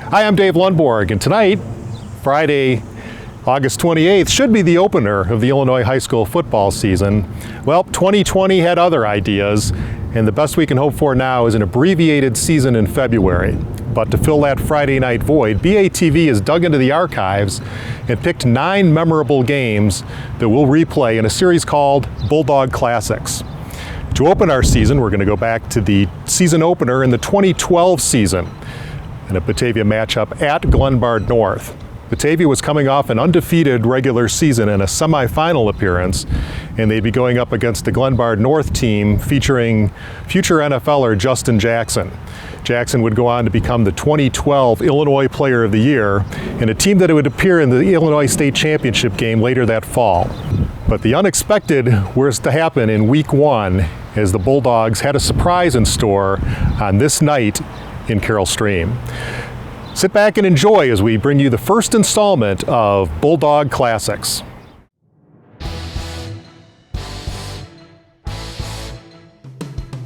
Hi, I'm Dave Lundborg, and tonight, Friday, August 28th, should be the opener of the Illinois high school football season. Well, 2020 had other ideas, and the best we can hope for now is an abbreviated season in February. But to fill that Friday night void, BATV has dug into the archives and picked 9 memorable games that we'll replay in a series called Bulldog Classics. To open our season, we're going to go back to the season opener in the 2012 season, in a Batavia matchup at Glenbard North. Batavia was coming off an undefeated regular season and a semifinal appearance, and they'd be going up against the Glenbard North team featuring future NFLer Justin Jackson. Jackson would go on to become the 2012 Illinois Player of the Year, and a team that would appear in the Illinois State Championship game later that fall. But the unexpected was to happen in week 1 as the Bulldogs had a surprise in store on this night in Carroll Stream. Sit back and enjoy as we bring you the first installment of Bulldog Classics.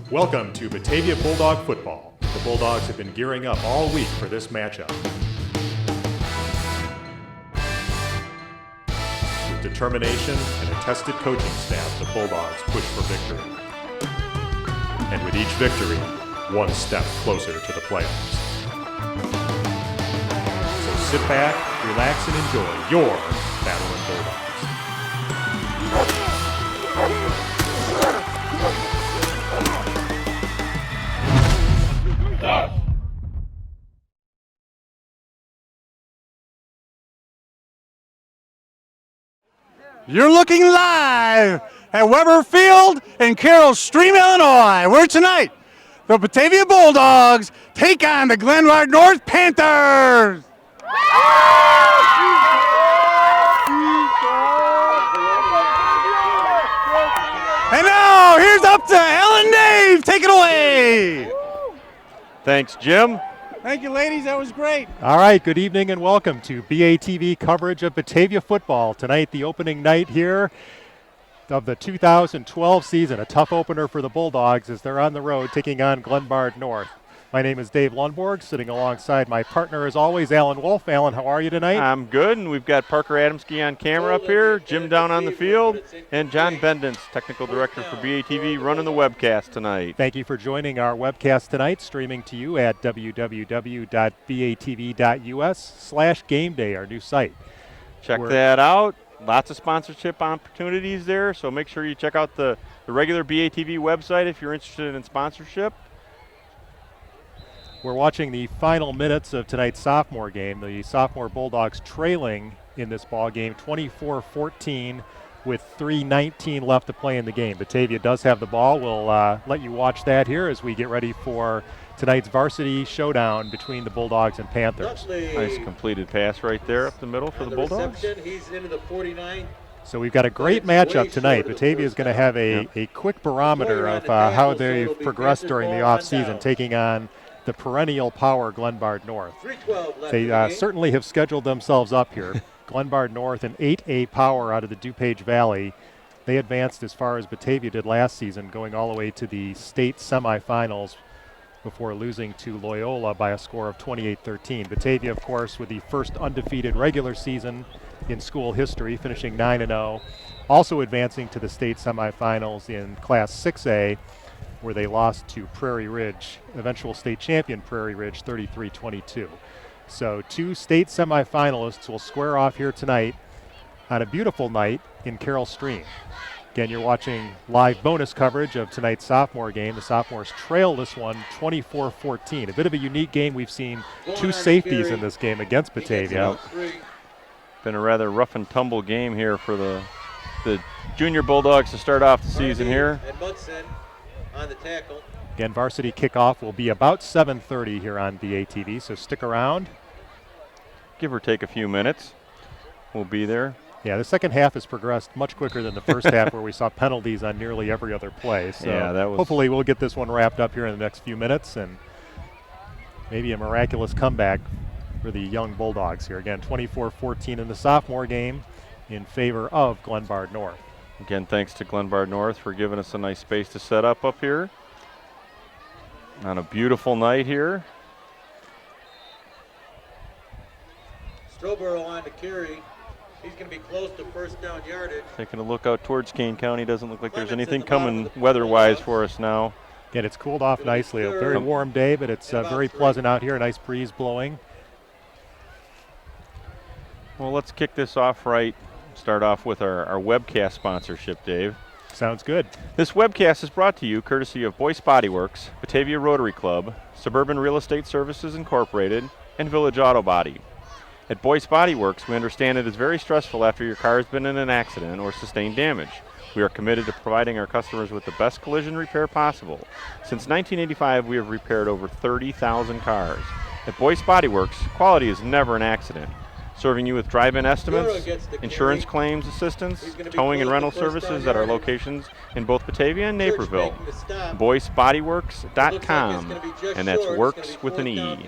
Welcome to Batavia Bulldog football. The Bulldogs have been gearing up all week for this matchup. With determination and a tested coaching staff, the Bulldogs push for victory. And with each victory, one step closer to the playoffs. So sit back, relax, and enjoy your Battling Bulldogs. You're looking live at Weber Field in Carroll Stream, Illinois, where tonight the Batavia Bulldogs take on the Glenbard North Panthers. And now, here's up to Ellen Dave. Take it away. Thanks, Jim. Thank you, ladies. That was great. All right, good evening and welcome to BATV coverage of Batavia football. Tonight, the opening night here of the 2012 season. A tough opener for the Bulldogs as they're on the road taking on Glenbard North. My name is Dave Lundborg, sitting alongside my partner as always, Alan Wolf. Alan, how are you tonight? I'm good, and we've got Parker Adamski on camera up here, Jim down on the field, and John Bendence, technical director for BATV, running the webcast tonight. Thank you for joining our webcast tonight, streaming to you at www.batv.us/gameday, our new site. Check that out. Lots of sponsorship opportunities there, so make sure you check out the regular BATV website if you're interested in sponsorship. We're watching the final minutes of tonight's sophomore game. The sophomore Bulldogs trailing in this ball game 24-14 with 3:19 left to play in the game. Batavia does have the ball. We'll let you watch that here as we get ready for tonight's varsity showdown between the Bulldogs and Panthers. Nice completed pass right there up the middle for the Bulldogs. He's into the 49. So we've got a great matchup tonight. Batavia is going to have a quick barometer of how they've progressed during the offseason, taking on the perennial power Glenbard North. They certainly have scheduled themselves up here. Glenbard North, an 8A power out of the DuPage Valley. They advanced as far as Batavia did last season, going all the way to the state semifinals before losing to Loyola by a score of 28-13. Batavia, of course, with the first undefeated regular season in school history, finishing 9-0. Also advancing to the state semifinals in Class 6A, where they lost to Prairie Ridge, eventual state champion Prairie Ridge, 33-22. So 2 state semifinalists will square off here tonight on a beautiful night in Carroll Stream. Again, you're watching live bonus coverage of tonight's sophomore game. The sophomores trail this one 24-14. A bit of a unique game. We've seen 2 safeties in this game against Batavia. Been a rather rough and tumble game here for the junior Bulldogs to start off the season here. On the tackle. Again, varsity kickoff will be about 7:30 here on BATV, so stick around. Give or take a few minutes. We'll be there. Yeah, the second half has progressed much quicker than the first half, where we saw penalties on nearly every other play. So yeah, that was hopefully we'll get this one wrapped up here in the next few minutes and maybe a miraculous comeback for the young Bulldogs here. Again, 24-14 in the sophomore game in favor of Glenbard North. Again, thanks to Glenbard North for giving us a nice space to set up here on a beautiful night here. Stroborough on the carry. He's going to be close to first down yardage. Taking a look out towards Kane County. Doesn't look like there's Clements anything at the bottom coming of the weather-wise Bulldogs. for us now. Again, it's cooled off nicely. A very warm day, but it's About very 3. pleasant out here. A nice breeze blowing. Well, let's kick this off right. Start off with our webcast sponsorship, Dave. Sounds good. This webcast is brought to you courtesy of Boyce Body Works, Batavia Rotary Club, Suburban Real Estate Services Incorporated, and Village Auto Body. At Boyce Body Works, we understand it is very stressful after your car has been in an accident or sustained damage. We are committed to providing our customers with the best collision repair possible. Since 1985, we have repaired over 30,000 cars. At Boyce Body Works, quality is never an accident. Serving you with drive-in estimates, insurance claims assistance, towing and rental services at our locations in both Batavia and Naperville. BoyceBodyWorks.com, and that's Works with an E.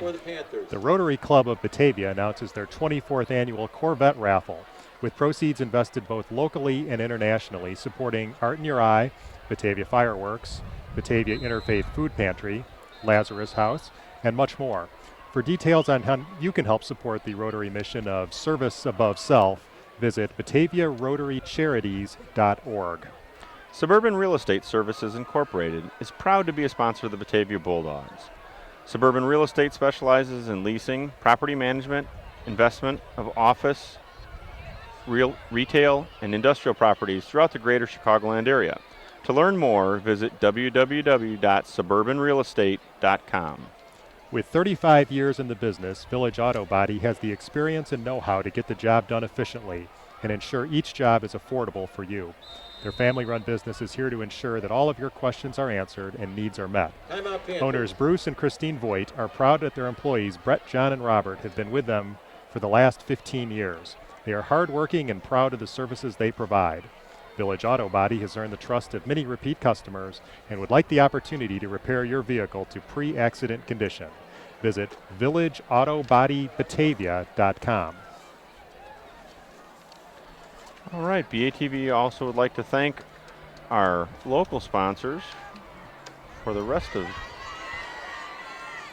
The Rotary Club of Batavia announces their 24th annual Corvette raffle, with proceeds invested both locally and internationally, supporting Art in Your Eye, Batavia Fireworks, Batavia Interfaith Food Pantry, Lazarus House, and much more. For details on how you can help support the Rotary mission of service above self, visit BataviaRotaryCharities.org. Suburban Real Estate Services Incorporated is proud to be a sponsor of the Batavia Bulldogs. Suburban Real Estate specializes in leasing, property management, investment of office, retail, and industrial properties throughout the greater Chicagoland area. To learn more, visit www.suburbanrealestate.com. With 35 years in the business, Village Auto Body has the experience and know-how to get the job done efficiently and ensure each job is affordable for you. Their family-run business is here to ensure that all of your questions are answered and needs are met. Owners Bruce and Christine Voigt are proud that their employees, Brett, John, and Robert, have been with them for the last 15 years. They are hardworking and proud of the services they provide. Village Auto Body has earned the trust of many repeat customers and would like the opportunity to repair your vehicle to pre-accident condition. Visit villageautobodibatavia.com. All right, BATV also would like to thank our local sponsors for the rest of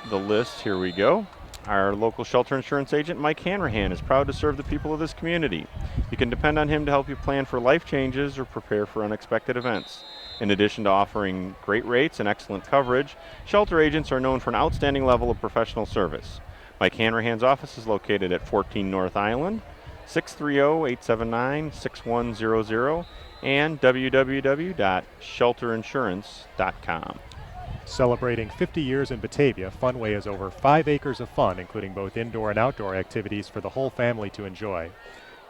the list. Here we go. Our local shelter insurance agent, Mike Hanrahan, is proud to serve the people of this community. You can depend on him to help you plan for life changes or prepare for unexpected events. In addition to offering great rates and excellent coverage, shelter agents are known for an outstanding level of professional service. Mike Hanrahan's office is located at 14 North Island, 630-879-6100, and www.shelterinsurance.com. Celebrating 50 years in Batavia, Funway has over 5 acres of fun, including both indoor and outdoor activities for the whole family to enjoy.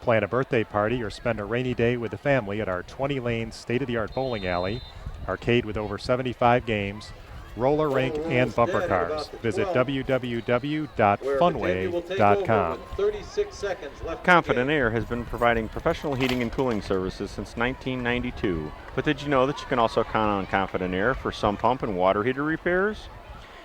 Plan a birthday party or spend a rainy day with the family at our 20-lane state-of-the-art bowling alley, arcade with over 75 games, roller rink, and bumper cars. Visit www.funway.com. Confident Air has been providing professional heating and cooling services since 1992. But did you know that you can also count on Confident Air for sump pump and water heater repairs?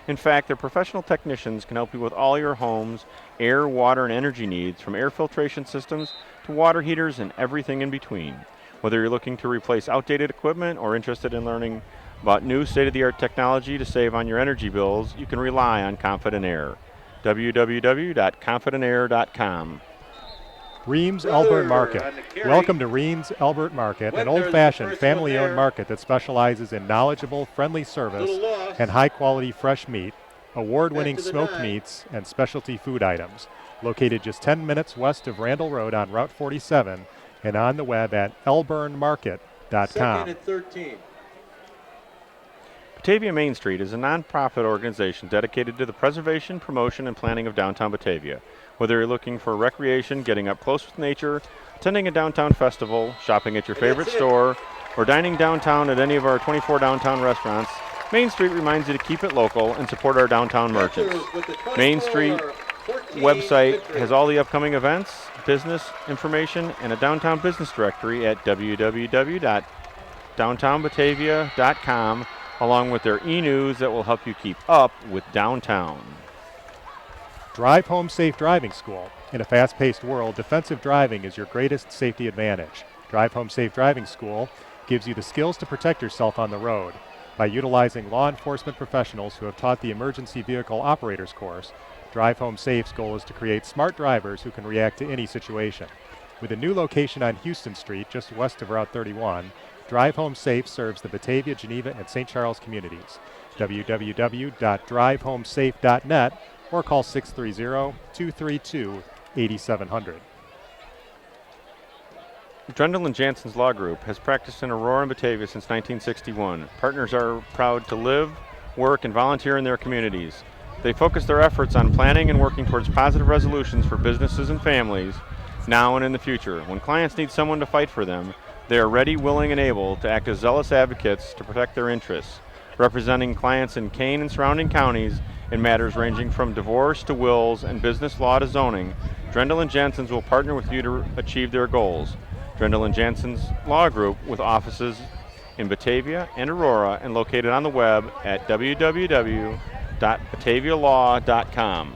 In fact, their professional technicians can help you with all your home's air, water, and energy needs, from air filtration systems to water heaters and everything in between. Whether you're looking to replace outdated equipment or interested in learning about new state-of-the-art technology to save on your energy bills, you can rely on Confident Air. www.confidentair.com. Reams Elbert Market. Welcome to Reams Elbert Market, an old-fashioned, family-owned market that specializes in knowledgeable, friendly service and high-quality fresh meat, award-winning smoked meats, and specialty food items. Located just 10 minutes west of Randall Road on Route 47 and on the web at elburnmarket.com. 2nd and 13. Batavia Main Street is a nonprofit organization dedicated to the preservation, promotion, and planning of downtown Batavia. Whether you're looking for recreation, getting up close with nature, attending a downtown festival, shopping at your favorite store, or dining downtown at any of our 24 downtown restaurants, Main Street reminds you to keep it local and support our downtown merchants. Main Street website has all the upcoming events, business information, and a downtown business directory at www.downtownbatavia.com, along with their e-news that will help you keep up with downtown. Drive Home Safe Driving School. In a fast-paced world, defensive driving is your greatest safety advantage. Drive Home Safe Driving School gives you the skills to protect yourself on the road. By utilizing law enforcement professionals who have taught the Emergency Vehicle Operators course, Drive Home Safe's goal is to create smart drivers who can react to any situation. With a new location on Houston Street, just west of Route 31, Drive Home Safe serves the Batavia, Geneva, and St. Charles communities. www.drivehomesafe.net or call 630-232-8700. Drendel & Jansen's Law Group has practiced in Aurora and Batavia since 1961. Partners are proud to live, work, and volunteer in their communities. They focus their efforts on planning and working towards positive resolutions for businesses and families now and in the future. When clients need someone to fight for them, they are ready, willing, and able to act as zealous advocates to protect their interests, representing clients in Kane and surrounding counties in matters ranging from divorce to wills and business law to zoning. Drendel & Jansen's will partner with you to achieve their goals. Drendel & Jansen's Law Group, with offices in Batavia and Aurora and located on the web at www.batavialaw.com.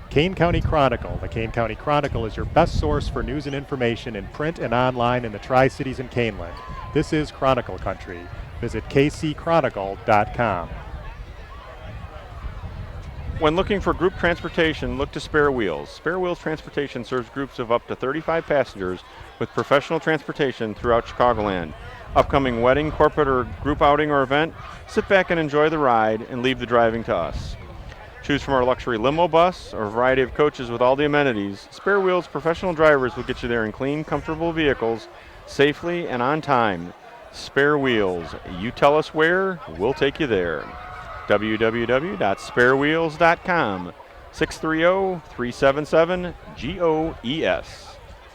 Kane County Chronicle. The Kane County Chronicle is your best source for news and information in print and online in the Tri-Cities and Caneland. This is Chronicle Country. Visit kcchronicle.com. When looking for group transportation, look to Spare Wheels. Spare Wheels Transportation serves groups of up to 35 passengers with professional transportation throughout Chicagoland. Upcoming wedding, corporate, or group outing or event, sit back and enjoy the ride and leave the driving to us. Choose from our luxury limo bus or a variety of coaches with all the amenities. Spare Wheels professional drivers will get you there in clean, comfortable vehicles, safely and on time. Spare Wheels. You tell us where, we'll take you there. www.sparewheels.com. 630-377-GOES.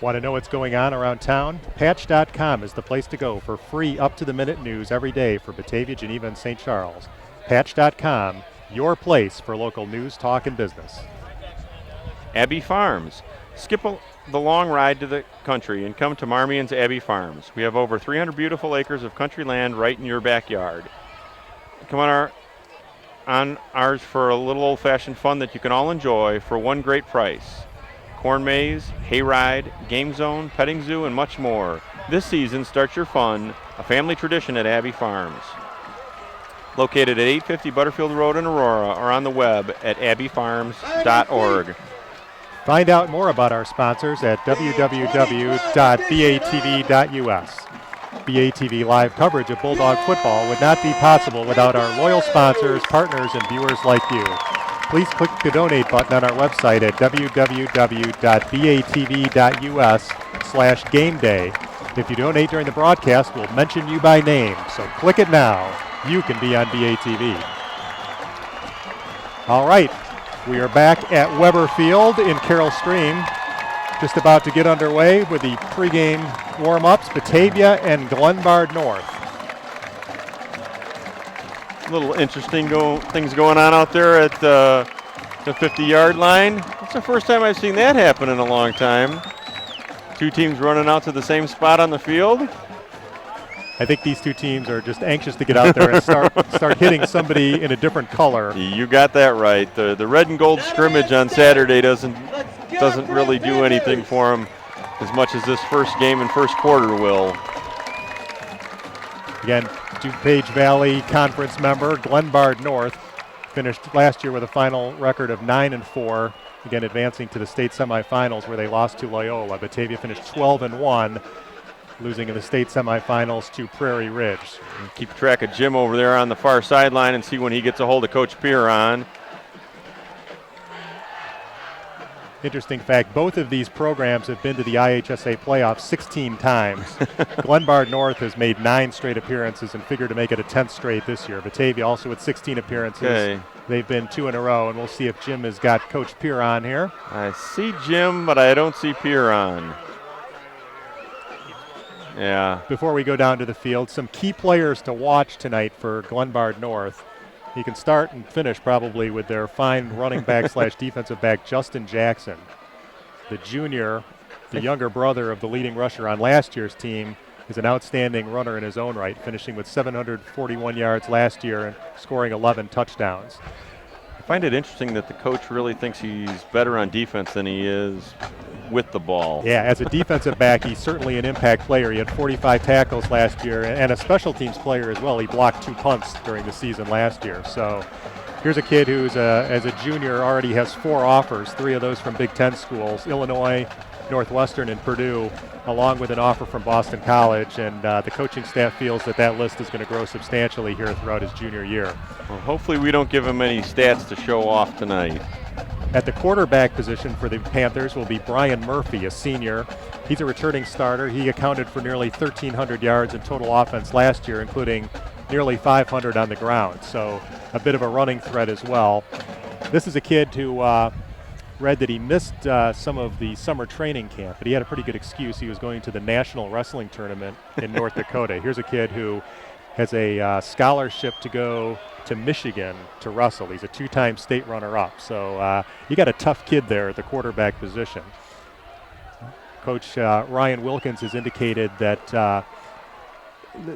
Want to know what's going on around town? Patch.com is the place to go for free up-to-the-minute news every day for Batavia, Geneva, and St. Charles. Patch.com, your place for local news, talk, and business. Abbey Farms. Skip the long ride to the country and come to Marmion's Abbey Farms. We have over 300 beautiful acres of country land right in your backyard. Come on ours for a little old-fashioned fun that you can all enjoy for one great price. Corn maze, hayride, game zone, petting zoo, and much more. This season, start your fun, a family tradition at Abbey Farms. Located at 850 Butterfield Road in Aurora or on the web at abbeyfarms.org. Find out more about our sponsors at www.batv.us. BATV live coverage of Bulldog football would not be possible without our loyal sponsors, partners, and viewers like you. Please click the donate button on our website at www.batv.us/game day. If you donate during the broadcast, we'll mention you by name, so click it now. You can be on BATV. All right, we are back at Weber Field in Carroll Stream. Just about to get underway with the pregame warm-ups, Batavia and Glenbard North. Little interesting things going on out there at the 50-yard line. It's the first time I've seen that happen in a long time. Two teams running out to the same spot on the field. I think these two teams are just anxious to get out there and start hitting somebody in a different color. You got that right. The red and gold scrimmage on Saturday doesn't really do anything for them as much as this first game and first quarter will. Again, DuPage Valley Conference member, Glenbard North, finished last year with a final record of 9-4, again advancing to the state semifinals where they lost to Loyola. Batavia finished 12-1, losing in the state semifinals to Prairie Ridge. Keep track of Jim over there on the far sideline and see when he gets a hold of Coach Piron. Interesting fact, both of these programs have been to the IHSA playoffs 16 times. Glenbard North has made 9 straight appearances and figured to make it a 10th straight this year. Batavia also with 16 appearances. Okay. They've been 2 in a row, and we'll see if Jim has got Coach Piron here. I see Jim, but I don't see Piron. Yeah. Before we go down to the field, some key players to watch tonight for Glenbard North. You can start and finish probably with their fine running back / defensive back, Justin Jackson. The junior, the younger brother of the leading rusher on last year's team, is an outstanding runner in his own right, finishing with 741 yards last year and scoring 11 touchdowns. I find it interesting that the coach really thinks he's better on defense than he is with the ball. Yeah, as a defensive back, he's certainly an impact player. He had 45 tackles last year and a special teams player as well. He blocked 2 punts during the season last year. So Here's a kid who's as a junior already has 4 offers, 3 of those from Big Ten schools, Illinois, Northwestern, and Purdue, along with an offer from Boston College. And the coaching staff feels that list is going to grow substantially here throughout his junior year. Well, hopefully we don't give him any stats to show off tonight. At the quarterback position for the Panthers will be Brian Murphy, a senior. He's a returning starter. He accounted for nearly 1,300 yards in total offense last year, including nearly 500 on the ground. So a bit of a running threat as well. This is a kid who read that he missed some of the summer training camp, but he had a pretty good excuse. He was going to the National Wrestling Tournament in North Dakota. Here's a kid who has a scholarship to go to Michigan to wrestle. He's a 2-time state runner-up. So you got a tough kid there at the quarterback position. Coach Ryan Wilkins has indicated that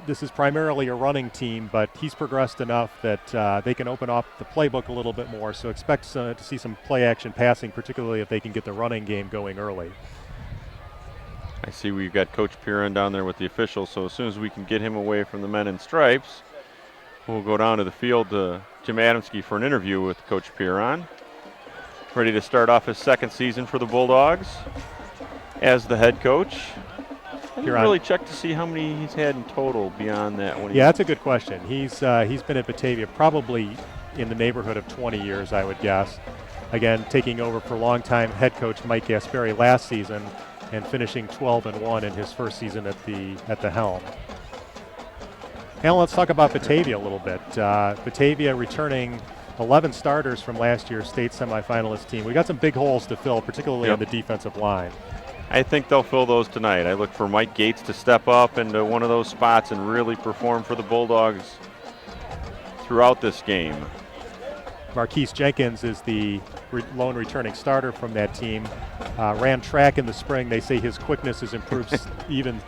this is primarily a running team, but he's progressed enough that they can open up the playbook a little bit more. So expect to see some play-action passing, particularly if they can get the running game going early. I see we've got Coach Piron down there with the officials, so as soon as we can get him away from the men in stripes, we'll go down to the field to Jim Adamski for an interview with Coach Piron. Ready to start off his second season for the Bulldogs as the head coach. I didn't really check to see how many he's had in total beyond that. Yeah, that's a good question. He's been at Batavia probably in the neighborhood of 20 years, I would guess. Again, taking over for longtime head coach Mike Gasperi last season and finishing 12-1 in his first season at the helm. Now let's talk about Batavia a little bit. Batavia returning 11 starters from last year's state semifinalist team. We got some big holes to fill, particularly on the defensive line. I think they'll fill those tonight. I look for Mike Gates to step up into one of those spots and really perform for the Bulldogs throughout this game. Marquise Jenkins is the lone returning starter from that team. Ran track in the spring. They say his quickness has improved even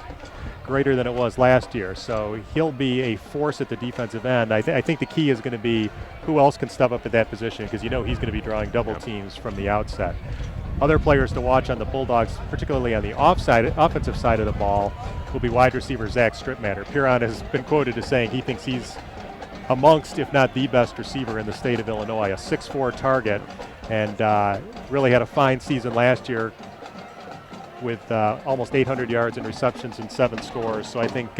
greater than it was last year. So he'll be a force at the defensive end. I think the key is going to be who else can step up at that position, because he's going to be drawing double teams from the outset. Other players to watch on the Bulldogs, particularly on the offensive side of the ball, will be wide receiver Zach Stripmatter. Piron has been quoted as saying he thinks he's amongst, if not the best receiver in the state of Illinois, a 6'4" target, and really had a fine season last year with almost 800 yards in receptions and 7 scores. So I think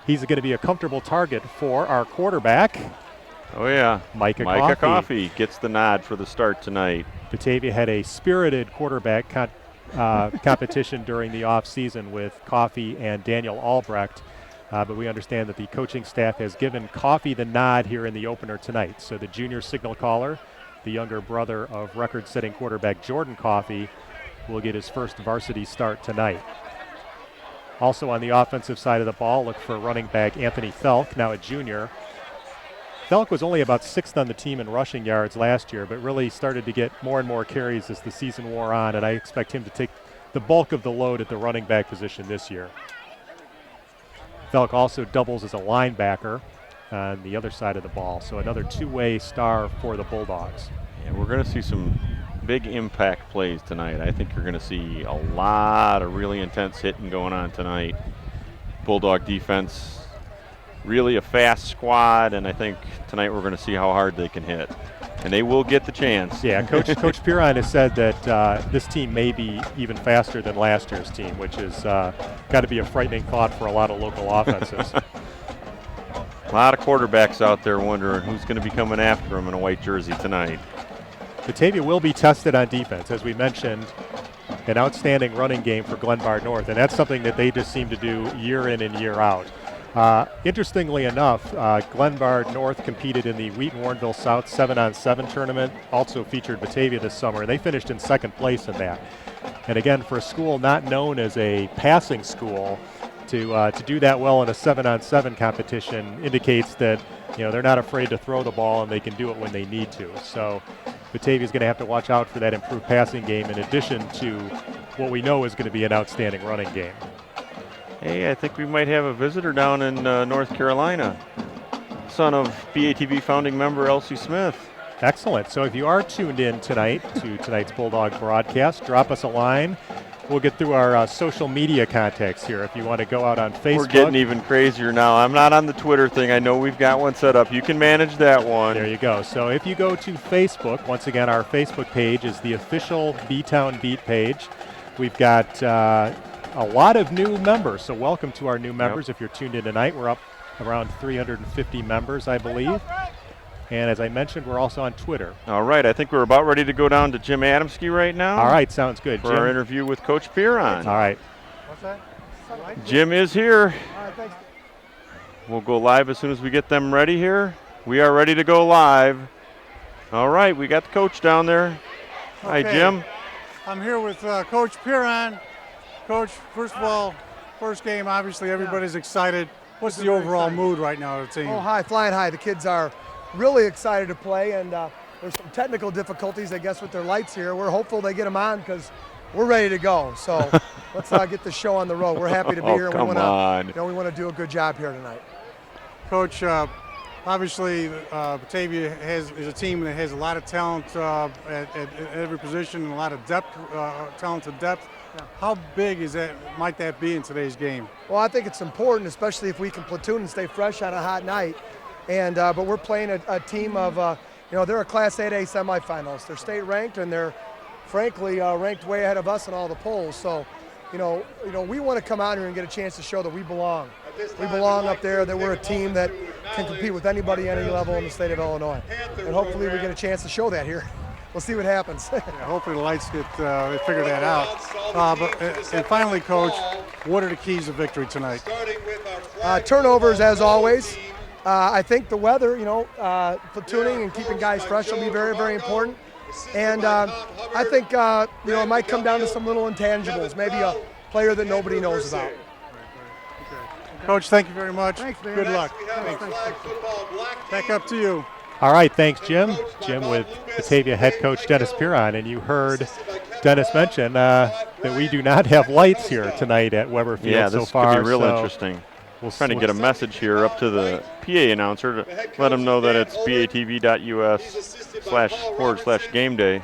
he's going to be a comfortable target for our quarterback. Oh, yeah. Micah Coffey gets the nod for the start tonight. Batavia had a spirited quarterback competition during the offseason with Coffey and Daniel Albrecht. But we understand that the coaching staff has given Coffey the nod here in the opener tonight. So the junior signal caller, the younger brother of record-setting quarterback Jordan Coffey, will get his first varsity start tonight. Also on the offensive side of the ball, look for running back Anthony Thelk, now a junior. Thelk was only about 6th on the team in rushing yards last year, but really started to get more and more carries as the season wore on, and I expect him to take the bulk of the load at the running back position this year. Thelk also doubles as a linebacker on the other side of the ball, so another two-way star for the Bulldogs. Yeah, we're going to see some big impact plays tonight. I think you're going to see a lot of really intense hitting going on tonight. Bulldog defense, really a fast squad, and I think tonight we're going to see how hard they can hit. And they will get the chance. Yeah, Coach Piron has said that this team may be even faster than last year's team, which is got to be a frightening thought for a lot of local offenses. A lot of quarterbacks out there wondering who's going to be coming after them in a white jersey tonight. Batavia will be tested on defense. As we mentioned, an outstanding running game for Glenbard North, and that's something that they just seem to do year in and year out. Interestingly enough, Glenbard North competed in the Wheaton Warrenville South 7-on-7 tournament, also featured Batavia this summer. They finished in second place in that. And again, for a school not known as a passing school, to do that well in a 7-on-7 competition indicates that they're not afraid to throw the ball and they can do it when they need to. So Batavia's going to have to watch out for that improved passing game in addition to what we know is going to be an outstanding running game. Hey, I think we might have a visitor down in North Carolina, son of BATV founding member Elsie Smith. Excellent. So if you are tuned in tonight to tonight's Bulldog broadcast, drop us a line. we'll get through our social media contacts here. If you want to go out on Facebook. We're getting even crazier now. I'm not on the Twitter thing. I know we've got one set up. You can manage that one. There you go. So if you go to Facebook, once again, our Facebook page is the official B-Town Beat page. We've got a lot of new members, so welcome to our new members. If you're tuned in tonight, we're up around 350 members, I believe. And as I mentioned, we're also on Twitter. All right, I think we're about ready to go down to Jim Adamski right now. All right, sounds good. For Jim. our interview with Coach Piron. All right. What's that? Jim is here. All right, thanks. We'll go live as soon as we get them ready here. We are ready to go live. All right, we got the coach down there. Hi, Okay. Jim. I'm here with Coach Piron. Coach, first of all, first game, obviously everybody's excited. What's the overall mood right now of the team? Oh, high, flying high. The kids are really excited to play, and there's some technical difficulties, I guess, with their lights here. We're hopeful they get them on because we're ready to go. So let's get the show on the road. We're happy to be here. Come we on. want to do a good job here tonight. Coach, obviously Batavia is a team that has a lot of talent at every position and a lot of depth, talented depth. Yeah. How big might that be in today's game? Well, I think it's important, especially if we can platoon and stay fresh on a hot night. And but we're playing a team of, they're a Class 8A semifinals. They're state ranked, and they're frankly ranked way ahead of us in all the polls. So, we want to come out here and get a chance to show that we belong. We belong up there, that we're a team that can compete with anybody, any level in the state of Illinois. And hopefully we get a chance to show that here. We'll see what happens. Yeah, hopefully the lights get figure that out. And finally, Coach, what are the keys to victory tonight? Turnovers, as always. I think the weather, platooning and keeping guys fresh will be very, very important. And I think, it might come down to some little intangibles, maybe a player that nobody knows about. Coach, thank you very much. Thanks, man. Good luck. Thanks. Back up to you. All right, thanks, Jim. Jim with Batavia head coach Dennis Piron. And you heard Dennis mention that we do not have lights here tonight at Weber Field so far. Yeah, this could be real interesting. We're trying to get a message here up to the PA announcer to let them know that it's batv.us//game day.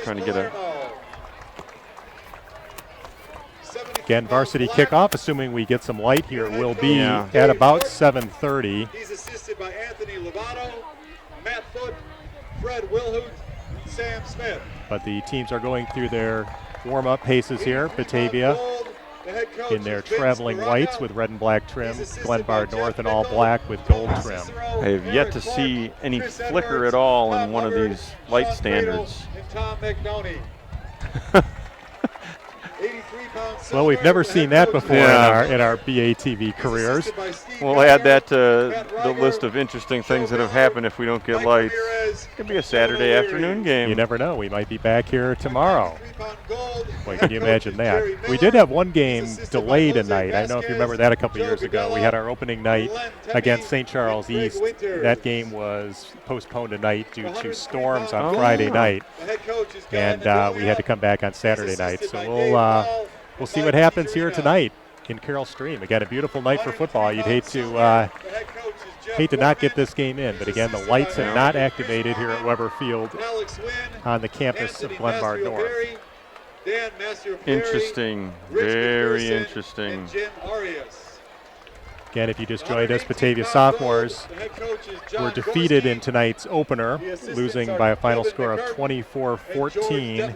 Trying to get a... Again, varsity kickoff, assuming we get some light here, will be at about 7:30. He's assisted by Anthony Lovato, Matt Foote, Fred Wilhoot, Sam Smith. But the teams are going through their warm-up paces here. Batavia in their traveling whites with red and black trim. Glenbard North in all black with gold trim. I have yet to see any flicker at all in one of these light standards. Tom McNoney. Well, we've never seen that before in our BATV careers. We'll add that to the list of interesting things that have happened if we don't get lights. It could be a Saturday afternoon game. You never know. We might be back here tomorrow. Boy, can you imagine that? We did have one game delayed tonight. I don't know if you remember that a couple years ago. We had our opening night against St. Charles East. That game was postponed tonight due to storms on Friday night. And we had to come back on Saturday night. So we'll see what happens here tonight in Carroll Stream. Again, a beautiful night for football. You'd hate to not get this game in, but again, the lights have not activated here at Weber Field on the campus of Glenbard North. Interesting, very interesting. Again, if you just joined us, Batavia sophomores were defeated in tonight's opener, losing by a final score of 24-14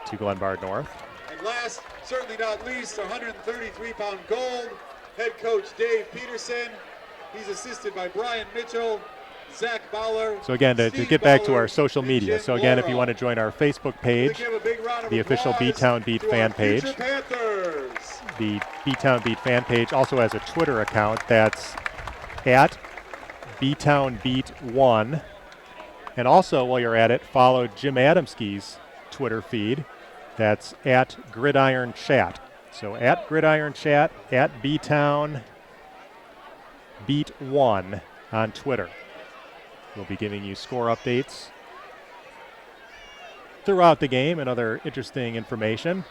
to Glenbard North. And last, certainly not least, 133-pound gold, head coach Dave Peterson. He's assisted by Brian Mitchell, Zach Bowler. So again, to get back to our social media. So again, if you want to join our Facebook page, the official B-Town Beat fan page. The B-Town Beat fan page also has a Twitter account that's at B-Town Beat 1. And also, while you're at it, follow Jim Adamski's Twitter feed. That's at Gridiron Chat. So at Gridiron Chat, at B-Town Beat 1 on Twitter. We'll be giving you score updates throughout the game and other interesting information.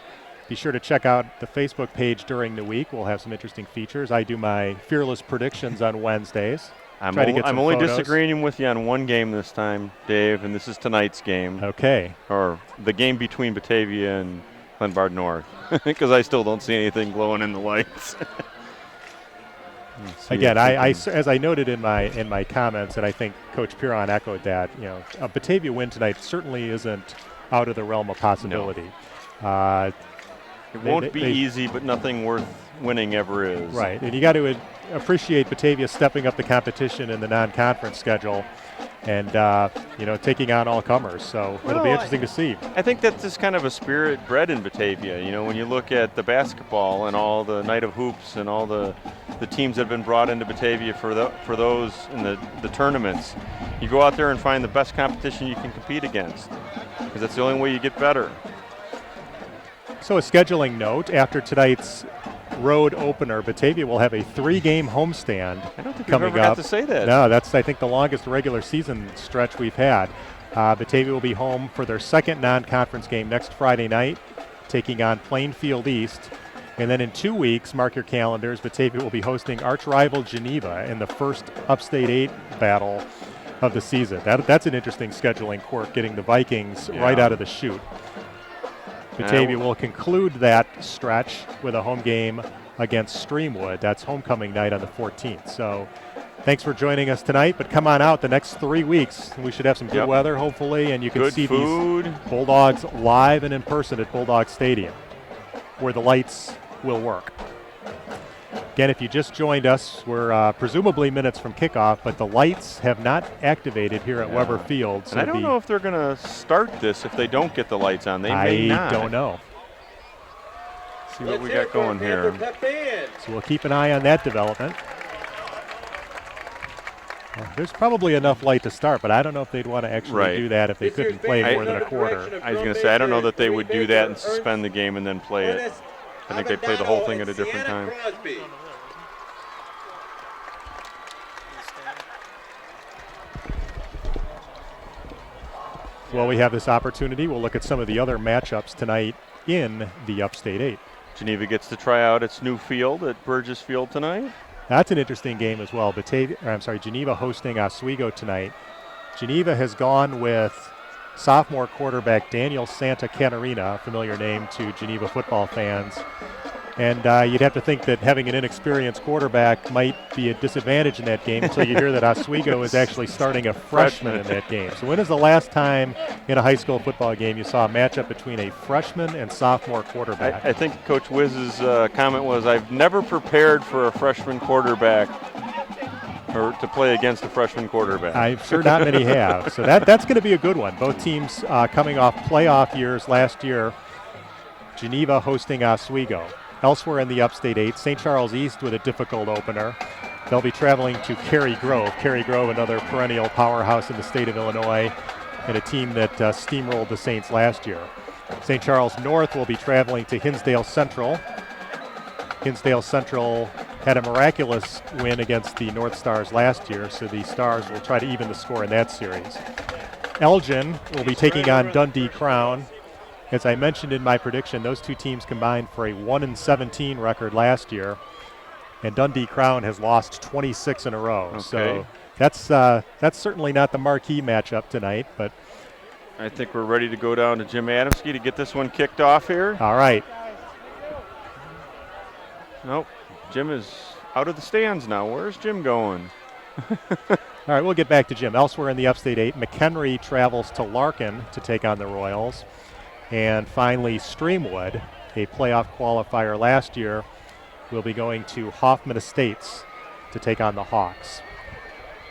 Be sure to check out the Facebook page during the week. We'll have some interesting features. I do my fearless predictions on Wednesdays. I'm only disagreeing with you on one game this time, Dave, and this is tonight's game. Okay. Or the game between Batavia and Glenbard North, because I still don't see anything glowing in the lights. Again, as I noted in my comments, and I think Coach Piron echoed that, a Batavia win tonight certainly isn't out of the realm of possibility. No. It won't be easy, but nothing worth winning ever is. Right, and you got to appreciate Batavia stepping up the competition in the non-conference schedule and, taking on all comers. So it'll be interesting to see. I think that's just kind of a spirit bred in Batavia. When you look at the basketball and all the Night of Hoops and all the teams that have been brought into Batavia for those in the tournaments, you go out there and find the best competition you can compete against, because that's the only way you get better. So a scheduling note, after tonight's road opener, Batavia will have a 3-game homestand. I don't think coming we've ever up. got to say that. No, that's, I think, the longest regular season stretch we've had. Batavia will be home for their second non-conference game next Friday night, taking on Plainfield East. And then in 2 weeks, mark your calendars, Batavia will be hosting arch-rival Geneva in the first Upstate 8 battle of the season. That's an interesting scheduling quirk, getting the Vikings right out of the chute. Batavia will conclude that stretch with a home game against Streamwood. That's homecoming night on the 14th. So thanks for joining us tonight, but come on out the next 3 weeks. We should have some good weather, hopefully, and you can see these Bulldogs live and in person at Bulldog Stadium, where the lights will work. Again, if you just joined us, we're presumably minutes from kickoff, but the lights have not activated here at Weber Field. So and I don't know if they're going to start this if they don't get the lights on. They may not. I don't know. See what we got going here. So we'll keep an eye on that development. Well, there's probably enough light to start, but I don't know if they'd want to actually do that if they couldn't play more than a quarter. I was going to say, I don't know that they would do that and suspend the game and then play it. I think they play the whole thing at a different time. Well, we have this opportunity. We'll look at some of the other matchups tonight in the Upstate 8. Geneva gets to try out its new field at Burgess Field tonight. That's an interesting game as well. Geneva hosting Oswego tonight. Geneva has gone with sophomore quarterback Daniel Santa Catarina, a familiar name to Geneva football fans. And you'd have to think that having an inexperienced quarterback might be a disadvantage in that game until you hear that Oswego is actually starting a freshman in that game. So when is the last time in a high school football game you saw a matchup between a freshman and sophomore quarterback? I think Coach Wiz's comment was, I've never prepared for a freshman quarterback or to play against a freshman quarterback. I'm sure not many have. So that's going to be a good one. Both teams coming off playoff years last year. Geneva hosting Oswego. Elsewhere in the Upstate 8, St. Charles East with a difficult opener. They'll be traveling to Cary Grove. Cary Grove, another perennial powerhouse in the state of Illinois, and a team that steamrolled the Saints last year. St. Charles North will be traveling to Hinsdale Central. Hinsdale Central had a miraculous win against the North Stars last year, so the Stars will try to even the score in that series. Elgin will be taking on Dundee Crown. As I mentioned in my prediction, those two teams combined for a 1-17 record last year, and Dundee Crown has lost 26 in a row. Okay. So that's certainly not the marquee matchup tonight, but I think we're ready to go down to Jim Adamski to get this one kicked off here. All right. Nope, Jim is out of the stands now. Where's Jim going? All right, we'll get back to Jim. Elsewhere in the Upstate 8, McHenry travels to Larkin to take on the Royals. And finally, Streamwood, a playoff qualifier last year, will be going to Hoffman Estates to take on the Hawks.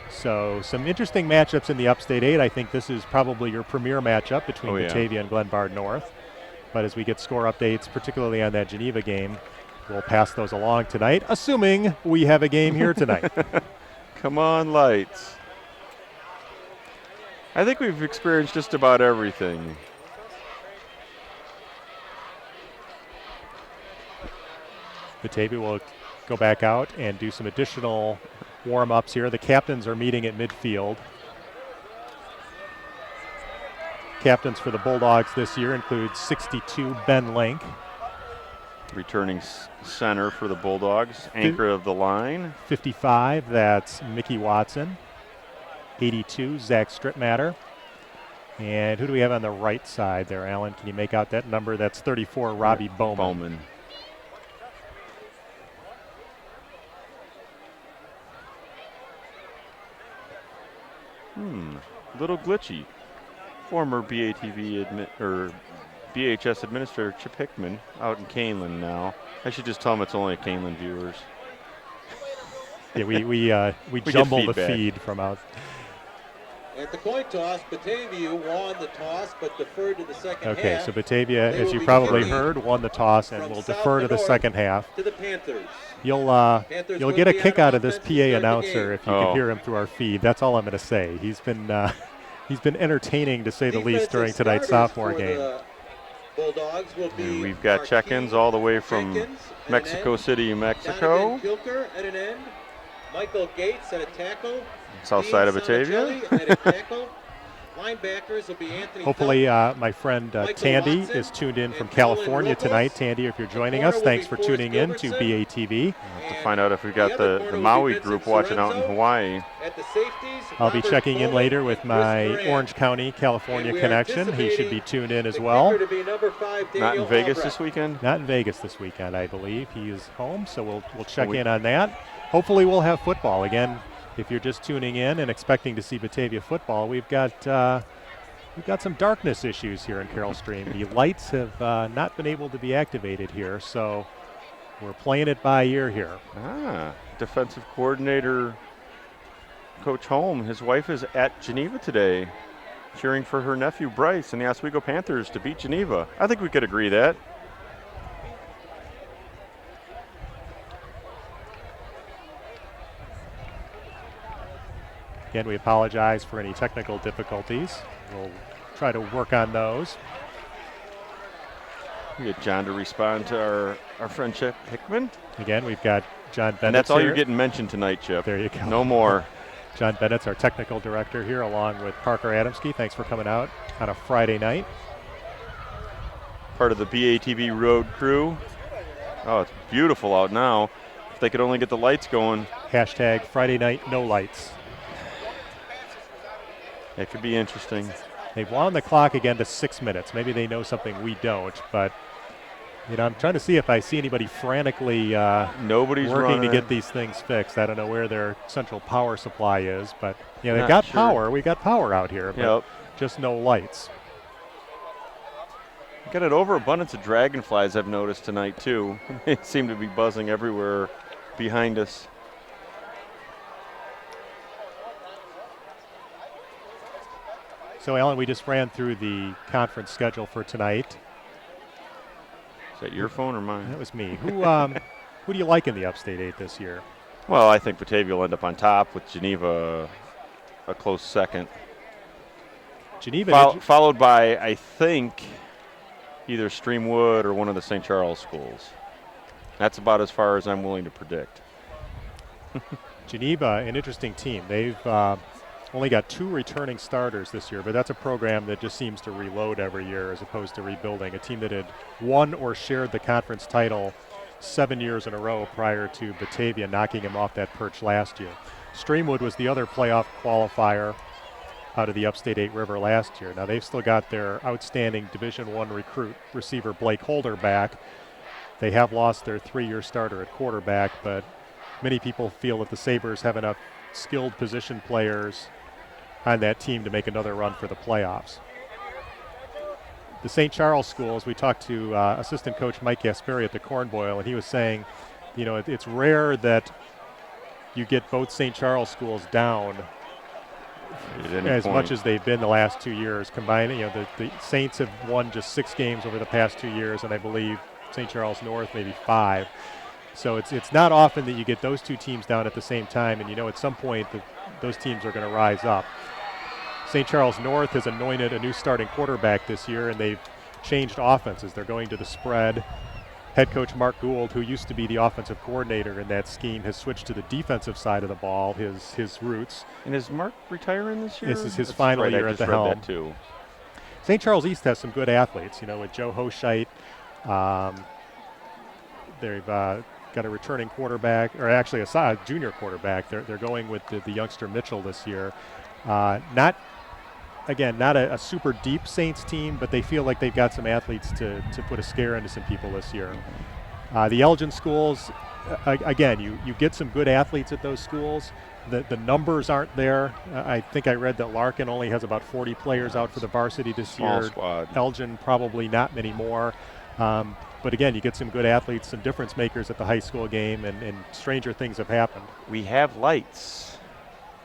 So some interesting matchups in the Upstate 8. I think this is probably your premier matchup between Batavia and Glenbard North. But as we get score updates, particularly on that Geneva game, we'll pass those along tonight, assuming we have a game here tonight. Come on, lights. I think we've experienced just about everything. Batavia will go back out and do some additional warm-ups here. The captains are meeting at midfield. Captains for the Bulldogs this year include 62 Ben Link. Returning center for the Bulldogs, anchor of the line. 55, that's Mickey Watson. 82, Zach Strittmatter. And who do we have on the right side there, Alan? Can you make out that number? That's 34, Robbie Bowman. Little glitchy. Former BHS administrator Chip Hickman out in Canelan now. I should just tell him it's only Canelan viewers. Yeah, we jumble the feed from out. At the coin toss, Batavia won the toss but deferred to the second half. Okay, so Batavia, as you probably heard, won the toss and will defer to the second half. To the Panthers. You'll get a kick out of this PA announcer if you can hear him through our feed. That's all I'm going to say. He's been entertaining to say the least during tonight's sophomore game. Bulldogs will be we've got check-ins all the way from Mexico City, Mexico. Kilker at an end. Michael Gates at a tackle. South side of Batavia. Linebackers will be Anthony. Hopefully, my friend Tandy is tuned in from California tonight. Tandy, if you're joining us, thanks for tuning in to BATV. To find out if we got the Maui group watching out in Hawaii. I'll be checking in later with my Orange County, California connection. He should be tuned in as well. Not in Vegas this weekend? Not in Vegas this weekend, I believe. He is home, so we'll check in on that. Hopefully, we'll have football again. If you're just tuning in and expecting to see Batavia football, we've got some darkness issues here in Carroll Stream. The lights have not been able to be activated here, so we're playing it by ear here. Defensive coordinator Coach Holm, his wife is at Geneva today, cheering for her nephew Bryce and the Oswego Panthers to beat Geneva. I think we could agree that. Again, we apologize for any technical difficulties. We'll try to work on those. We get John to respond to our friend Chip Hickman. Again, we've got John Bennett. And that's all here. you're getting mentioned tonight, Chip. There you go. No more. John Bennett's our technical director here, along with Parker Adamski. Thanks for coming out on a Friday night. Part of the BATV road crew. Oh, it's beautiful out now. If they could only get the lights going. Hashtag Friday night, no lights. It could be interesting. They've wound the clock again to 6 minutes. Maybe they know something we don't, but I'm trying to see if I see anybody frantically Nobody's working running to get these things fixed. I don't know where their central power supply is, but they've got power. We got power out here, but just no lights. Got an overabundance of dragonflies I've noticed tonight too. They seem to be buzzing everywhere behind us. So, Alan, we just ran through the conference schedule for tonight. Is that your phone or mine? That was me. Who do you like in the Upstate 8 this year? Well, I think Batavia will end up on top with Geneva a close second. Geneva followed by, I think, either Streamwood or one of the St. Charles schools. That's about as far as I'm willing to predict. Geneva, an interesting team. They've only got 2 returning starters this year, but that's a program that just seems to reload every year as opposed to rebuilding. A team that had won or shared the conference title 7 years in a row prior to Batavia knocking him off that perch last year. Streamwood was the other playoff qualifier out of the Upstate 8 River last year. Now they've still got their outstanding Division I receiver Blake Holder back. They have lost their 3-year starter at quarterback, but many people feel that the Sabres have enough skilled position players on that team to make another run for the playoffs. The St. Charles schools, we talked to assistant coach Mike Gasperi at the Corn Boil, and he was saying, it's rare that you get both St. Charles schools down as much as they've been the last 2 years combined. The Saints have won just 6 games over the past 2 years, and I believe St. Charles North maybe 5. So it's not often that you get those 2 teams down at the same time, and at some point those teams are going to rise up. St. Charles North has anointed a new starting quarterback this year, and they've changed offenses. They're going to the spread. Head coach Mark Gould, who used to be the offensive coordinator in that scheme, has switched to the defensive side of the ball, his roots. And is Mark retiring this year? This is his final year at the helm. That too. St. Charles East has some good athletes, with Joe Hoshite. They've got a returning quarterback, or actually a junior quarterback. They're going with the youngster Mitchell this year. Not again, not a super deep Saints team, but they feel like they've got some athletes to put a scare into some people this year. The Elgin schools, again, you get some good athletes at those schools. The numbers aren't there. I think I read that Larkin only has about 40 players out for the varsity this Small year. squad. Elgin probably not many more. But again, you get some good athletes, some difference makers at the high school game, and stranger things have happened. We have lights.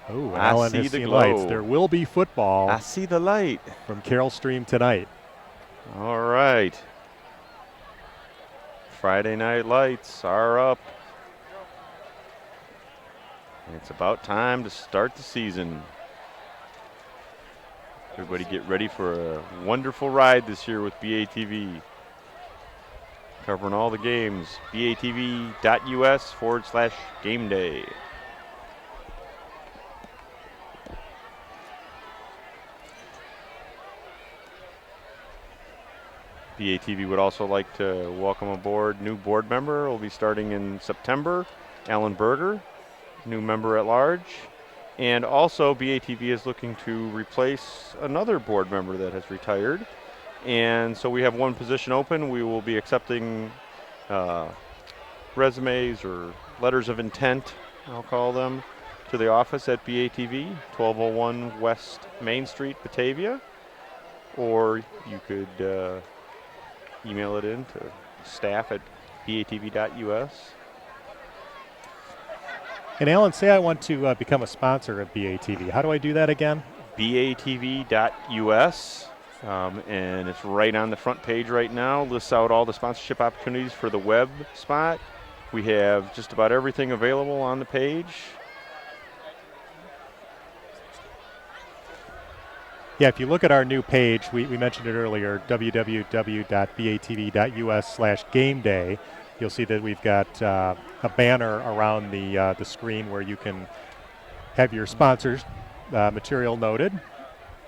Oh, I Alan see has the seen glow. lights. There will be football I see the light. from Carroll Stream tonight. All right. Friday night lights are up. It's about time to start the season. Everybody get ready for a wonderful ride this year with BATV. Covering all the games, batv.us/game day. BATV would also like to welcome aboard new board member. Will be starting in September, Alan Berger, new member at large. And also BATV is looking to replace another board member that has retired. And so we have one position open. We will be accepting resumes or letters of intent, I'll call them, to the office at BATV, 1201 West Main Street, Batavia. Or you could email it in to staff at batv.us. And Alan, say I want to become a sponsor of BATV. How do I do that again? batv.us. And it's right on the front page right now. Lists out all the sponsorship opportunities for the web spot. We have just about everything available on the page. Yeah, if you look at our new page, we mentioned it earlier, www.batv.us/game day. You'll see that we've got a banner around the screen where you can have your sponsors material noted.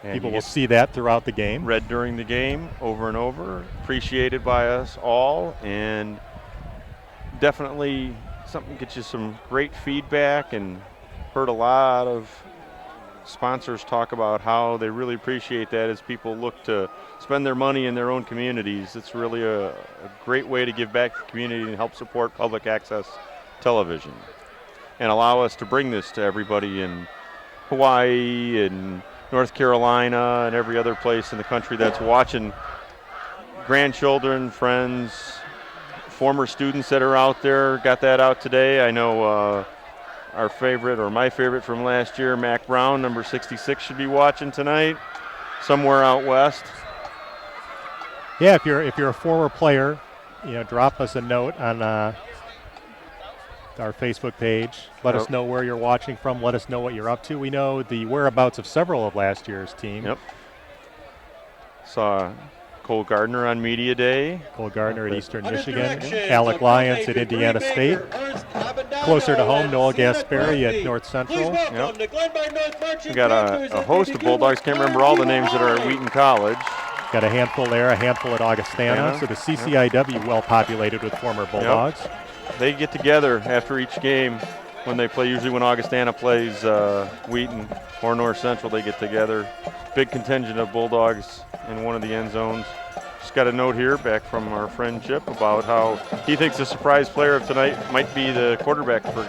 And people will see that throughout the game. Read during the game over and over. Appreciated by us all. And definitely something gets you some great feedback, and heard a lot of sponsors talk about how they really appreciate that as people look to spend their money in their own communities. It's really a great way to give back to the community and help support public access television and allow us to bring this to everybody in Hawaii and North Carolina and every other place in the country that's watching. Grandchildren, friends, former students that are out there, got that out today. I know our favorite, or my favorite from last year, Mac Brown, number 66, should be watching tonight somewhere out west. Yeah, if you're a former player, drop us a note on our Facebook page. Let us know where you're watching from. Let us know what you're up to. We know the whereabouts of several of last year's team. Yep. Saw Cole Gardner on Media Day. Cole Gardner at Eastern Michigan. Alec Lyons at Indiana State. Closer to home, Noel Gasperi at North Central. Yep. We got a host of Bulldogs. Can't remember all the names that are at Wheaton College. Got a handful there, a handful at Augustana. So the CCIW well populated with former Bulldogs. Yep. They get together after each game when they play. Usually when Augustana plays Wheaton or North Central, they get together. Big contingent of Bulldogs in one of the end zones. Just got a note here back from our friend Chip about how he thinks the surprise player of tonight might be the quarterback for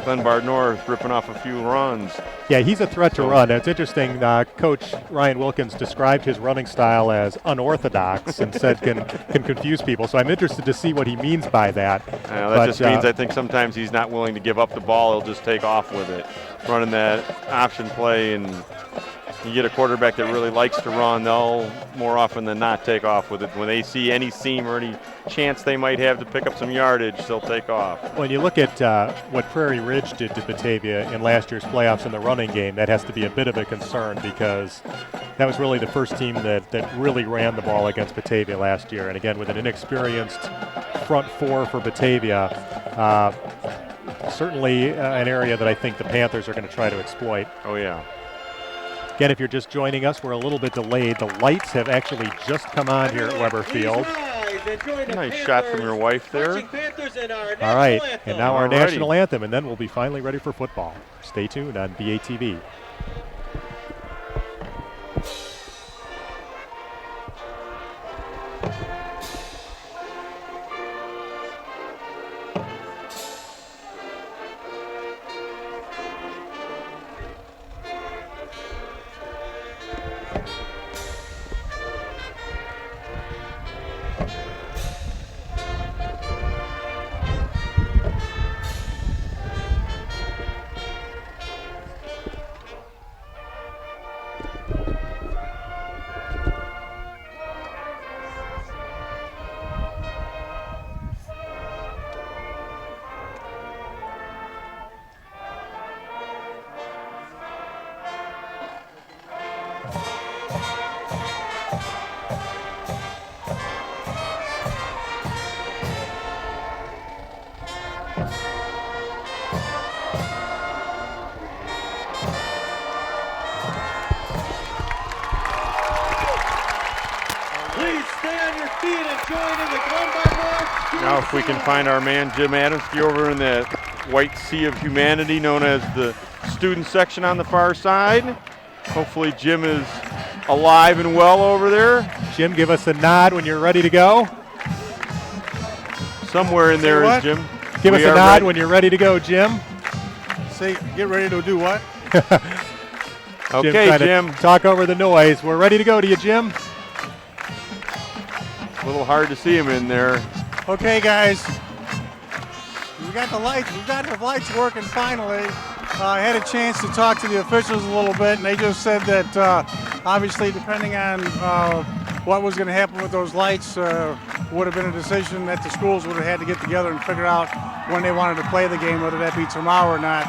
Glenbard North, ripping off a few runs. Yeah, he's a threat to run. It's interesting. Coach Ryan Wilkins described his running style as unorthodox and said can confuse people. So I'm interested to see what he means by that. That just means I think sometimes he's not willing to give up the ball. He'll just take off with it, running that option play. And you get a quarterback that really likes to run, they'll more often than not take off with it. When they see any seam or any chance they might have to pick up some yardage, they'll take off. When you look at what Prairie Ridge did to Batavia in last year's playoffs in the running game, that has to be a bit of a concern, because that was really the first team that really ran the ball against Batavia last year. And again, with an inexperienced front four for Batavia, certainly an area that I think the Panthers are going to try to exploit. Oh, yeah. Again, if you're just joining us, we're a little bit delayed. The lights have actually just come on here at Weber Field. Nice shot from your wife there. All right, and now our national anthem, and then we'll be finally ready for football. Stay tuned on BATV. Now if we can find our man Jim Adamski over in that white sea of humanity known as the student section on the far side. Hopefully Jim is alive and well over there. Jim, give us a nod when you're ready to go. Somewhere in there is Jim. Give us a nod when you're ready to go, Jim. Say, get ready to do what? Okay, Jim. Talk over the noise. We're ready to go to you, Jim. A little hard to see him in there. Okay, guys. We got the lights working finally. I had a chance to talk to the officials a little bit, and they just said that obviously depending on what was going to happen with those lights would have been a decision that the schools would have had to get together and figure out when they wanted to play the game, whether that be tomorrow or not.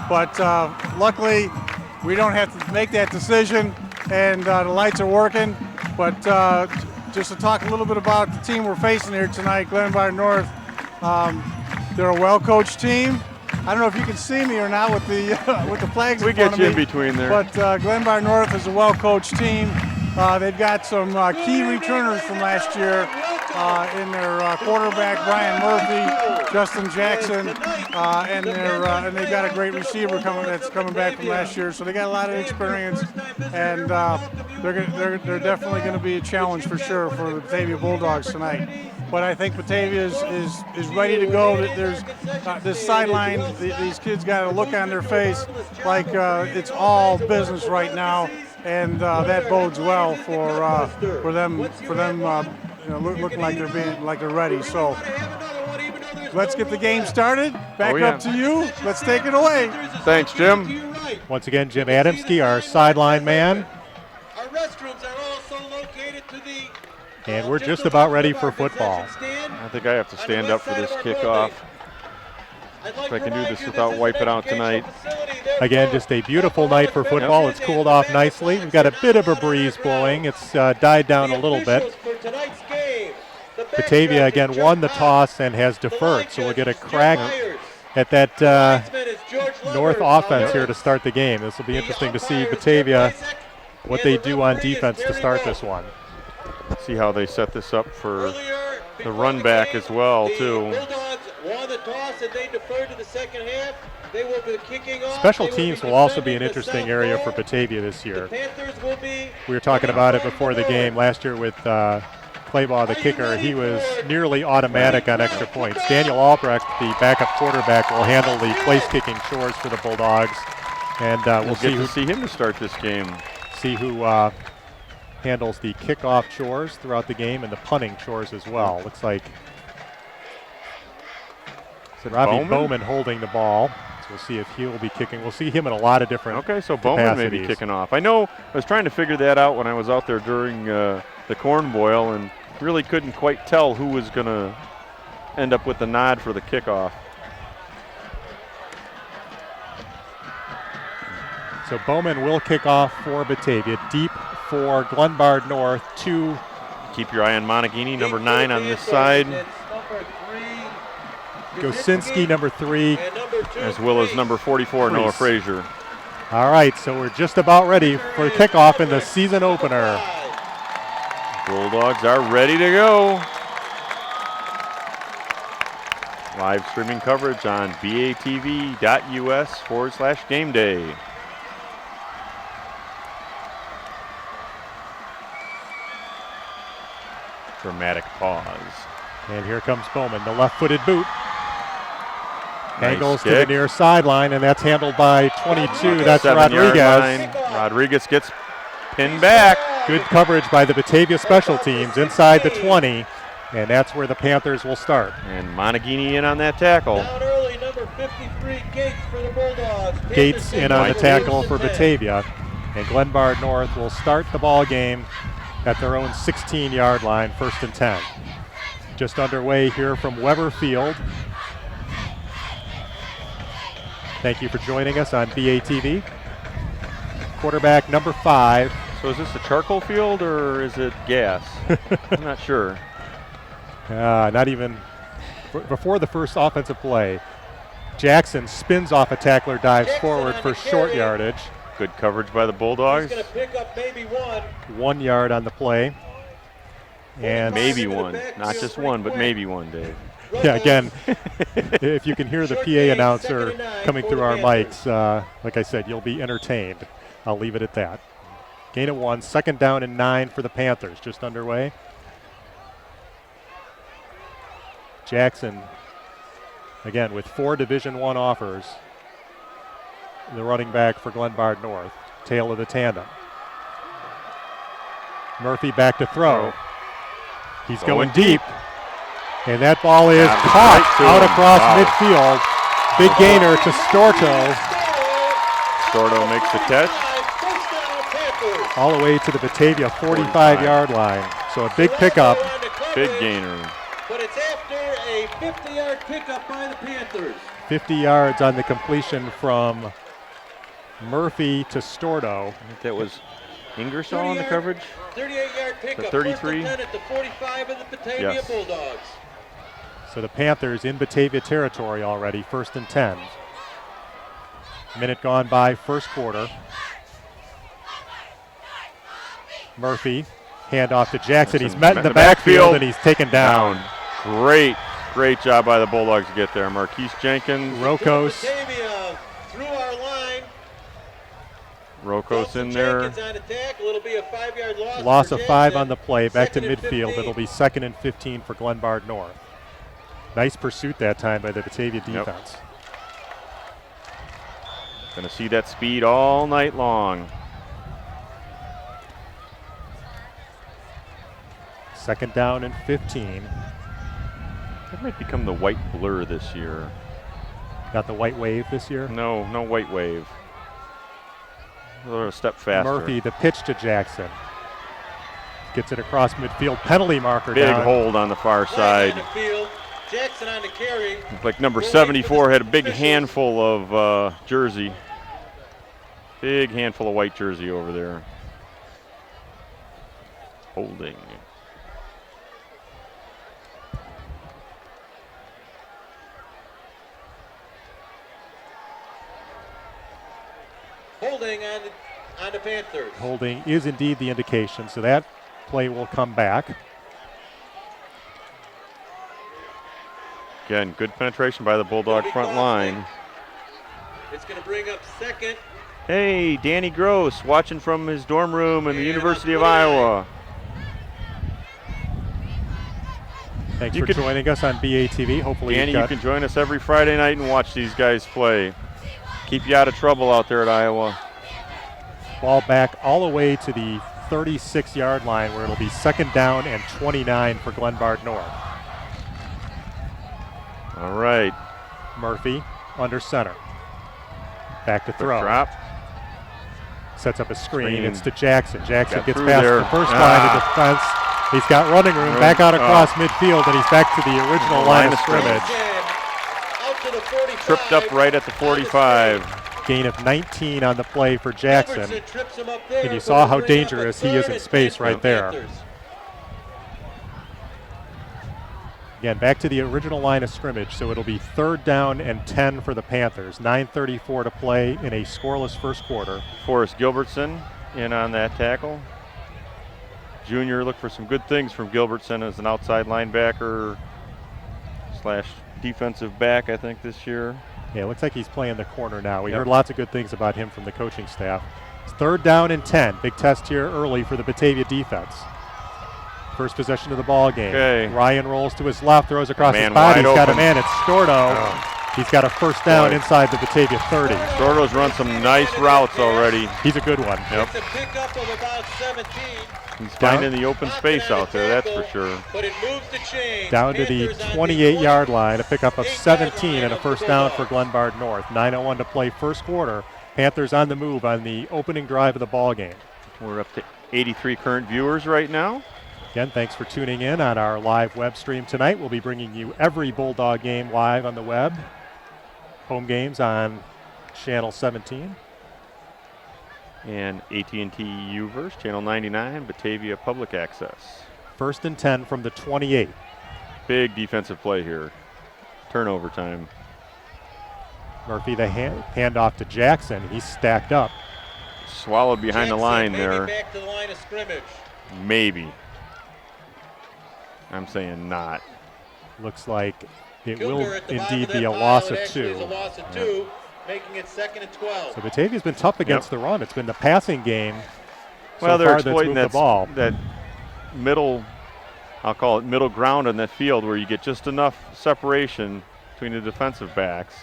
But luckily, we don't have to make that decision, and the lights are working. But just to talk a little bit about the team we're facing here tonight, Glenbard North, they're a well-coached team. I don't know if you can see me or not with the flags in front of me. We get you in between there. But Glenbard North is a well-coached team. They've got some key returners from last year in their quarterback Brian Murphy, Justin Jackson, and they've got a great receiver that's coming back from last year. So they got a lot of experience, and they're definitely going to be a challenge for sure for the Batavia Bulldogs tonight. But I think Batavia is ready to go. There's this sideline. These kids got a look on their face like it's all business right now, and that bodes well for them looking like they're ready. So let's get the game started. Back up to you. Let's take it away. Thanks, Jim. Once again, Jim Adamski, our sideline man. Our restrooms are also located to the. And we're just about ready for football. I think I have to stand up for this kickoff. If I can do this without wiping out tonight. Again, just a beautiful night for football. It's cooled off nicely. We've got a bit of a breeze blowing. It's died down a little bit. Batavia, again, won the toss and has deferred. So we'll get a crack at that North offense here to start the game. This will be interesting to see Batavia, what they do on defense to start this one. See how they set this up for the run back as well, too. Won the toss and they deferred to the second half. They will be kicking off. Special teams will also be an interesting area for Batavia this year. We were talking about it before the game last year with Claybaugh, the kicker. He was nearly automatic on extra points. Daniel Albrecht, the backup quarterback, will handle the place-kicking chores for the Bulldogs, and we'll see him to start this game. See who handles the kickoff chores throughout the game and the punting chores as well. Looks like Robbie Bowman holding the ball. So we'll see if he will be kicking. We'll see him in a lot of different Okay, so Bowman may be kicking off. I know I was trying to figure that out when I was out there during the corn boil and really couldn't quite tell who was going to end up with the nod for the kickoff. So Bowman will kick off for Batavia. Deep for Glenbard North. Keep your eye on Monagini, number 9 on this side. Gosinski, number 3. As well as number 44, Noah Frazier. All right, so we're just about ready for the kickoff in the season opener. Bulldogs are ready to go. Live streaming coverage on batv.us/game day. Dramatic pause. And here comes Bowman, the left-footed boot. Nice Angles kick to the near sideline, and that's handled by 22. That's 7-yard Rodriguez. line. Rodriguez gets pinned back. Good coverage by the Batavia special teams inside the 20, and that's where the Panthers will start. And Monagini in on that tackle. Down early, number 53, Gates for the Bulldogs. Gates in on the tackle for Batavia, and Glenbard North will start the ball game at their own 16-yard line, 1st and 10. Just underway here from Weber Field. Thank you for joining us on BATV. Quarterback number 5. So is this a charcoal field or is it gas? I'm not sure. Not even before the first offensive play. Jackson spins off a tackler, dives forward for short yardage. Good coverage by the Bulldogs. He's going to pick up maybe 1. 1 yard on the play. And Maybe one. Not just one, but maybe one, Dave. yeah, again, if you can hear the PA announcer coming through our mics, like I said, you'll be entertained. I'll leave it at that. Gain of 1, 2nd down and 9 for the Panthers, just underway. Jackson, again, with 4 Division I offers, the running back for Glenbard North, tail of the tandem. Murphy back to throw. He's going deep. And that ball is caught out across midfield. Big gainer to Storto. Storto makes the catch. All the way to the Batavia 45-yard line. So a big pickup. Big gainer. But it's after a 50-yard pickup by the Panthers. 50 yards on the completion from Murphy to Storto. I think that was Ingersoll on the coverage. 38-yard pickup. 33. First and 10 at the 45 of the Batavia Bulldogs. So the Panthers in Batavia territory already, 1st and 10. Minute gone by, first quarter. Murphy, handoff to Jackson. He's met in the backfield and he's taken down. Great job by the Bulldogs to get there. Marquise Jenkins. Rokos. Batavia through our line. Rokos in there. On attack. It'll be a 5-yard loss. Loss for of 5 Jackson. on the play, back to Second and midfield. 15. It'll be 2nd and 15 for Glenbard North. Nice pursuit that time by the Batavia defense. Going to see that speed all night long. 2nd down and 15. That might become the white blur this year. Got the white wave this year. No white wave. A step faster. Murphy, the pitch to Jackson. Gets it across midfield. Penalty marker Big down. hold on the far Flag side. on the field. Jackson on the carry. Looked like number 74 had a big handful of jersey. Big handful of white jersey over there. Holding. Holding on the Panthers. Holding is indeed the indication, so that play will come back. Again, good penetration by the Bulldog front line. It's going to bring up 2nd. Hey, Danny Gross watching from his dorm room in the University of Iowa. Thanks for joining us on BATV. Hopefully, Danny, you can join us every Friday night and watch these guys play. Keep you out of trouble out there at Iowa. Ball back all the way to the 36-yard line where it'll be 2nd down and 29 for Glenbard North. All right. Murphy under center. Back to throw. Drop. Sets up a screen. It's to Jackson. Jackson gets through past there. the first line of defense. He's got running room back out across midfield, and he's back to the original line of scrimmage. Out to the 45. Tripped up right at the 45. Gain of 19 on the play for Jackson. Gilbertson trips him up there, And you but saw it'll how bring up a dangerous he is 3rd in and space 10 right for there. Panthers. Again, back to the original line of scrimmage, so it'll be 3rd down and 10 for the Panthers. 9:34 to play in a scoreless first quarter. Forrest Gilbertson in on that tackle. Junior looked for some good things from Gilbertson as an outside linebacker / defensive back, I think, this year. Yeah, it looks like he's playing the corner now. We Yep. heard lots of good things about him from the coaching staff. It's 3rd down and 10. Big test here early for the Batavia defense. First possession of the ball game. Okay. Ryan rolls to his left, throws across his Man body. He's wide got a open. man. It's Storto. He's got a first down Boy. inside the Batavia 30. Storto's run some nice routes already. He's a good one. Yep. It's a pickup of about 17. He's finding the open space out there, that's for sure. But it moves the chains. Down to the Panthers on 28-yard line, a pickup of 17 line and a of first the down for Bulldogs. Glenbard North. 9:01 to play first quarter. Panthers on the move on the opening drive of the ball game. We're up to 83 current viewers right now. Again, thanks for tuning in on our live web stream tonight. We'll be bringing you every Bulldog game live on the web. Home games on Channel 17. And AT&T UVerse, Channel 99, Batavia Public Access. 1st and 10 from the 28. Big defensive play here. Turnover time. Murphy, the handoff to Jackson. He's stacked up. Swallowed behind the Jackson line maybe there. Back to the line of scrimmage. Maybe. I'm saying not. Looks like it Cougar will at the bottom indeed of that be a pile. loss It of actually is 2. a loss of 2, making it 2nd and 12. So Batavia's been tough against the run. It's been the passing game Well, so they're far that's exploiting moved the ball. that middle, I'll call it middle ground on that field where you get just enough separation between the defensive backs.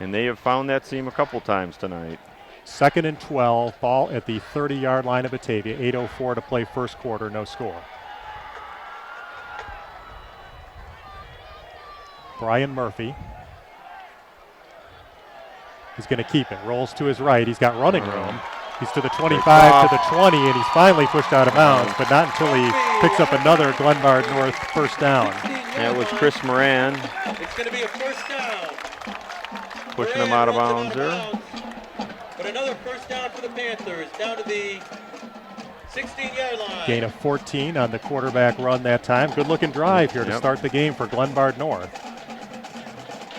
And they have found that seam a couple times tonight. 2nd and 12, ball at the 30-yard line of Batavia. 8:04 to play first quarter, no score. Brian Murphy is going to keep it. Rolls to his right. He's got running room. He's to the 25, to the 20, and he's finally pushed out of bounds, but not until he picks up another Glenbard North first down. That was Chris Moran. It's going to be a first down. Pushing him out of bounds there. But another first down for the Panthers, down to the 16-yard line. Gain of 14 on the quarterback run that time. Good-looking drive here to start the game for Glenbard North.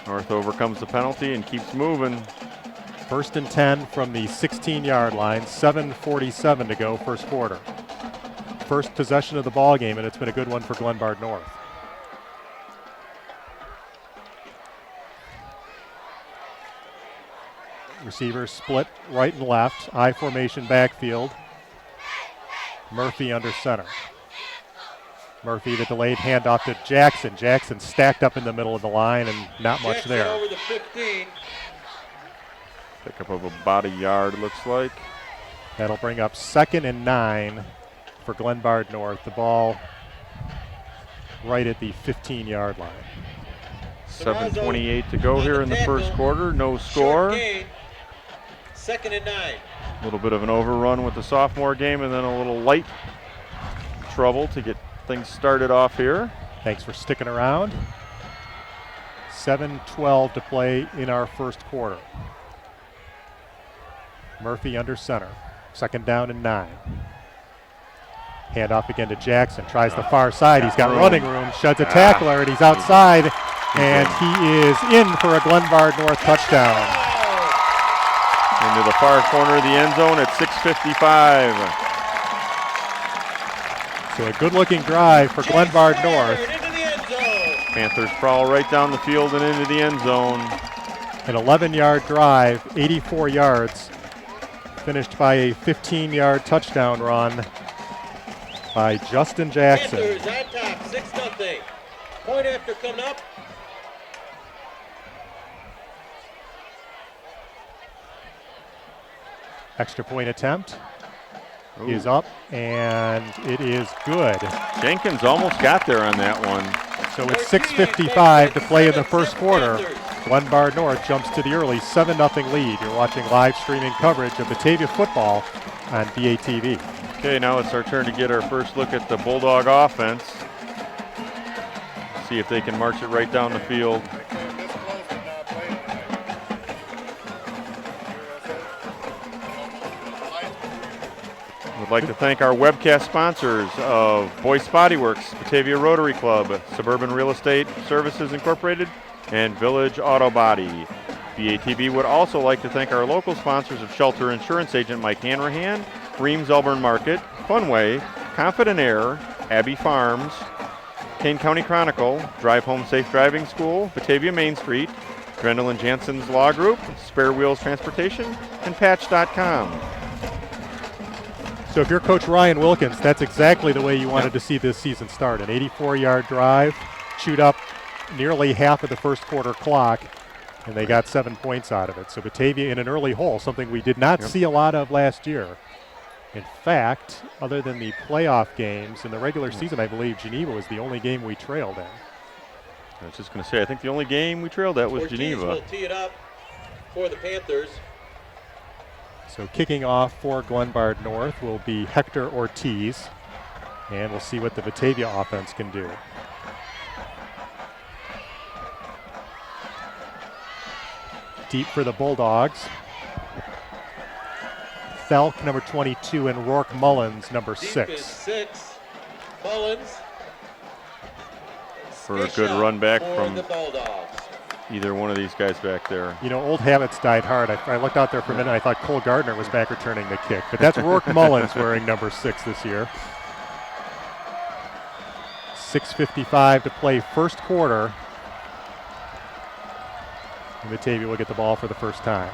North overcomes the penalty and keeps moving. 1st and 10 from the 16-yard line, 7:47 to go first quarter. First possession of the ball game, and it's been a good one for Glenbard North. Receivers split right and left, I formation backfield. Murphy under center. Murphy, the delayed handoff to Jackson. Jackson stacked up in the middle of the line and not much Jackson there. over the 15. Pickup of a body yard, looks like. That'll bring up 2nd and 9 for Glenbard North. The ball right at the 15-yard line. 7:28 to go here in the first quarter. No score. 2nd and 9. A little bit of an overrun with the sophomore game and then a little light trouble to get things started off here. Thanks for sticking around. 7:12 to play in our first quarter. Murphy under center. 2nd down and 9. Hand off again to Jackson. Tries the far side. He's got running room. Sheds a tackler, and he's outside. And he is in for a Glenbard North touchdown. Into the far corner of the end zone at 6:55. So a good-looking drive for Glenbard North. Panthers prowl right down the field and into the end zone. An 11-yard drive, 84 yards, finished by a 15-yard touchdown run by Justin Jackson. Panthers on top, 6-0. Point after coming up. Extra point attempt is up, and it is good. Jenkins almost got there on that one. So it's 6:55 to play in the first quarter. Glenbard North jumps to the early 7-0 lead. You're watching live streaming coverage of Batavia football on BATV. Okay, now it's our turn to get our first look at the Bulldog offense. See if they can march it right down the field. We'd like to thank our webcast sponsors of Boyce Body Works, Batavia Rotary Club, Suburban Real Estate Services Incorporated, and Village Auto Body. BATV would also like to thank our local sponsors of Shelter Insurance Agent Mike Hanrahan, Reams Elburn Market, Funway, Confident Air, Abbey Farms, Kane County Chronicle, Drive Home Safe Driving School, Batavia Main Street, Grendel and Jansen's Law Group, Spare Wheels Transportation, and Patch.com. So if you're Coach Ryan Wilkins, that's exactly the way you wanted to see this season start. An 84-yard drive, chewed up nearly half of the first quarter clock, and they got 7 points out of it. So Batavia in an early hole, something we did not see a lot of last year. In fact, other than the playoff games in the regular season, I believe Geneva was the only game we trailed in. I was just going to say, I think the only game we trailed at was Ortiz Geneva. will tee it up for the Panthers. So kicking off for Glenbard North will be Hector Ortiz, and we'll see what the Batavia offense can do. Deep for the Bulldogs. Thelk, number 22, and Rourke Mullins, number 6. Deep is 6. Mullins. For a good run back for from the Bulldogs. either one of these guys back there. You know, old habits died hard. I looked out there for a minute. I thought Cole Gardner was back returning the kick. But that's Rourke Mullins wearing number 6 this year. 6:55 to play first quarter. And Batavia will get the ball for the first time.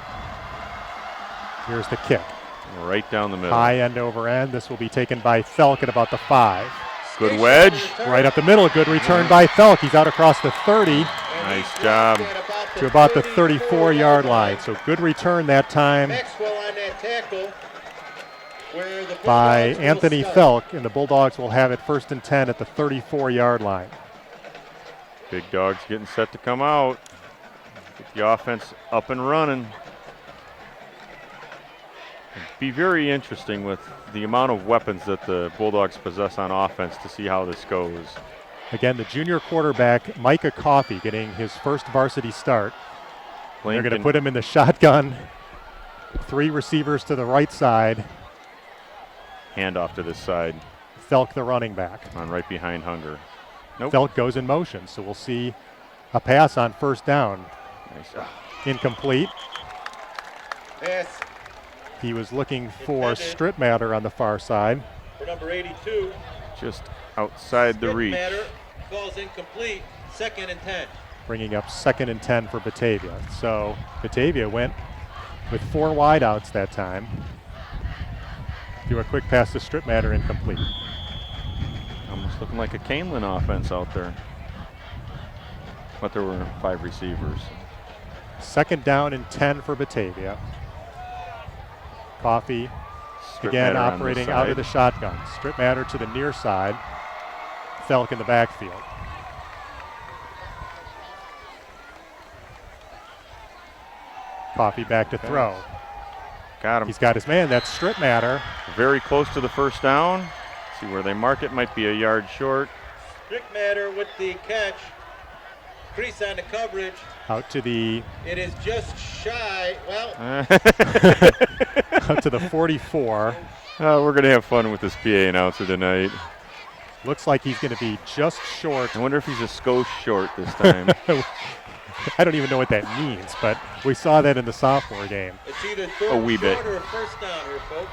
Here's the kick. Right down the middle. High end over end. This will be taken by Felk at about the 5. Good wedge. Right up the middle. Good return by Felk. He's out across the 30 Nice job. to about the 34-yard line. So good return that time by Anthony Felk, and the Bulldogs will have it 1st and 10 at the 34-yard line. Big Dogs getting set to come out. Get the offense up and running. It'd be very interesting with the amount of weapons that the Bulldogs possess on offense to see how this goes. Again, the junior quarterback, Micah Coffey, getting his first varsity start. They're going to put him in the shotgun. 3 receivers to the right side. Handoff to this side. Felk, the running back. On right behind Hunger. Nope. Felk goes in motion, so we'll see a pass on 1st down. Nice. Incomplete. Pass He was looking for Strittmatter on the far side. for number 82. Just outside the reach. Matter falls incomplete. 2nd and 10. Bringing up 2nd and 10 for Batavia. So Batavia went with 4 wideouts that time. Do a quick pass to Strittmatter, incomplete. Almost looking like a Canelan offense out there. But there were 5 receivers. 2nd down and 10 for Batavia. Coffey again Strittmatter on this operating side. out of the shotgun. Strittmatter to the near side. Felk in the backfield. Coffey back to throw. Got him. He's got his man. That's Strittmatter. Very close to the 1st down. See where they mark it. Might be a yard short. Strickmatter with the catch. Crease on the coverage. Out to the It is just shy. Well, out to the 44. We're going to have fun with this PA announcer tonight. Looks like he's going to be just short. I wonder if he's a skosh short this time. I don't even know what that means, but we saw that in the sophomore game. it's either 3rd A wee bit. or a 1st down here, folks.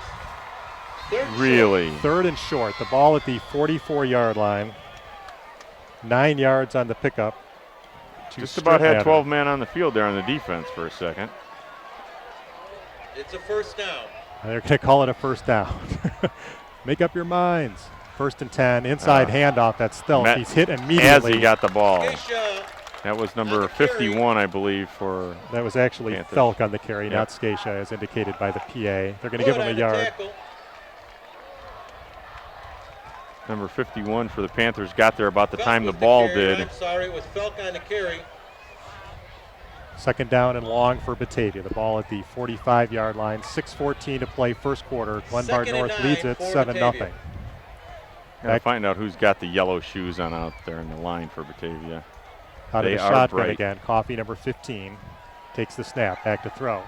3rd Really? 3rd and short. The ball at the 44-yard line. 9 yards on the pickup. Just about had 12 men on the field there on the defense for a second. It's a 1st down. And they're going to call it a 1st down. Make up your minds. 1st and 10. Inside handoff. That's Stelz. He's hit immediately. As he got the ball. Skeisha That was number 51, I believe, for That was actually Panthers. Felk on the carry, Yep. not Skeisha, as indicated by the PA. They're going to Good give him on a the yard. tackle. number 51 for the Panthers. Got there about the Felk time the with ball carry. did. I'm sorry, it was Felk on the carry. 2nd down and long for Batavia. The ball at the 45-yard line. 6:14 to play first quarter. Glenbard 2nd and North 9 leads it for 7-0. Batavia. Gotta find out who's got the yellow shoes on out there in the line for Batavia. Out of They the are shotgun bright. again. Coffey, number 15, takes the snap. Back to throw.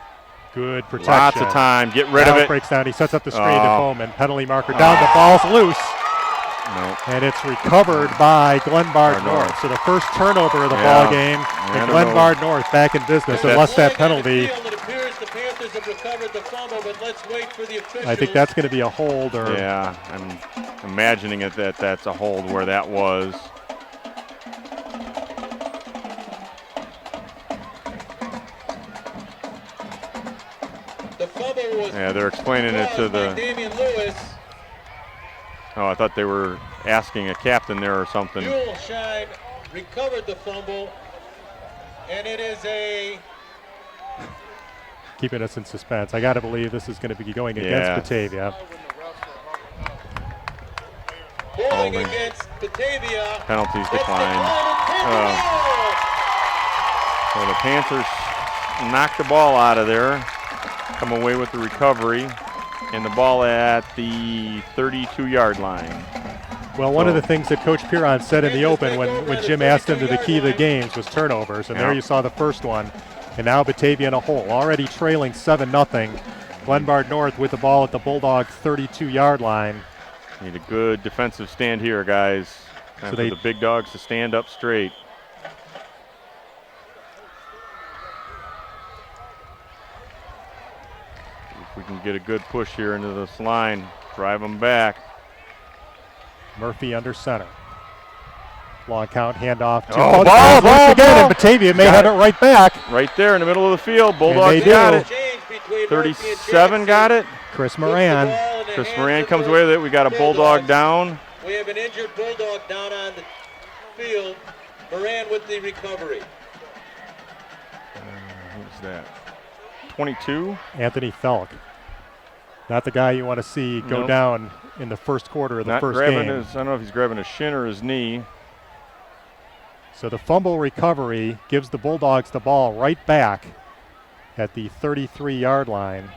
Good protection. Lots of time. Get rid of Now it. breaks down. He sets up the screen to Oh. Bowman. Penalty marker down. The ball's loose. No. And it's recovered by Glenbard North. So the first turnover of the ball game. I And don't know. Glenbard North back in business That's- unless that Flag on the penalty. field. It appears the Panthers have recovered the fumble, but let's wait for the officials. I think that's going to be a hold. Or Yeah, I'm imagining it that that's a hold where that was. The fumble was Yeah, they're explaining it to caused by the. Damian Lewis. Oh, I thought they were asking a captain there or something. Shine recovered the fumble, and it is a keeping us in suspense. I got to believe this is going to be going against Yeah. Batavia. holding Holding. against Batavia. Penalties That's the declined. call to So the Panthers knocked the ball out of there, come away with the recovery, and the ball at the 32-yard line. Well, one of the things that Coach Piron said in the open when Jim asked him to the key of the games was turnovers, and there you saw the first one. And now Batavia in a hole, already trailing 7-0. Glenbard North with the ball at the Bulldog 32-yard line. Need a good defensive stand here, guys. Time for they- the big dogs to stand up straight. If we can get a good push here into this line, drive them back. Murphy under center. Long count, handoff to Oh, ball ball, again, ball. and Batavia may Got have it. it right back. Right there in the middle of the field. Bulldogs they got do. it. Change between 37 got it. Chris Moran. Chris Moran comes away with it. We got a Bulldog down. We have an injured Bulldog down on the field. Moran with the recovery. Who's that? 22. Anthony Felk. Not the guy you want to see go Nope. down in the first quarter of the Not first grabbing game. his, I don't know if he's grabbing his shin or his knee. So the fumble recovery gives the Bulldogs the ball right back at the 33-yard line.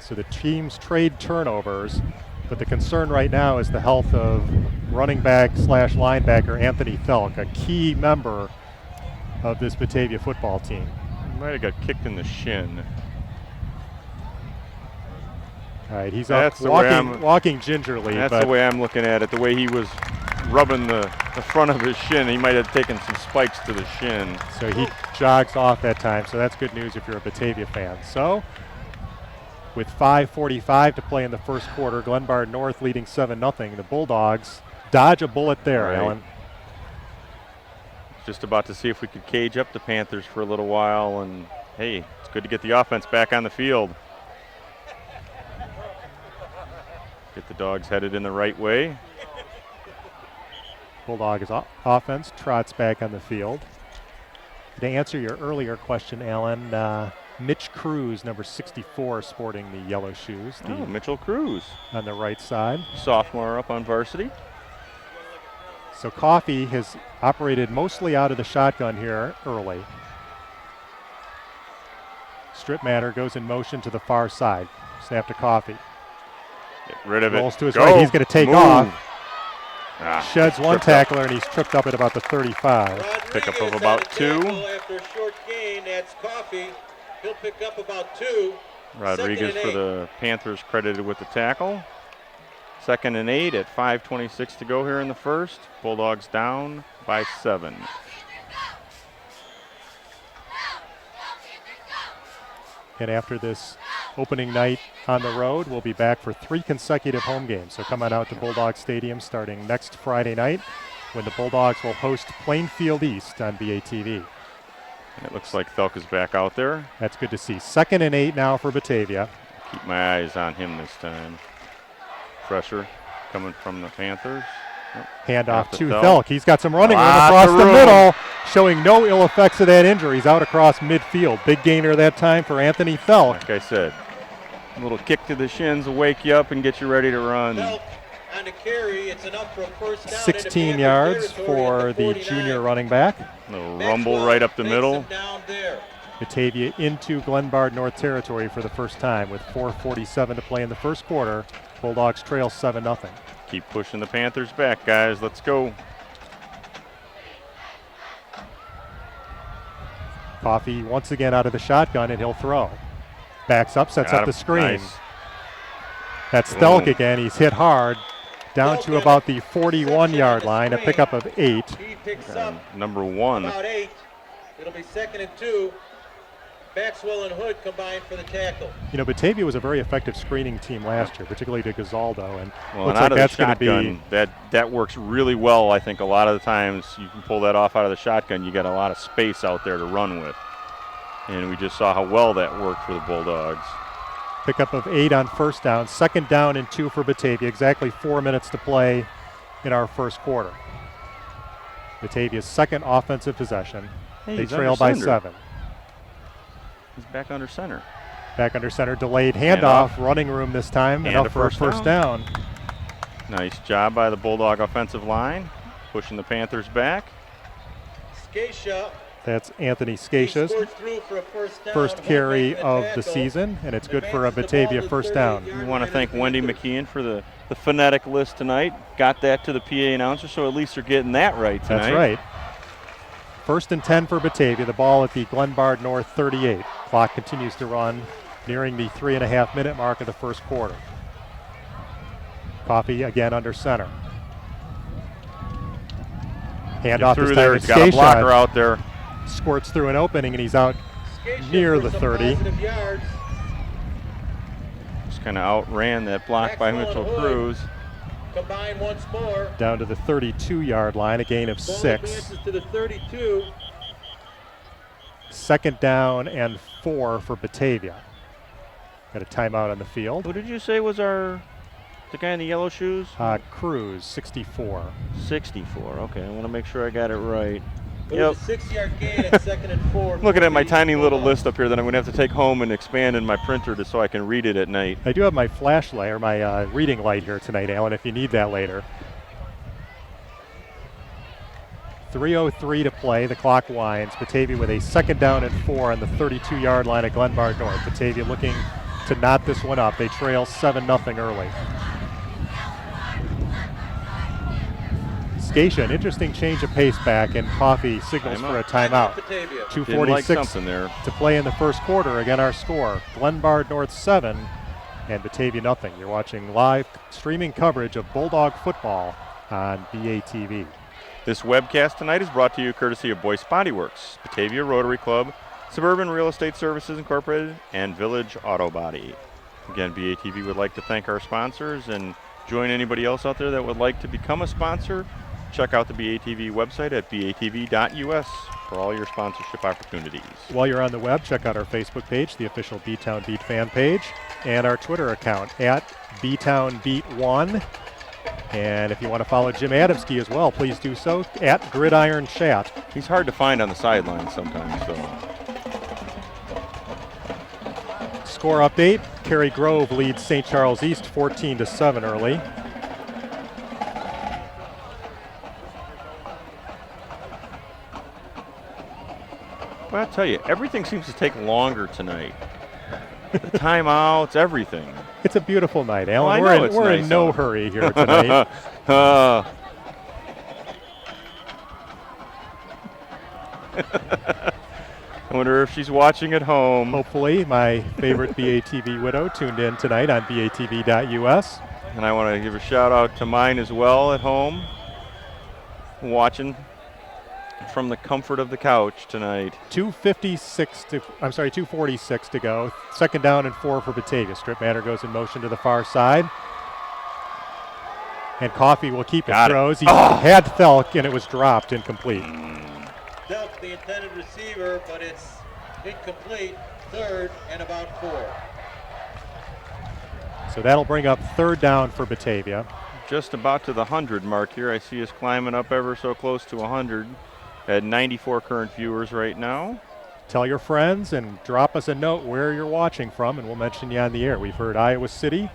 So the teams trade turnovers, but the concern right now is the health of running back / linebacker Anthony Felk, a key member of this Batavia football team. He might have got kicked in the shin. All right, he's up That's the way walking gingerly. That's but the way I'm looking at it. The way he was rubbing the front of his shin, he might have taken some spikes to the shin. So he jogs off that time, so that's good news if you're a Batavia fan. So with 5:45 to play in the first quarter, Glenbard North leading 7-0. The Bulldogs dodge a bullet there, Right. Alan. Just about to see if we could cage up the Panthers for a little while, and hey, it's good to get the offense back on the field. Get the Dogs headed in the right way. Bulldog offense trots back on the field. To answer your earlier question, Alan, Mitch Cruz, number 64, sporting the yellow shoes. Oh, Mitchell Cruz, On the right side. sophomore up on varsity. So Coffey has operated mostly out of the shotgun here early. Strip Matter goes in motion to the far side. Snap to Coffey. Get rid of it. Rolls to his Go. right. He's going to take Move. off. Ah, Sheds one tripped up. tackler, and he's tripped up at about the 35. Pickup of Rodriguez about on a 2. tackle after a short gain. That's Coffey. He'll pick up about 2. Rodriguez Second and for 8. the Panthers credited with the tackle. 2nd and 8 at 5:26 to go here in the first. Bulldogs down by 7. And after this opening night on the road, we'll be back for 3 consecutive home games. So come on out to Bulldog Stadium starting next Friday night when the Bulldogs will host Plainfield East on BATV. It looks like Thelk is back out there. That's good to see. 2nd and 8 now for Batavia. Keep my eyes on him this time. Pressure coming from the Panthers. Handoff to to Thelk. Thelk. He's got some running room Lots across of the room. middle, showing no ill effects of that injury. He's out across midfield. Big gainer that time for Anthony Thelk. Like I said, a little kick to the shins will wake you up and get you ready to run. Felk on the carry. It's enough for a first down. 16 into yards Panther for territory at the 49. junior running back. A little rumble right up the Maxwell middle. takes him down there. Batavia into Glenbard North territory for the first time with 4:47 to play in the first quarter. Bulldogs trail 7-0. Keep pushing the Panthers back, guys. Let's go. Coffey once again out of the shotgun, and he'll throw. Backs up, sets Got up the him. screen. Nice. That's Boom. Thelk again. He's hit hard. Down to about the 41-yard line, a pickup of 8. He picks up Number 1. about 8. It'll be 2nd and 2. Maxwell and Hood combined for the tackle. You know, Batavia was a very effective screening team last year, particularly to Gazaldo, and Well, looks and out like of that's the going to shotgun, be that works really well. I think a lot of the times you can pull that off out of the shotgun. You got a lot of space out there to run with. And we just saw how well that worked for the Bulldogs. pickup of 8 on first down. 2nd down and 2 for Batavia. Exactly 4 minutes to play in our first quarter. Batavia's second offensive possession. Hey, They he's trail under by center. 7. He's back under center. Back under center, delayed handoff, running room this time, And enough a for a first down. Nice job by the Bulldog offensive line, pushing the Panthers back. Scatia. That's Anthony He Scacia's scored through for a first down. first Hood carry making of tackle. the season, and it's And good for a advances the ball Batavia to first 38 down. We yard want to line thank of the Wendy Panthers. McKeon for the phonetic list tonight. Got that to the PA announcer, so at least they're getting that right tonight. That's right. 1st and 10 for Batavia. The ball at the Glenbard North 38. Clock continues to run, nearing the 3.5-minute mark of the first quarter. Coffey again under center. Handoff Through this there, time he's to got a blocker Scacia. out there. Squirts through an opening, and he's out Scatia near for the some 30. positive yards. Just kind of outran that block by Maxwell Mitchell and Hood. Cruz. combine once more. Down to the 32-yard line, a gain of Ball 6. advances to the 32. Second down and 4 for Batavia. Got a timeout on the field. Who did you say was the guy in the yellow shoes? Cruz, 64. 64. Okay, I want to make sure I got it right. It was a 6-yard gain at 2nd and 4. Looking at my for the tiny little Bulldogs. list up here that I'm going to have to take home and expand in my printer just so I can read it at night. I do have my flashlight or my reading light here tonight, Alan, if you need that later. 3:03 to play. The clock winds. Batavia with a second down and 4 on the 32-yard line at Glenbard North. Batavia looking to knot this one up. They trail 7-0 early. Scatia, an interesting change of pace back, and Coffee signals for a timeout. Batavia. 2:46 like something there. to play in the first quarter. Again, our score, Glenbard North 7 and Batavia nothing. You're watching live streaming coverage of Bulldog football on BATV. This webcast tonight is brought to you courtesy of Boyce Body Works, Batavia Rotary Club, Suburban Real Estate Services Incorporated, and Village Auto Body. Again, BATV would like to thank our sponsors and join anybody else out there that would like to become a sponsor. Check out the BATV website at batv.us for all your sponsorship opportunities. While you're on the web, check out our Facebook page, the official B-Town Beat fan page, and our Twitter account at BTownBeat1. And if you want to follow Jim Adamski as well, please do so at Gridiron Chat. He's hard to find on the sidelines sometimes, so. Score update, Cary Grove leads St. Charles East 14-7 early. Well, I'll tell you, everything seems to take longer tonight. The timeouts, everything. It's a beautiful night, Alan. Well, I know it's we're nice in no out. hurry here tonight. I wonder if she's watching at home. Hopefully, my favorite BATV widow tuned in tonight on BATV.us. And I want to give a shout out to mine as well at home, watching from the comfort of the couch tonight. 2:46 to go. Second down and 4 for Batavia. Strip Manor goes in motion to the far side. And Coffee will keep it. Got it. Throws. He had Thelk, and it was dropped incomplete. Delk, the intended receiver, but it's incomplete. 3rd and about 4. So that'll bring up third down for Batavia. Just about to the 100 mark here. I see us climbing up ever so close to 100. At 94 current viewers right now. Tell your friends and drop us a note where you're watching from, and we'll mention you on the air. We've heard Iowa City.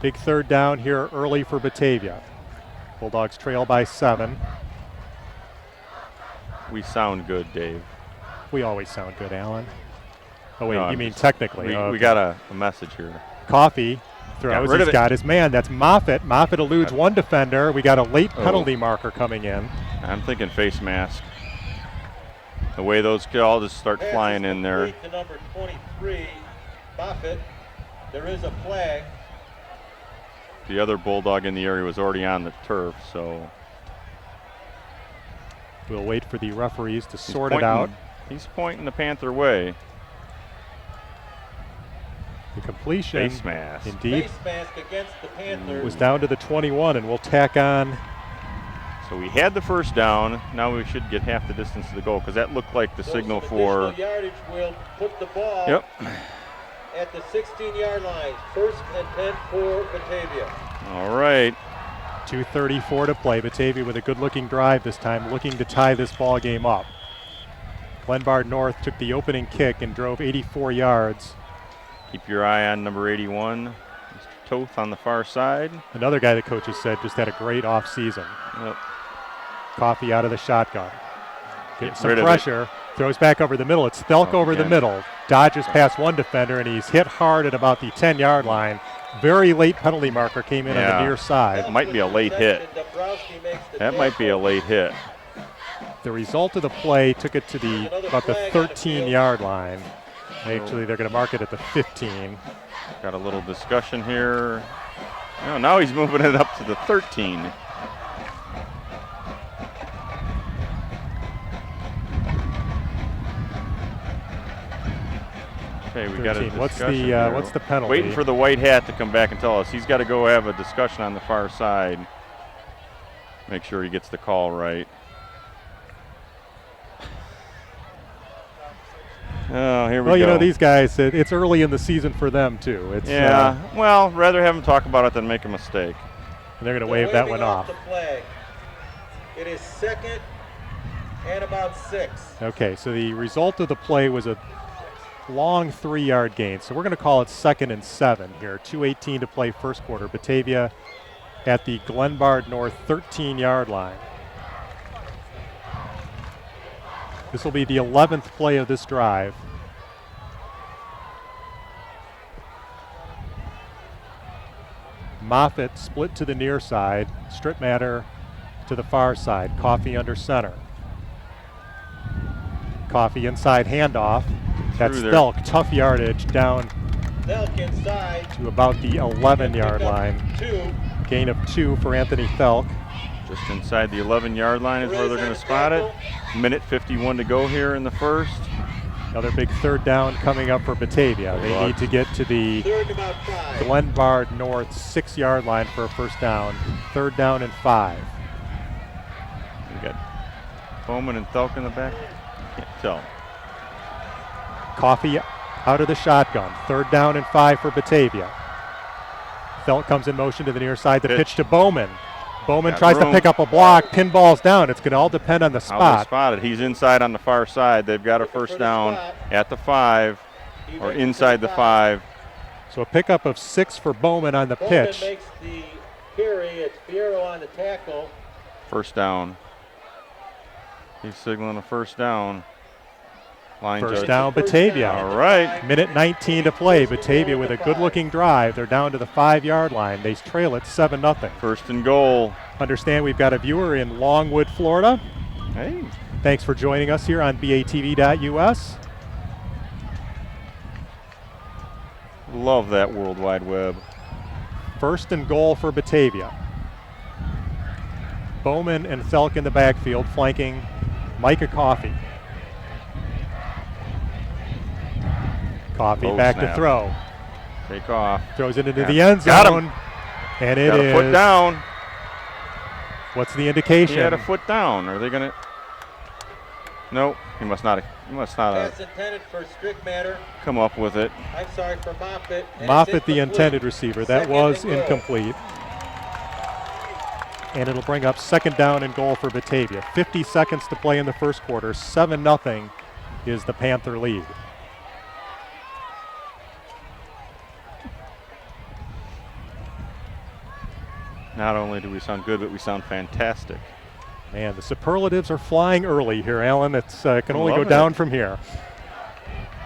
Big third down here early for Batavia. Bulldogs trail by 7. We sound good, Dave. We always sound good, Alan. Oh, wait, No, you I'm mean just- technically. We Okay. got a message here. Coffee throws. rid of He's it. got his man. That's Moffitt. Moffitt eludes one defender. We got a late penalty marker coming in. I'm thinking face mask. The way those all just start Pass flying is in there. complete to number 23, Moffitt. There is a flag. The other Bulldog in the area was already on the turf, so. We'll wait for the referees to he's sort it pointing- out. He's pointing the Panther way. The completion, Face mask. indeed, Face mask against the Panthers. was down to the 21, and we'll tack on. So we had the first down. Now we should get half the distance to the goal because that looked like the So signal some for. additional yardage will put the ball Yep. at the 16-yard line. 1st and 10 for Batavia. All right. 2:34 to play. Batavia with a good-looking drive this time, looking to tie this ball game up. Glenbard North took the opening kick and drove 84 yards. Keep your eye on number 81, Mr. Toth on the far side. Another guy the coaches said just had a great off-season. Yep. Coffee out of the shotgun. Getting Get some rid of it. pressure. Throws back over the middle. It's Thelk Oh, over the again. middle. Dodges past one defender, and he's hit hard at about the 10-yard line. Very late penalty marker came in on Yeah. the near side. Might be a late hit. That might be a late hit. The result of the play took it to about the 13-yard line. Actually, they're going to mark it at the 15. Got a little discussion here. No, now he's moving it up to the 13. Okay, we got a 13. What's discussion the here. what's the penalty? Waiting for the white hat to come back and tell us. He's got to go have a discussion on the far side. Make sure he gets the call right. Oh, here we go. Well, you know, these guys, it's early in the season for them, too. It's, yeah, well, rather have them talk about it than make a mistake. And they're going to wave that one off. The flag. It is 2nd and about 6. Okay, so the result of the play was a long 3-yard gain. So we're going to call it 2nd and 7 here. 2:18 to play first quarter. Batavia at the Glenbard North 13-yard line. This will be the 11th play of this drive. Moffitt split to the near side. Strittmatter to the far side. Coffee under center. Coffee inside handoff. That's Thelk. Tough yardage down Thelk inside to about the 11-yard line. 2. Gain of 2 for Anthony Thelk. Just inside the 11-yard line is where they're going to spot it. Minute 51 to go here in the first. Another big third down coming up for Batavia. They need to get to the 3rd and about 5. Glenbard North 6-yard line for a first down. 3rd down and 5. We got Bowman and Thelk in the back. Can't tell. Coffee out of the shotgun. 3rd down and 5 for Batavia. Thelk comes in motion to the near side. The pitch to Bowman. Bowman tries to pick up a block, pinballs down. It's going to all depend on the spot. How they spot it. He's inside on the far side. They've got a first down at the 5 or inside the 5. So a pickup of 6 for Bowman on the pitch. Bowman makes the carry. It's Fierro on the tackle. First down. He's signaling a first down. Line First judge. down, Batavia. All right. Minute 19 to play. Batavia with a good-looking drive. They're down to the 5-yard line. They trail it 7-0. First and goal. Understand we've got a viewer in Longwood, Florida. Hey. Thanks for joining us here on BATV.us. Love that World Wide Web. First and goal for Batavia. Bowman and Thelk in the backfield, flanking Micah Coffee. Coffee back to throw. Take off. Throws it into the end zone. Got him. And it Got a foot down. What's the indication? He had a foot down. Are they going to? Nope. He must not. Pass intended for Strickmatter. Come up with it. I'm sorry, for Moffitt. Moffitt, the intended receiver. That was incomplete. And it'll bring up 2nd down and goal for Batavia. 50 seconds to play in the first quarter. 7-0 is the Panther lead. Not only do we sound good, but we sound fantastic. Man, the superlatives are flying early here, Alan. It can only go Love down it. from here.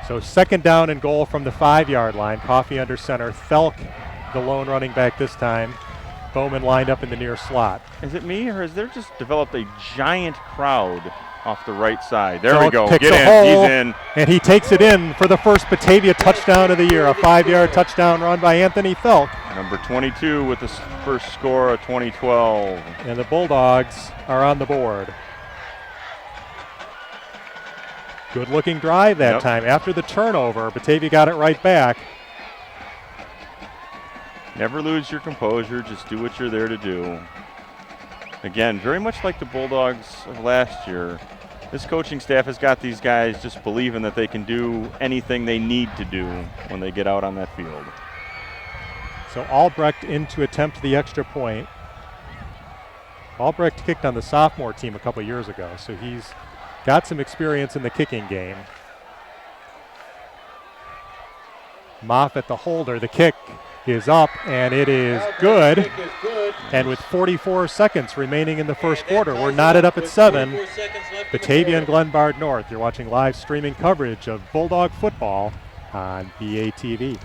So 2nd down and goal from the 5-yard line. Coffee under center. Thelk, the lone running back this time. Bowman lined up in the near slot. Is it me, or has there just developed a giant crowd off the right side? There we Thelk go. picks Get a in. hole, He's in. and he takes it in for the first Batavia touchdown of the year. A 5-yard touchdown run by Anthony Thelk. Number 22 with the first score of 2012. And the Bulldogs are on the board. Good looking drive that time. After the turnover, Batavia got it right back. Never lose your composure. Just do what you're there to do. Again, very much like the Bulldogs of last year, this coaching staff has got these guys just believing that they can do anything they need to do when they get out on that field. So Albrecht in to attempt the extra point. Albrecht kicked on the sophomore team a couple years ago, so he's got some experience in the kicking game. Moffitt, the holder, the kick is up, and it is good. And with 44 seconds remaining in the first quarter, we're knotted up at 7. Batavia and Glenbard North. You're watching live streaming coverage of Bulldog football on BATV.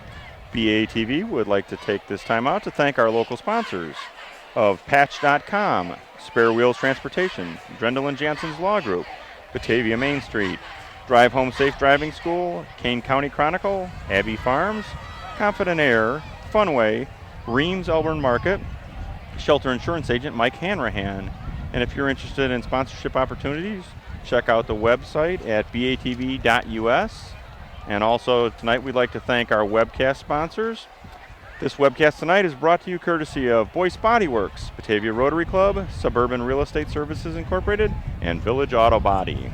BATV would like to take this time out to thank our local sponsors of Patch.com, Spare Wheels Transportation, Drendel and Jansen's Law Group, Batavia Main Street, Drive Home Safe Driving School, Kane County Chronicle, Abbey Farms, Confident Air, Funway, Reams Elburn Market, Shelter Insurance Agent Mike Hanrahan. And if you're interested in sponsorship opportunities, check out the website at batv.us. And also tonight we'd like to thank our webcast sponsors. This webcast tonight is brought to you courtesy of Boyce Body Works, Batavia Rotary Club, Suburban Real Estate Services Incorporated, and Village Auto Body.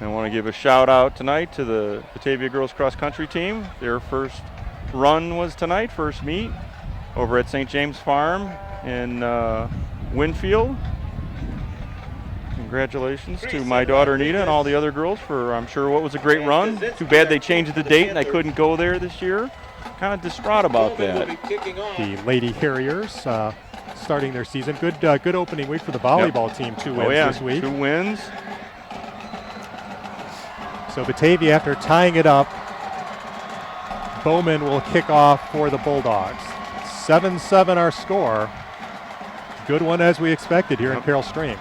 I want to give a shout out tonight to the Batavia Girls Cross Country team. Their first run was tonight, first meet, over at St. James Farm in Winfield. Congratulations to my daughter Nita and all the other girls for, I'm sure, what was a great run. Too bad they changed the date and I couldn't go there this year. Kind of distraught about that. The Lady Harriers starting their season. Good opening week for the volleyball team. 2 wins this week. 2 wins. So Batavia, after tying it up, Bowman will kick off for the Bulldogs. 7-7 our score. Good one as we expected here in Carroll Stream.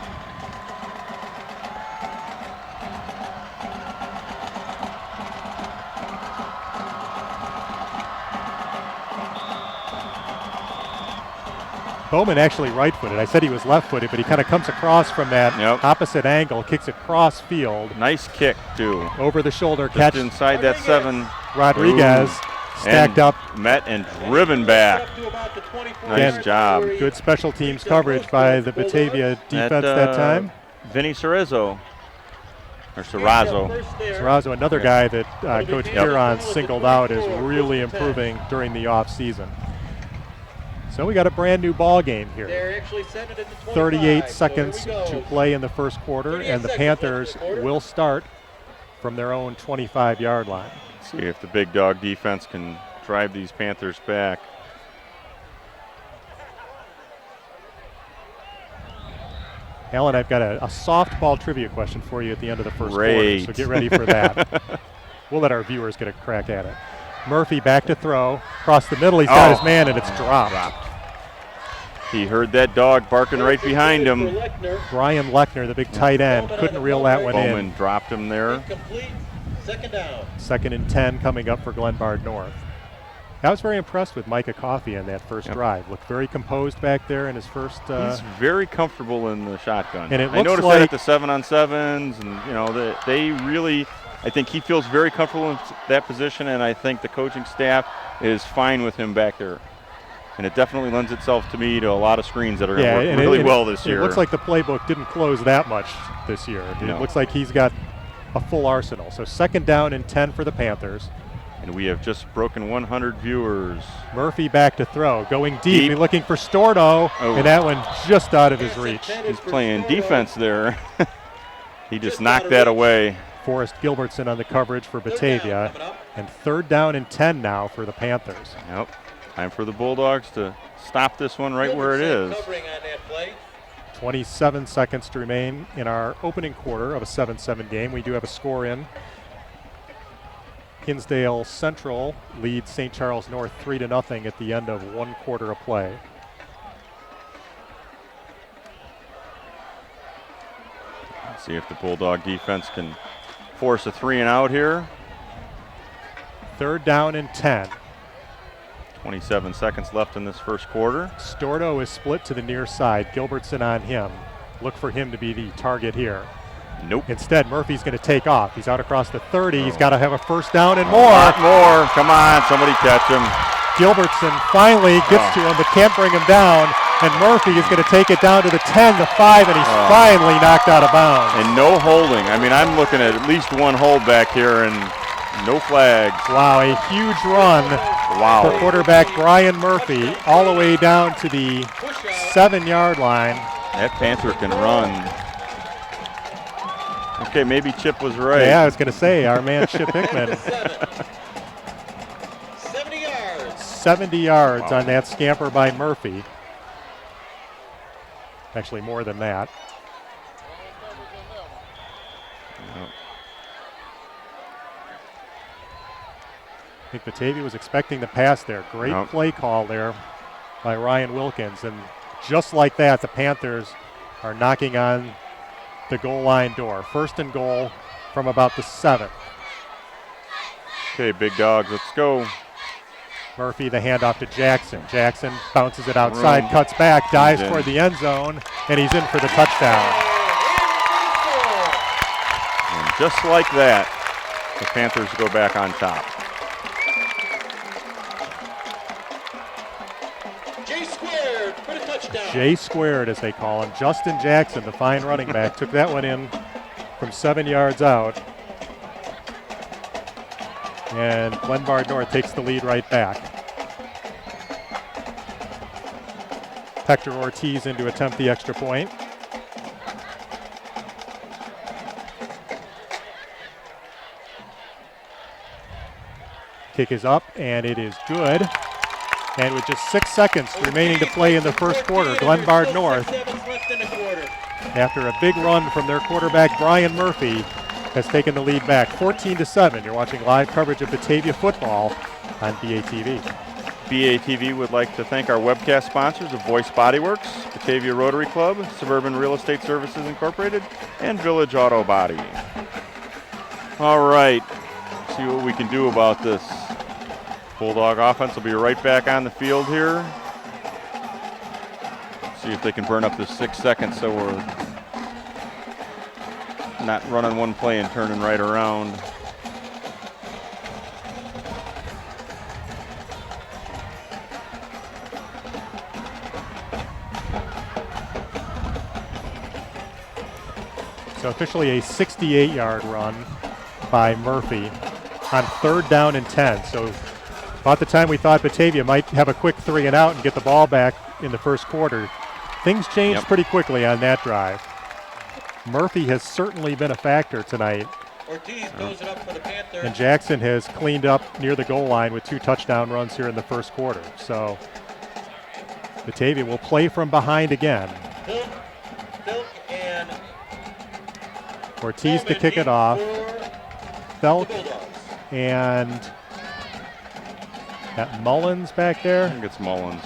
Bowman actually right-footed. I said he was left-footed, but he kind of comes across from that opposite angle, kicks it cross field. Nice kick, too. Over the shoulder, Just catch. inside that 7. Rodriguez stacked up. Met and driven back. Nice job. Good special teams coverage by the Batavia defense that time. Vinny Cerezo. Or Serrazzo. Serrazzo, another guy that Coach Piron singled out as really improving during the offseason. So we got a brand new ball game here. 38 seconds to play in the first quarter, and the Panthers will start from their own 25-yard line. See if the big dog defense can drive these Panthers back. Alan, I've got a softball trivia question for you at the end of the first quarter, so get ready for that. We'll let our viewers get a crack at it. Murphy back to throw. Across the middle, he's got his man, and it's dropped. He heard that dog barking right behind him. Brian Lechner, the big tight end, couldn't reel that one in. Bowman dropped him there. Second down. 2nd and 10 coming up for Glenbard North. I was very impressed with Micah Coffey in that first drive. Looked very composed back there in his first. He's very comfortable in the shotgun. And I noticed that at the 7-on-7s, and they really. I think he feels very comfortable in that position, and I think the coaching staff is fine with him back there. And it definitely lends itself to me to a lot of screens that are going to work really well this year. It looks like the playbook didn't close that much this year. It looks like he's got a full arsenal. So 2nd down and 10 for the Panthers. And we have just broken 100 viewers. Murphy back to throw, going deep. Looking for Storno, and that one just out of his reach. He's playing defense there. He just knocked that away. Forrest Gilbertson on the coverage for Batavia. And 3rd down and 10 now for the Panthers. Yep. Time for the Bulldogs to stop this one right where it is. 27 seconds to remain in our opening quarter of a 7-7 game. We do have a score in. Hinsdale Central leads St. Charles North 3-0 at the end of 1 quarter of play. Let's see if the Bulldog defense can force a 3-and-out here. 3rd down and 10. 27 seconds left in this first quarter. Storno is split to the near side. Gilbertson on him. Look for him to be the target here. Nope. Instead, Murphy's going to take off. He's out across the 30. He's got to have a 1st down and more. Not more. Come on, somebody catch him. Gilbertson finally gets to him, but can't bring him down. And Murphy is going to take it down to the 10, the 5, and he's finally knocked out of bounds. And no holding. I mean, I'm looking at least 1 hold back here, and no flags. Wow, a huge run for quarterback Brian Murphy all the way down to the 7-yard line. That Panther can run. Okay, maybe Chip was right. Yeah, I was going to say, our man Chip Hickman. 70 yards. 70 yards on that scamper by Murphy. Actually, more than that. I think Batavia was expecting the pass there. Great play call there by Ryan Wilkins. And just like that, the Panthers are knocking on the goal line door. 1st and goal from about the 7. Okay, big dogs, let's go. Murphy, the handoff to Jackson. Jackson bounces it outside, cuts back, dives toward the end zone, and he's in for the touchdown. And just like that, The Panthers go back on top. J squared for the touchdown. J squared, as they call him. Justin Jackson, the fine running back, took that one in from 7 yards out. And Glenbard North takes the lead right back. Hector Ortiz in to attempt the extra point. Kick is up, and it is good. And with just 6 seconds remaining to play in the first quarter, Glenbard North, after a big run from their quarterback Brian Murphy, has taken the lead back 14-7. You're watching live coverage of Batavia football on BATV. BATV would like to thank our webcast sponsors of Voice Body Works, Batavia Rotary Club, Suburban Real Estate Services Incorporated, and Village Auto Body. All right, let's see what we can do about this. Bulldog offense will be right back on the field here. See if they can burn up the 6 seconds so we're not running one play and turning right around. So officially a 68-yard run by Murphy on 3rd down and 10. So about the time we thought Batavia might have a quick 3 and out and get the ball back in the first quarter, things changed pretty quickly on that drive. Murphy has certainly been a factor tonight. Ortiz goes it up for the Panthers. And Jackson has cleaned up near the goal line with 2 touchdown runs here in the first quarter. So Batavia will play from behind again. Filk and Ortiz to kick it off. Felk and that Mullins back I there. think it's Mullins.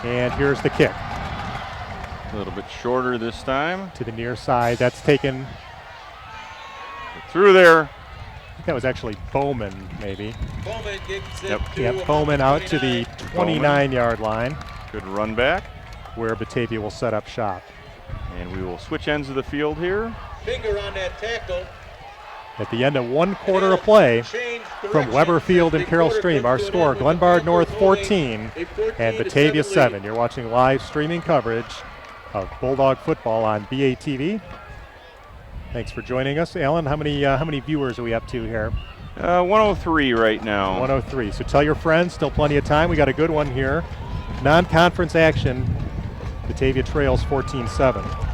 And here's the kick. A little bit shorter this time. To the near side. That's taken. Through there. I think that was actually Bowman, maybe. Bowman gets it to Yep, Bowman out to the 29-yard line. Good run back. Where Batavia will set up shop. And we will switch ends of the field here. Finger on that tackle. At the end of 1 quarter of play from Weber Field and Carroll Stream, our score, Glenbard North 14 and Batavia 7. You're watching live streaming coverage of Bulldog football on BATV. Thanks for joining us. Alan, how many viewers are we up to here? 103 right now. 103. So tell your friends, still plenty of time. We got a good one here. Non-conference action. Batavia trails 14-7.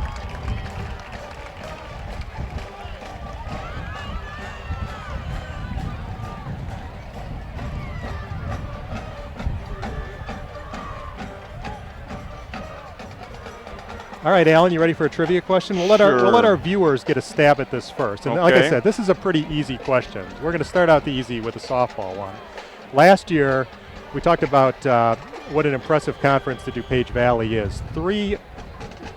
All right, Alan, you ready for a trivia question? We'll let our viewers get a stab at this first. And like I said, this is a pretty easy question. We're going to start out the easy with a softball one. Last year, we talked about what an impressive conference the DuPage Valley is. 3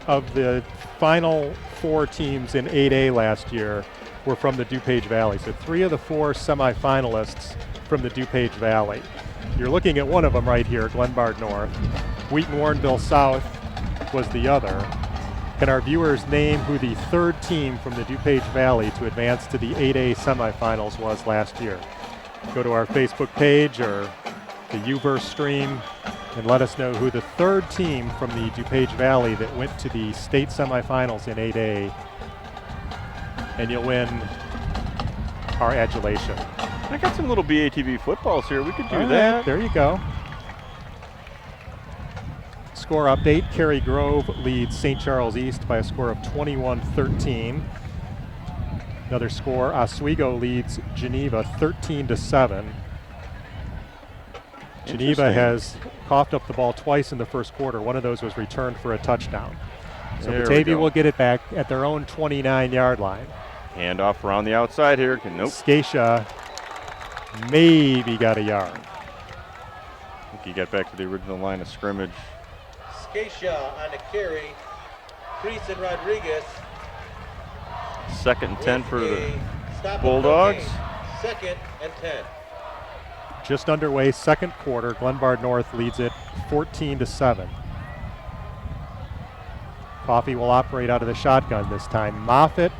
of the final 4 teams in 8A last year were from the DuPage Valley. So 3 of the 4 semifinalists from the DuPage Valley. You're looking at one of them right here, Glenbard North. Wheaton-Warrenville South was the other. Can our viewers name who the 3rd team from the DuPage Valley to advance to the 8A semifinals was last year? Go to our Facebook page or the Uverse stream and let us know who the 3rd team from the DuPage Valley that went to the state semifinals in 8A, and you'll win our adulation. I got some little BATV footballs here. We could do All that. right, there you go. Score update, Cary Grove leads St. Charles East by a score of 21-13. Another score, Oswego leads Geneva 13-7. Geneva has coughed up the ball twice in the first quarter. One of those was returned for a touchdown. So Batavia will get it back at their own 29-yard line. Hand off around the outside here. Nope. Scatia maybe got a yard. I think he got back to the original line of scrimmage. Scatia on the carry. Creason Rodriguez. 2nd and 10 for the Stop Bulldogs. 2nd and 10. Just underway, second quarter. Glenbard North leads it 14-7. Coffee will operate out of the shotgun this time. Moffitt,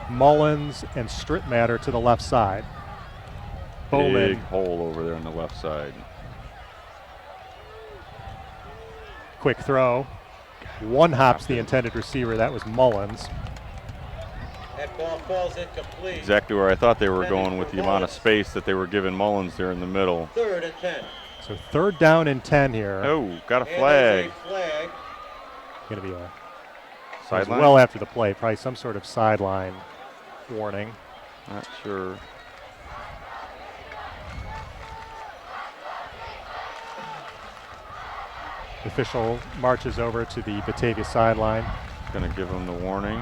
Mullins, and Strittmatter to the left side. Bowman. Big hole over there on the left side. Quick throw. One hops the intended receiver. That was Mullins. That ball falls incomplete. Exactly where I thought they were going with the amount of space that they were giving Mullins there in the middle. 3rd and 10. So 3rd down and 10 here. Oh, got a And flag. there's a flag. Going to be a Sideline? well after the play. Probably some sort of sideline warning. Not sure. The official marches over to the Batavia sideline. Going to give him the warning.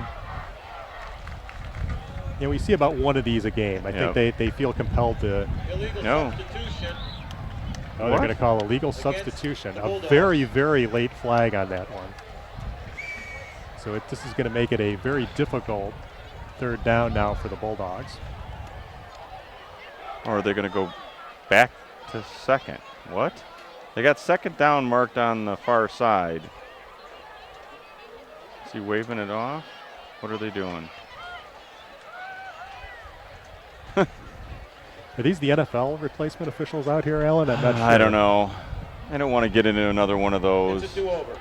You know, we see about one of these a game. I Yep. think they feel compelled to. Illegal No. substitution. Oh, they're What? going to call a legal Against substitution. the A Bulldogs. very, very late flag on that one. So this is going to make it a very difficult 3rd down now for the Bulldogs. Or are they going to go back to second? What? They got 2nd down marked on the far side. Is he waving it off? What are they doing? Are these the NFL replacement officials out here, Alan? I'm not sure. I don't know. I don't want to get into another one of those. It's a do-over.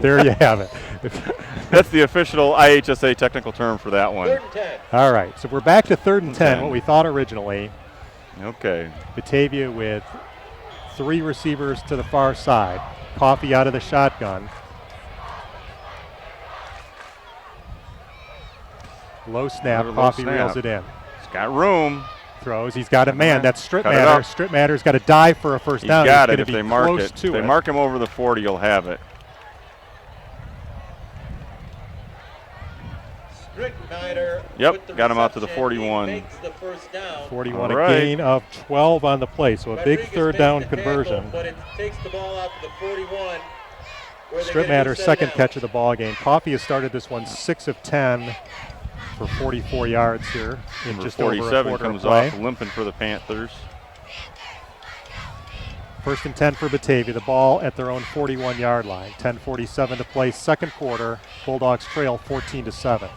there you have it. That's the official IHSA technical term for that one. 3rd and 10. All right, so we're back to 3rd and 10, 10. what we thought originally. Okay. Batavia with 3 receivers to the far side. Coffee out of the shotgun. Low snap, Another low Coffee snap. reels it in. It's got room. Throws, he's got a man, that's Cut it Strittmatter. up. Strittmatter's got to dive for a first He's down. got He's it gonna if be they mark close it. to If they it. mark him over the 40, he'll have it. Strittmatter Yep, with the got him out to the reception. He 41. makes the first down. 41, All a right. gain of 12 on the play, so a big Rodriguez 3rd makes down the tackle, conversion. but it takes the ball out to the 41. where they're gonna Strittmatter's do second down. catch of the ball game. Coffee has started this one 6 of 10 for 44 yards here in Number just over a 47 quarter comes of play. off limping for the Panthers. 1st and 10 for Batavia. The ball at their own 41-yard line. 10:47 to play, second quarter. Bulldogs trail 14-7.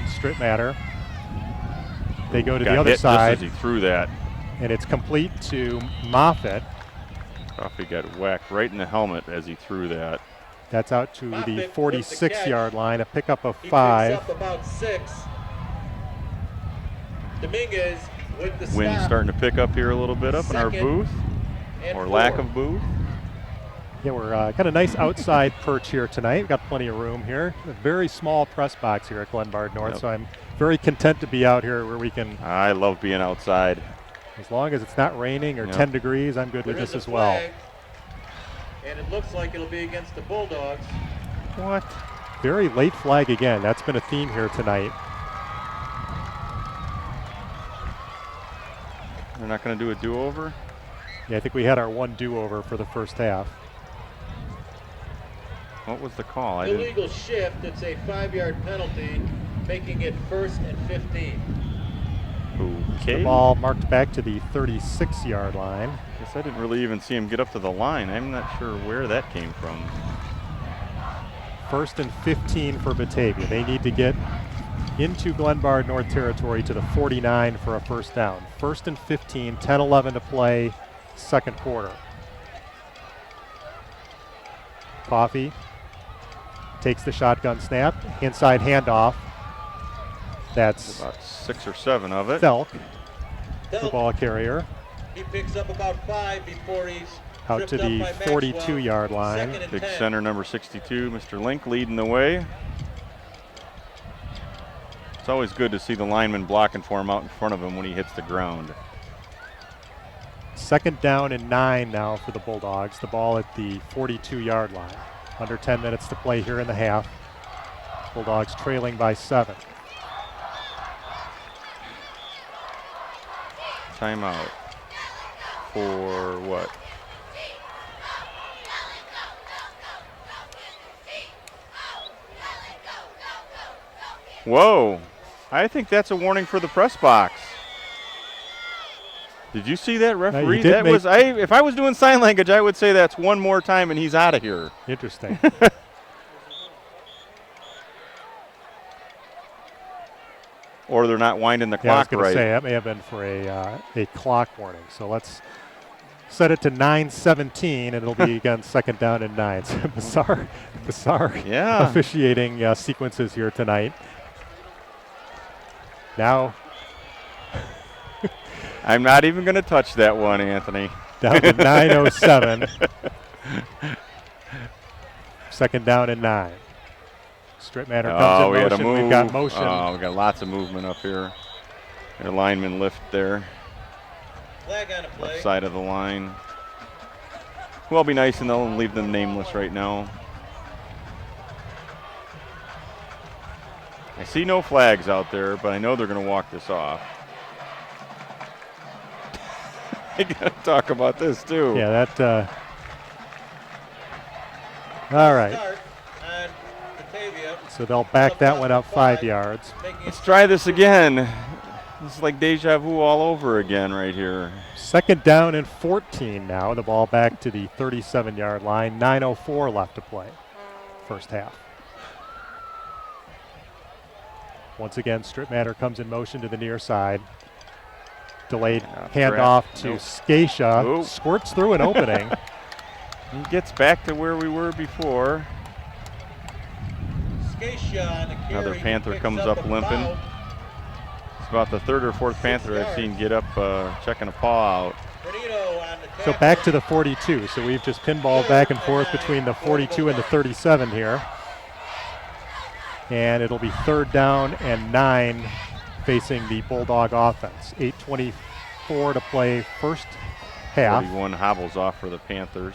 Strittmatter. They go to Got the other hit side, just as he threw that. and it's complete to Moffitt. Coffee got whacked right in the helmet as he threw that. That's out to Moffitt the with the 46-yard line, a pickup of He 5. picks up about 6. Dominguez with the Wind's stop. starting to pick up here a little bit up in our Second booth, and or 4. lack of booth. Yeah, we're got a nice outside perch here tonight. We've got plenty of room here. A very small press box here at Glenbard North, Yep. so I'm very content to be out here where we can, I love being outside. as long as it's not raining or Yep. 10 degrees, I'm good with There is this a as well. flag, and it looks like it'll be against the Bulldogs. What? Very late flag again. That's been a theme here tonight. They're not going to do a do-over? Yeah, I think we had our one do-over for the first half. What was the call? I didn't. Illegal shift, it's a 5-yard penalty, making it 1st and 15. Okay. The ball marked back to the 36-yard line. Guess I didn't really even see him get up to the line. I'm not sure where that came from. 1st and 15 for Batavia. They need to get into Glenbard North territory to the 49 for a first down. 1st and 15, 10-11 to play, second quarter. Coffee takes the shotgun snap, inside handoff. That's About 6 or 7 of it. Thelk, the Delk, ball carrier, he picks up about 5 before he's out to tripped up the by Maxwell. 42-yard line. 2nd and Big 10. center number 62, Mr. Link, leading the way. It's always good to see the lineman blocking for him out in front of him when he hits the ground. 2nd down and 9 now for the Bulldogs. The ball at the 42-yard line. Under 10 minutes to play here in the half. Bulldogs trailing by 7. Timeout. For what? Whoa. I think that's a warning for the press box. Did you see that, referee? did That was if I was doing sign language, I would say that's one more time and he's out of here. Interesting. Or they're not winding the Yeah, I was clock going to right. say that may have been for a clock warning. So let's set it to 9:17, and it'll be again second down and 9. So bizarre Yeah. officiating sequences here tonight. Now I'm not even going to touch that one, Anthony. down to 9:07. Second down and 9. Strip matter comes in we had a motion. move. We've got motion. Oh, we got lots of movement up here. Their lineman lift there. Flag on a play. Left side of the line. Well, be nice and they'll leave them nameless right now. I see no flags out there, but I know they're going to walk this off. I got to talk about this too. Yeah, that. All right. Start on Batavia. So they'll back that one up 5 yards. Let's try this again. This is like deja vu all over again right here. Second down and 14 now. The ball back to the 37-yard line. 9:04 left to play. First half. Once again, Strip Matter comes in motion to the near side. Delayed handoff to Scatia. Nope. Squirts through an opening. He gets back to where we were before. Another Panther comes up limping. It's about the third or fourth Panther I've seen get up checking a paw out. So back to the 42. So we've just pinballed back and forth between the 42 and the 37 here. And it'll be third down and 9 facing the Bulldog offense. 8:24 to play first half. 41 hobbles off for the Panthers.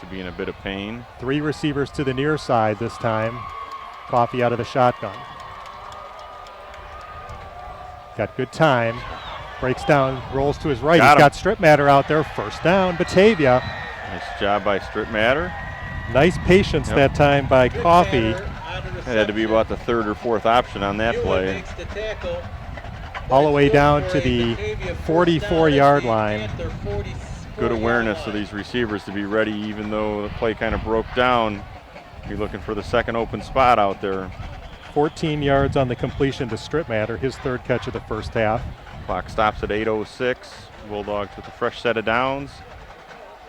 To be in a bit of pain. 3 receivers to the near side this time. Coffee out of the shotgun. Got good time. Breaks down, rolls to his right. He's got Strip Matter out there. First down, Batavia. Nice job by Strip Matter. Nice patience that time by Coffee. That had to be about the third or fourth option on that play. All the way down to the 44-yard line. Good awareness of these receivers to be ready, even though the play kind of broke down. You're looking for the second open spot out there. 14 yards on the completion to Strip Matter, his third catch of the first half. Clock stops at 8:06. Bulldogs with a fresh set of downs.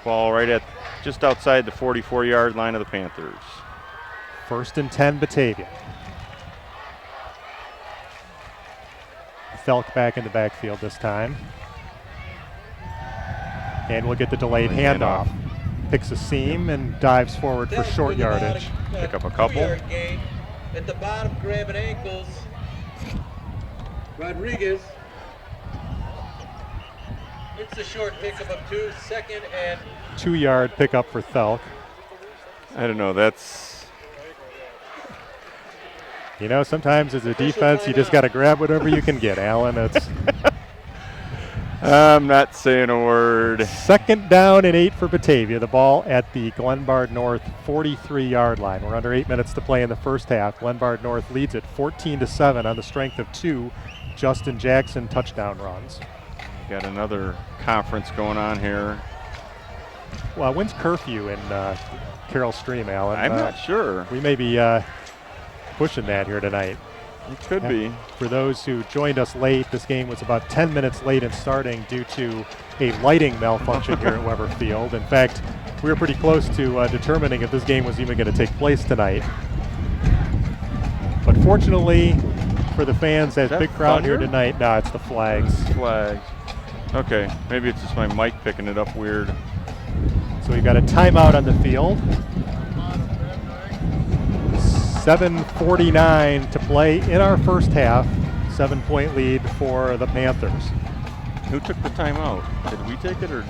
Ball right at just outside the 44-yard line of the Panthers. First and 10, Batavia. Felk back in the backfield this time. And we'll get the delayed handoff. Picks a seam and dives forward for short yardage. Pick up a couple. At the bottom, grabbing ankles. Rodriguez. It's a short pickup of 2, second and 2-yard pickup for Felk. I don't know, that's... You know, sometimes as a defense, you just got to grab whatever you can get, Alan. It's I'm not saying a word. second down and 8 for Batavia. The ball at the Glenbard North 43-yard line. We're under 8 minutes to play in the first half. Glenbard North leads it 14-7 on the strength of 2 Justin Jackson touchdown runs. Got another conference going on here. Well, when's curfew in Carroll Stream, Alan? I'm not sure. We may be pushing that here tonight. It could be. For those who joined us late, this game was about 10 minutes late in starting due to a lighting malfunction here at Weber Field. In fact, we were pretty close to determining if this game was even going to take place tonight. But fortunately for the fans, that big crowd here tonight, no, it's the flags. Flags. Okay, maybe it's just my mic picking it up weird. So we've got a timeout on the field. 7:49 to play in our first half. 7-point lead for the Panthers. Who took the timeout? Did we take it, or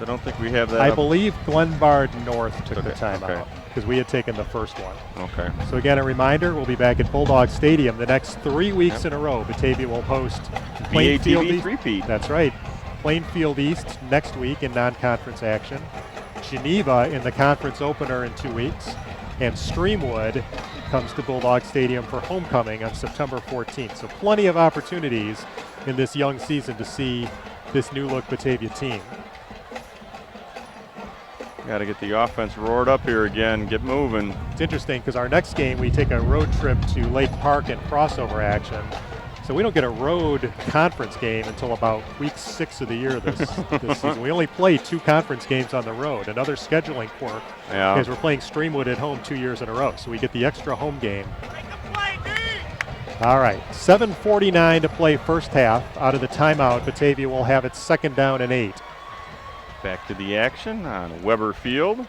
I don't think we have that. I up. believe Glenbard North took the Okay, timeout because we had taken the first one. Okay. So again, a reminder, we'll be back at Bulldog Stadium the next 3 weeks in a row. Batavia will host Plainfield BATV East. three-peat. That's right. Plainfield East next week in non-conference action. Geneva in the conference opener in 2 weeks. And Streamwood comes to Bulldog Stadium for homecoming on September 14th. So plenty of opportunities in this young season to see this new look Batavia team. Got to get the offense roared up here again, get moving. It's interesting because our next game we take a road trip to Lake Park and crossover action. So we don't get a road conference game until about week 6 of the year this season. We only play 2 conference games on the road. Another scheduling quirk because we're playing Streamwood at home 2 years in a row. So we get the extra home game. All right, 7:49 to play first half. Out of the timeout, Batavia will have its 2nd down and 8. Back to the action on Weber Field. Do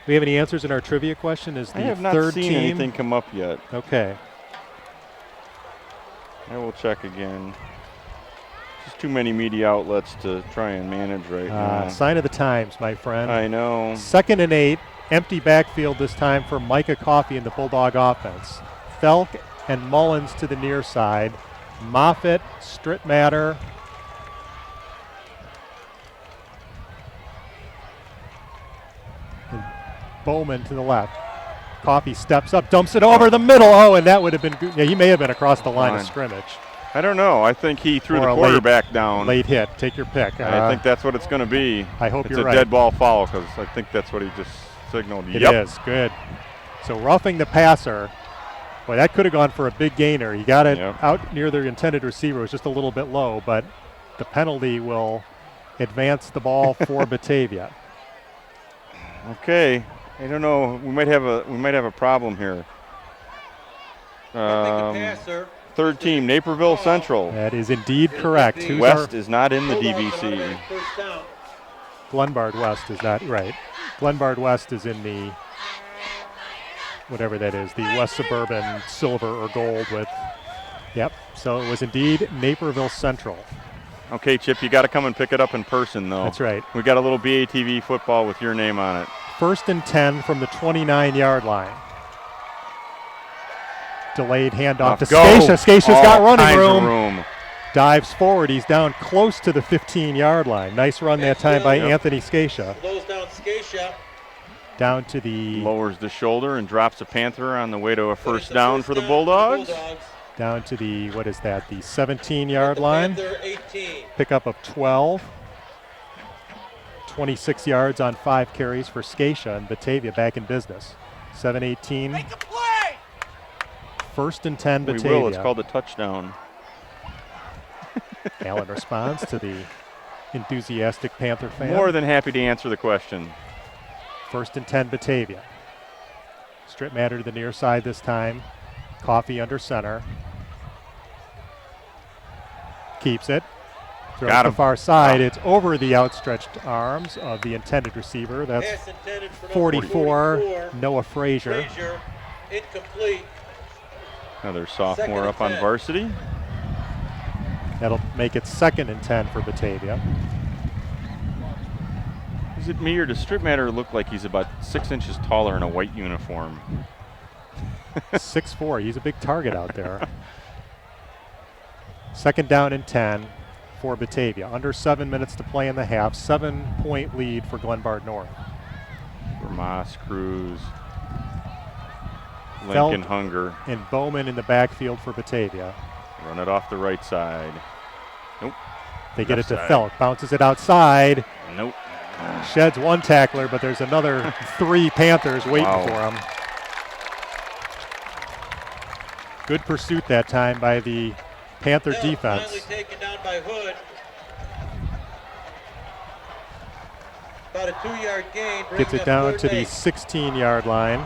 we have any answers in our trivia question? Is the I have not third seen team anything come up yet. Okay. I will check again. Just too many media outlets to try and manage right now. Sign of the times, my friend. I know. 2nd and 8, empty backfield this time for Micah Coffey in the Bulldog offense. Felk and Mullins to the near side. Moffitt, Strittmatter, and Bowman to the left. Coffey steps up, dumps it over the middle. Oh, and that would have been good. Yeah, he may have been across the line of scrimmage. I don't know. I think he threw Or the a quarterback down. Late hit. Take your pick. I think that's what it's going to be. I hope you're it's right. a dead ball foul because I think that's what he just signaled. It is. Good. So roughing the passer. Boy, that could have gone for a big gainer. He got it out near the intended receiver. It was just a little bit low, but the penalty will advance the ball for Batavia. Okay. I don't know. We might have a problem here. Third team, Naperville Central. That is indeed correct. West is not in the DVC. Glenbard West is not right. Glenbard West is in the whatever that is, the West Suburban silver or gold with. Yep. So it was indeed Naperville Central. Okay, Chip, you got to come and pick it up in person, though. That's right. We got a little BATV football with your name on it. 1st and 10 from the 29-yard line. Delayed handoff to Scacia. Scacia's got running room. Dives forward. He's down close to the 15-yard line. Nice run that time by Anthony Scacia. Slows down Scacia. Down to the... Lowers the shoulder and drops a Panther on the way to a first down for the Bulldogs. Down to the, what is that, the 17-yard line. 18. Pickup of 12. 26 yards on 5 carries for Scacia, and Batavia back in business. 7-18. Make the play! 1st and 10 Batavia. We will. It's called a touchdown. Allen responds to the enthusiastic Panther fan. More than happy to answer the question. 1st and 10 Batavia. Strittmatter to the near side this time. Coffey under center. Keeps it. Throws to the far side. It's over the outstretched arms of the intended receiver. That's 44, Noah Frazier. Incomplete. Another sophomore up on varsity. That'll make it 2nd and 10 for Batavia. Is it me or does Strittmatter look like he's about 6 inches taller in a white uniform? 6'4". He's a big target out there. 2nd down and 10 for Batavia. Under 7 minutes to play in the half. 7-point lead for Glenbard North. Vermas, Cruz, Lincoln Hunger. And Bowman in the backfield for Batavia. Run it off the right side. Nope. They get it to Felk. Bounces it outside. Nope. Sheds one tackler, but there's another 3 Panthers waiting for him. Good pursuit that time by the Panther defense. Finally taken down by Hood. About a 2-yard gain. Gets it down to the 16-yard line.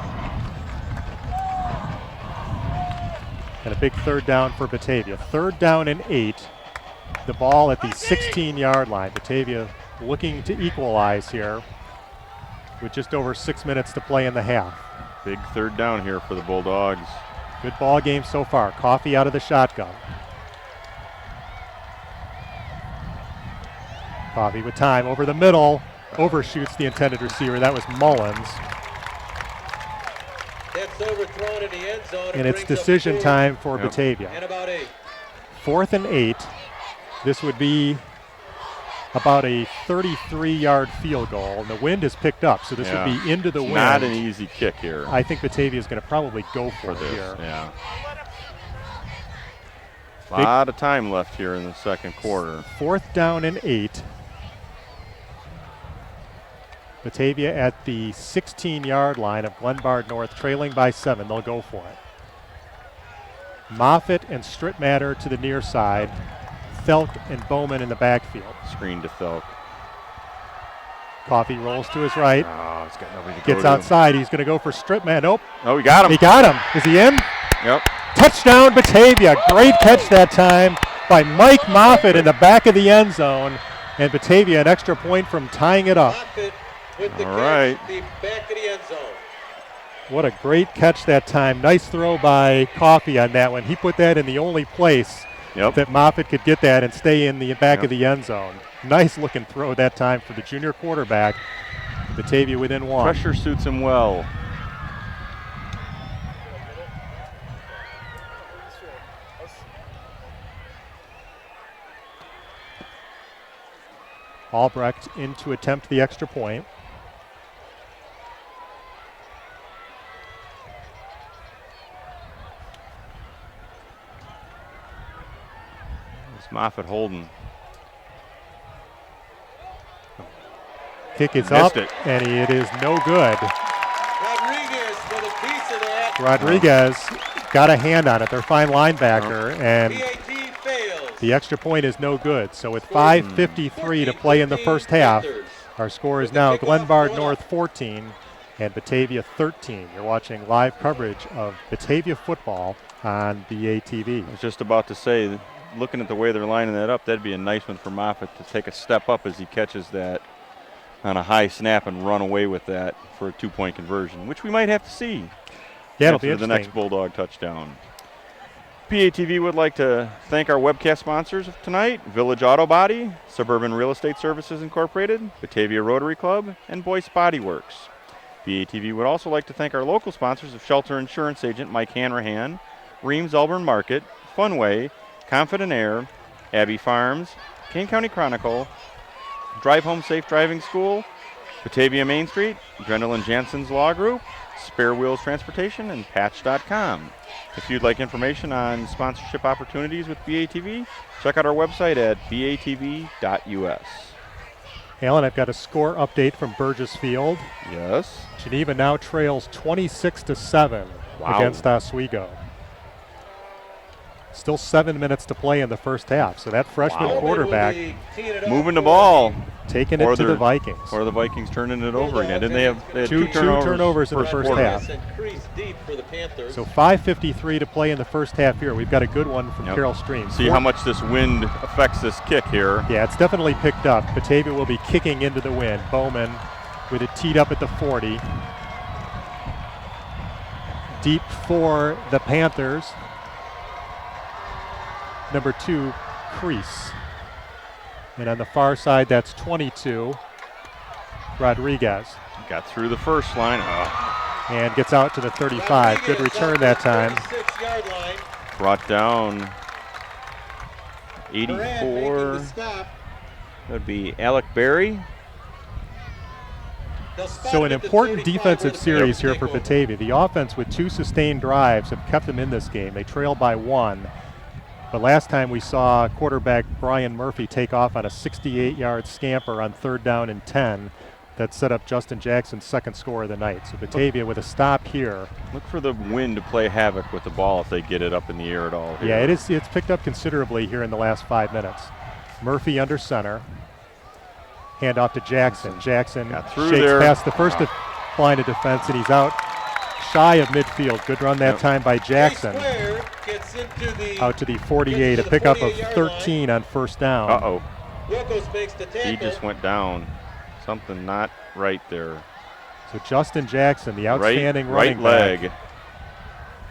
And a big 3rd down for Batavia. 3rd down and 8. The ball at the 16-yard line. Batavia looking to equalize here with just over 6 minutes to play in the half. Big 3rd down here for the Bulldogs. Good ball game so far. Coffey out of the shotgun. Coffey with time over the middle. Overshoots the intended receiver. That was Mullins. That's overthrown in the end zone. And it's decision time for Batavia. And about 8. 4th and 8. This would be about a 33-yard field goal, and the wind has picked up, so this would be into the wind. Not an easy kick here. I think Batavia is going to probably go for this here. Yeah. A lot of time left here in the second quarter. 4th down and 8. Batavia at the 16-yard line of Glenbard North, trailing by 7. They'll go for it. Moffitt and Strittmatter to the near side. Thelk and Bowman in the backfield. Screen to Thelk. Coffee rolls to his right. Oh, he's got nobody to Gets go outside. He's going to go for Strittmatter. Nope. Oh, he got him. He got him. Is he in? Yep. Touchdown, Batavia. Great catch that time by Mike Moffitt in the back of the end zone. And Batavia an extra point from tying it up. Moffitt with the All catch, right. the back of the end zone. What a great catch that time. Nice throw by Coffee on that one. He put that in the only place that Moffitt could get that and stay in the back of the end zone. Nice looking throw that time for the junior quarterback. Batavia within 1. Pressure suits him well. Albrecht in to attempt the extra point. It's Moffitt holding. Kick is Missed up, it. and it is no good. Rodriguez with a piece of that. Rodriguez got a hand on it, their fine linebacker, and PAT fails. the extra point is no good. So with 5:53 to play in the first half, our score is now Glenbard North 14 and Batavia 13. You're watching live coverage of Batavia football on BATV. I was just about to say, looking at the way they're lining that up, that'd be a nice one for Moffitt to take a step up as he catches that on a high snap and run away with that for a 2-point conversion, which we might have to see. Yeah, it'll be the interesting. next Bulldog touchdown. PATV would like to thank our webcast sponsors of tonight: Village Auto Body, Suburban Real Estate Services Incorporated, Batavia Rotary Club, and Boyce Body Works. PATV would also like to thank our local sponsors of Shelter Insurance Agent Mike Hanrahan, Reams Auburn Market, Funway, Confident Air, Abbey Farms, Kane County Chronicle, Drive Home Safe Driving School, Batavia Main Street, Drendelin Jansen's Law Group, Spare Wheels Transportation, and Patch.com. If you'd like information on sponsorship opportunities with BATV, check out our website at batv.us. Alan, I've got a score update from Burgess Field. Yes. Geneva now trails 26-7 against Oswego. Still 7 minutes to play in the first half, so that freshman quarterback moving the ball, taking it to the Vikings. Or the Vikings turning it over again. Didn't they have two turnovers in the first half? So 5:53 to play in the first half here. We've got a good one from Carroll Stream. See how much this wind affects this kick here. Yeah, it's definitely picked up. Batavia will be kicking into the wind. Bowman with it teed up at the 40. Deep for the Panthers. Number 2, Crease. And on the far side, that's 22, Rodriguez. Got through the first line. And gets out to the 35. Good return that time. Brought down 84. That would be Alec Berry. So an important defensive series here for Batavia. The offense with 2 sustained drives have kept them in this game. They trail by 1. But last time we saw quarterback Brian Murphy take off on a 68-yard scamper on 3rd down and 10 that set up Justin Jackson's second score of the night. So Batavia with a stop here. Look for the wind to play havoc with the ball if they get it up in the air at all. Here. Yeah, it's picked up considerably here in the last 5 minutes. Murphy under center. Hand off to Jackson. Jackson shakes past the first line of defense, and he's out shy of midfield. Good run that time by Jackson. Out to the 48, a pickup of 13 on first down. Uh-oh. He just went down. Something not right there. So Justin Jackson, the outstanding running leg. back.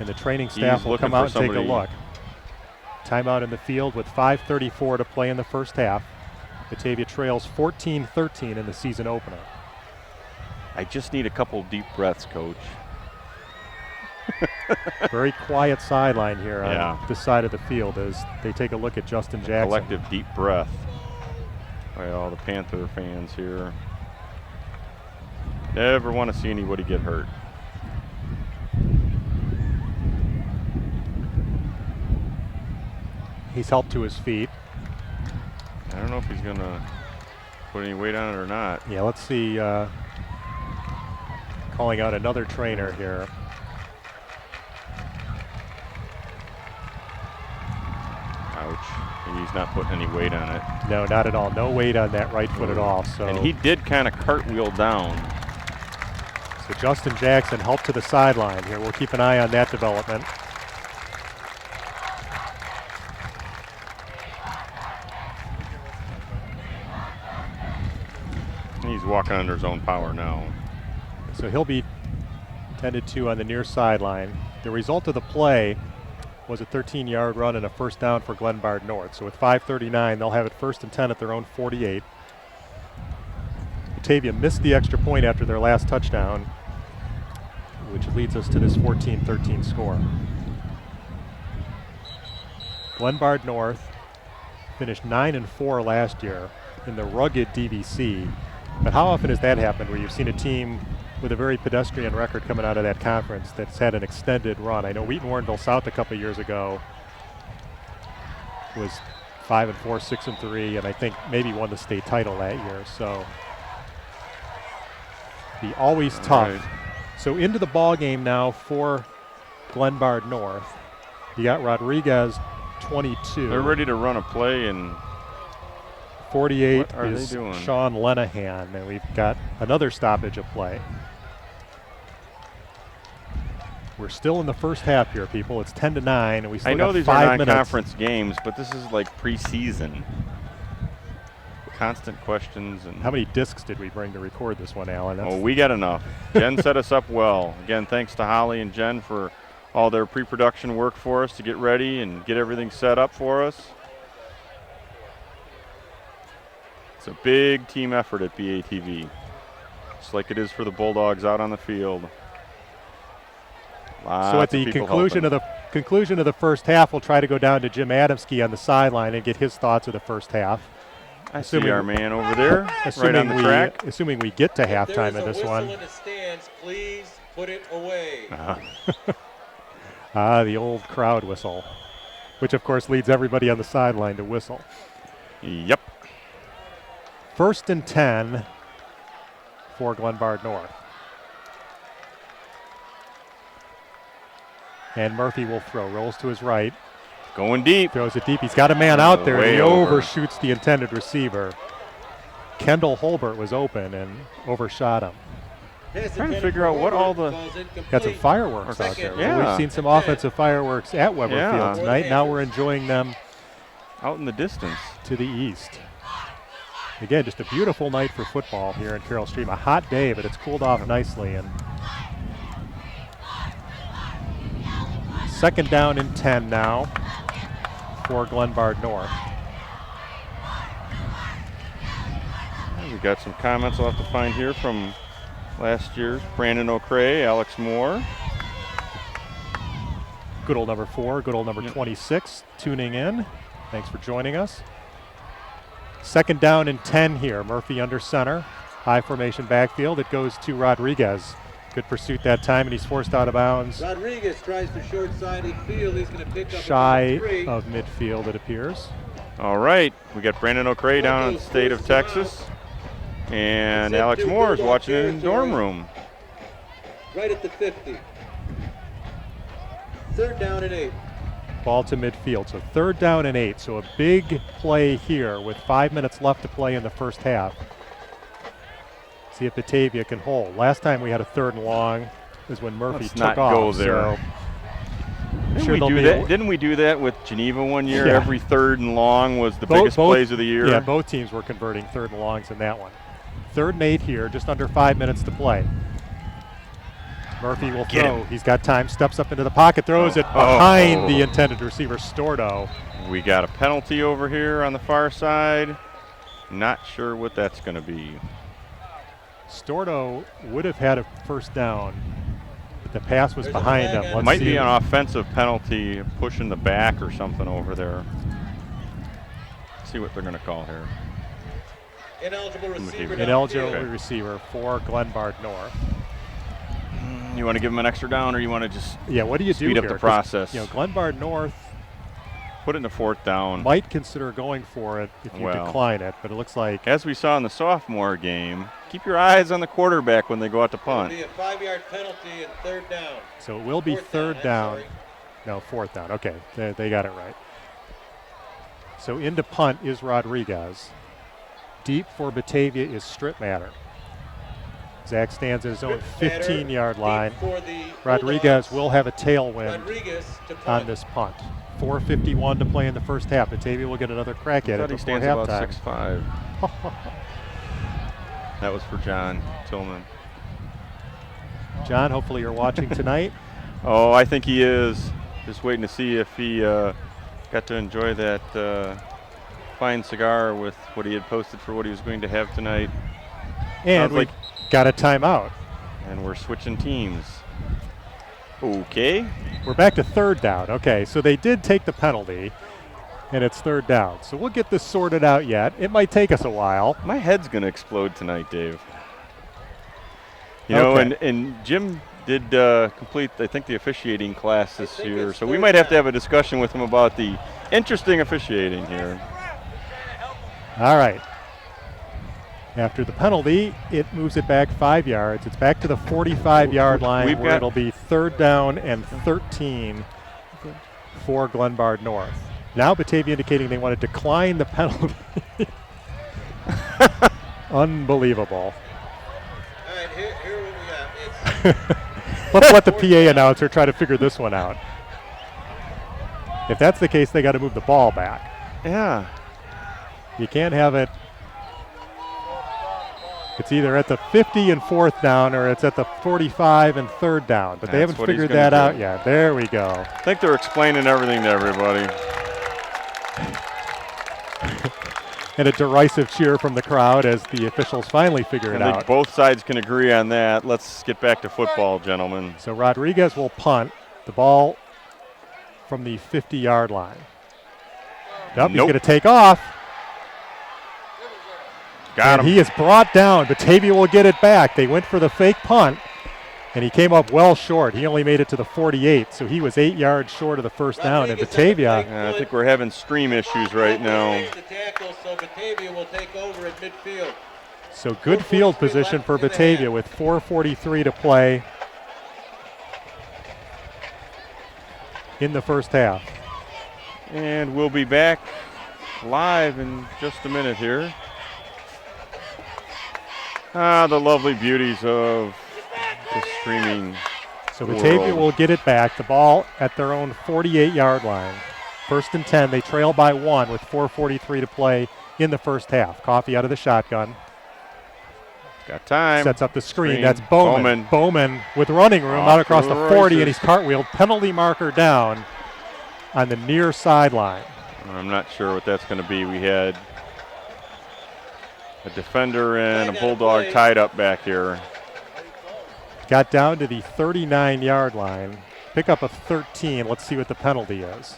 And the training staff will come out and take a look. Timeout in the field with 5:34 to play in the first half. Batavia trails 14-13 in the season opener. I just need a couple deep breaths, Coach. Very quiet sideline here on this side of the field as they take a look at Justin Jackson. Collective deep breath. by all the Panther fans here. Never want to see anybody get hurt. He's helped to his feet. I don't know if he's going to put any weight on it or not. Yeah, let's see. Calling out another trainer here. Ouch. And he's not putting any weight on it. No, not at all. No weight on that right foot at all. So. And he did kind of cartwheel down. So Justin Jackson helped to the sideline here. We'll keep an eye on that development. He's walking under his own power now. So he'll be tended to on the near sideline. The result of the play was a 13-yard run and a first down for Glenbard North. So with 5:39, they'll have it 1st and 10 at their own 48. Batavia missed the extra point after their last touchdown, which leads us to this 14-13 score. Glenbard North finished 9-4 last year in the rugged DVC. But how often has that happened where you've seen a team with a very pedestrian record coming out of that conference that's had an extended run? I know Wheaton Warrenville South a couple years ago was 5-4, 6-3, and I think maybe won the state title that year. So be always tough. Right. So into the ball game now for Glenbard North. You got Rodriguez, 22. They're ready to run a play, and 48 what are is they doing? Sean Lenahan, and we've got another stoppage of play. We're still in the first half here, people. It's 10-9, and we still I know got these 5 are minutes. non-conference games, but this is like preseason. Constant questions. And How many discs did we bring to record this one, Alan? oh, we got enough. Jen set us up well. Again, thanks to Holly and Jen for all their pre-production work for us to get ready and get everything set up for us. It's a big team effort at BATV, just like it is for the Bulldogs out on the field. So at the conclusion of the first half, we'll try to go down to Jim Adamski on the sideline and get his thoughts of the first half. I see our man over there, right on the track. Assuming we get to halftime in this one. If there's a whistle in the stands, please put it away. The old crowd whistle, which of course leads everybody on the sideline to whistle. Yep. 1st and 10 for Glenbard North. And Murphy will throw, rolls to his right. Going deep. Throws it deep. He's got a man out there. Way He over. overshoots the intended receiver. Kendall Holbert was open and overshot him. Trying to figure out what all the Got some fireworks out there. Yeah. We've seen some offensive fireworks at Weber Yeah. Field tonight. Now we're enjoying them out in the distance. to the east. Again, just a beautiful night for football here in Carroll Stream. A hot day, but it's cooled off nicely. And 2nd down and 10 now for Glenbard North. We got some comments I'll have to find here from last year's Brandon O'Cray, Alex Moore. Good old number 4, good old number 26 tuning in. Thanks for joining us. 2nd down and 10 here. Murphy under center. High formation backfield. It goes to Rodriguez. Good pursuit that time, and he's forced out of bounds. Rodriguez tries for short side field. He's going to pick up Shy 3. of midfield, it appears. All right, we got Brandon O'Cray down in the state of Texas. And Alex Moore is watching it in the dorm room. Right at the 50. 3rd down and 8. Ball to midfield. So 3rd down and 8. So a big play here with 5 minutes left to play in the first half. See if Batavia can hold. Last time we had a 3rd and long is when Murphy Let's took not off. go there. So Didn't we do that with Geneva one year? Yeah. Every 3rd and long was the biggest plays of the year. Yeah, both teams were converting 3rd and longs in that one. 3rd and 8 here, just under 5 minutes to play. Murphy will throw. He's got time, steps up into the pocket, throws it behind the intended receiver, Stordo. We got a penalty over here on the far side. Not sure what that's going to be. Stordo would have had a first down, but the pass was behind him. Let's Might see. be an offensive penalty, pushing the back or something over there. See what they're going to call here. Ineligible receiver. Ineligible Okay. receiver for Glenbard North. You want to give him an extra down, or you want to just Yeah, what do you speed do up here? the process? Glenbard North Put it in the 4th down. might consider going for it if you Well. decline it, but it looks like As we saw in the sophomore game, keep your eyes on the quarterback when they go out to It'll punt. be a 5-yard penalty and 3rd down. so. It will be Fourth down. I'm sorry. No, 4th down. Okay, they got it right. So into punt is Rodriguez. Deep for Batavia is Strittmatter. Zach stands at his own 15-yard line. For the Rodriguez Bulldogs. will have a tailwind Rodriguez to on punt. this punt. 4:51 to play in the first half. Batavia will get another crack I at it thought he before stands about halftime. 6'5". That was for John Tillman. John, hopefully you're watching tonight. Oh, I think he is. Just waiting to see if he got to enjoy that fine cigar with what he had posted for what he was going to have tonight. And Sounds we like- got a timeout. And we're switching teams. Okay. We're back to 3rd down. Okay, so they did take the penalty, and it's 3rd down. So we'll get this sorted out yet. It might take us a while. My head's going to explode tonight, Dave. You know, Okay. and Jim did complete, I think, the officiating class this think year. it's So we third might have to down. have a discussion with him about the interesting officiating here. All right. After the penalty, it moves it back 5 yards. It's back to the 45-yard line We've where got- it'll be 3rd down and 13 for Glenbard North. Now Batavia indicating they want to decline the penalty. Unbelievable. All right, here what we got. It's Let's let the PA announcer try to figure this one out. If that's the case, they got to move the ball back. Yeah. You can't have it. It's either at the 50 and 4th down or it's at the 45 and 3rd down. But they That's haven't what he's figured gonna that out do. yet. There we go. I think they're explaining everything to everybody. And a derisive cheer from the crowd as the officials finally figure And it I out. think both sides can agree on that. Let's get back to football, gentlemen. So Rodriguez will punt the ball from the 50-yard line. Nope, he's Nope. going to take off. Got And him. he is brought down. Batavia will get it back. They went for the fake punt, and he came up well short. He only made it to the 48, so he was 8 yards short of the first down. And Rodriguez Batavia, I think we're having stream issues right now. The tackle, so Batavia will take over at midfield. so good field 4:43 position left for in the Batavia half. with 4:43 to play in the first half. And we'll be back live in just a minute here. The lovely beauties of the streaming. So Batavia world. will get it back. The ball at their own 48-yard line. 1st and 10. They trail by 1 with 4:43 to play in the first half. Coffee out of the shotgun. Got time. Sets up the screen. Screen. That's Bowman. Bowman with running room out Off across to the the 40, and races. he's cartwheeled. Penalty marker down on the near sideline. I'm not sure what that's going to be. We had a defender and a Bulldog tied up back here. Got down to the 39-yard line. Pick up a 13. Let's see what the penalty is.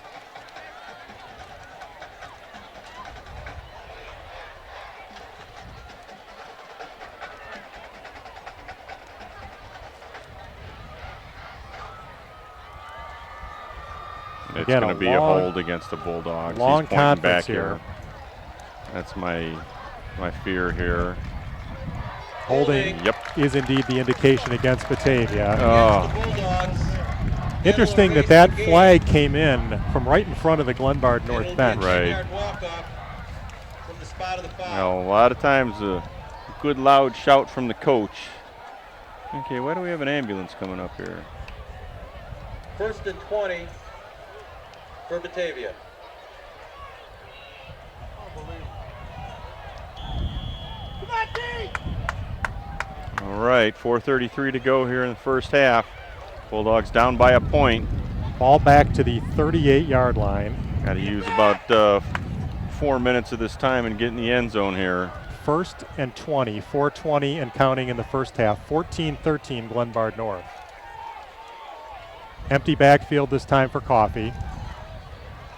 It's Again, going to be a long- hold against the Bulldogs. long He's pointing back conference here. That's my fear here. Holding Yep. is indeed the indication against Batavia. Oh, The Bulldogs. Interesting that that flag came in from right in front of the Glenbard North bench. Right. 10-yard walk-off from the spot of the foul. well, a lot of times a good loud shout from the coach. Okay, why do we have an ambulance coming up here? 1st and 20 for Batavia. All right, 4:33 to go here in the first half. Bulldogs down by a point. Ball back to the 38-yard line. Got to use about 4 minutes of this time and get in the end zone here. 1st and 20, 4:20 and counting in the first half. 14-13 Glenbard North. Empty backfield this time for Coffee.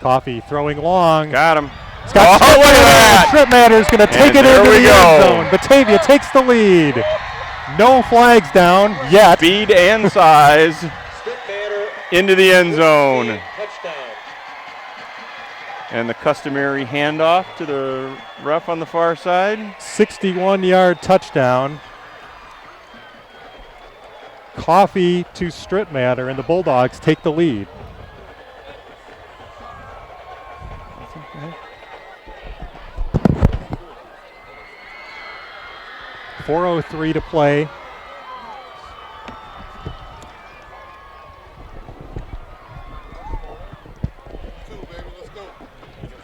Coffee throwing long. Got him. It's got Strittmatter's going to take it into the end zone. Batavia takes the lead. No flags down yet. Speed and size into the end zone. Touchdown. And the customary handoff to the ref on the far side. 61-yard touchdown. Coffee to Strittmatter, and the Bulldogs take the lead. .403 to play.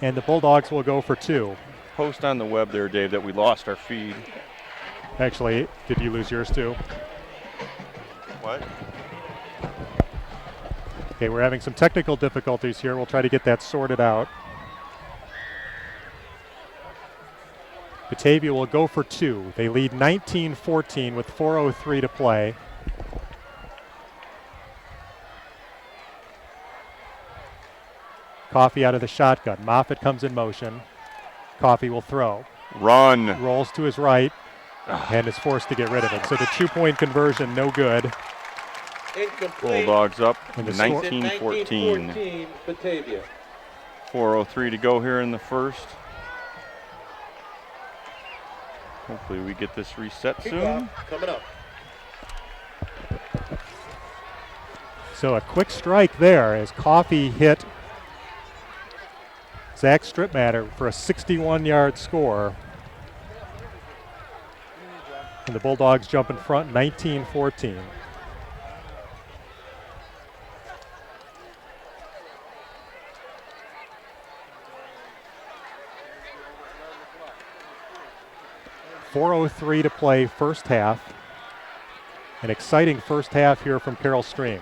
And the Bulldogs will go for 2. Post on the web there, Dave, that we lost our feed. Actually, did you lose yours too? What? Okay, we're having some technical difficulties here. We'll try to get that sorted out. Batavia will go for 2. They lead 19-14 with 4:03 to play. Coffee out of the shotgun. Moffitt comes in motion. Coffee will throw. Run. Rolls to his right and is forced to get rid of it. So the 2-point conversion, no good. Incomplete. Bulldogs up And the 19-14. Batavia. 4:03 to go here in the first. Hopefully we get this reset soon. Coming up. So a quick strike there as Coffee hit Zach Strittmatter for a 61-yard score. And the Bulldogs jump in front 19-14. .403 to play first half. An exciting first half here from Carroll Stream.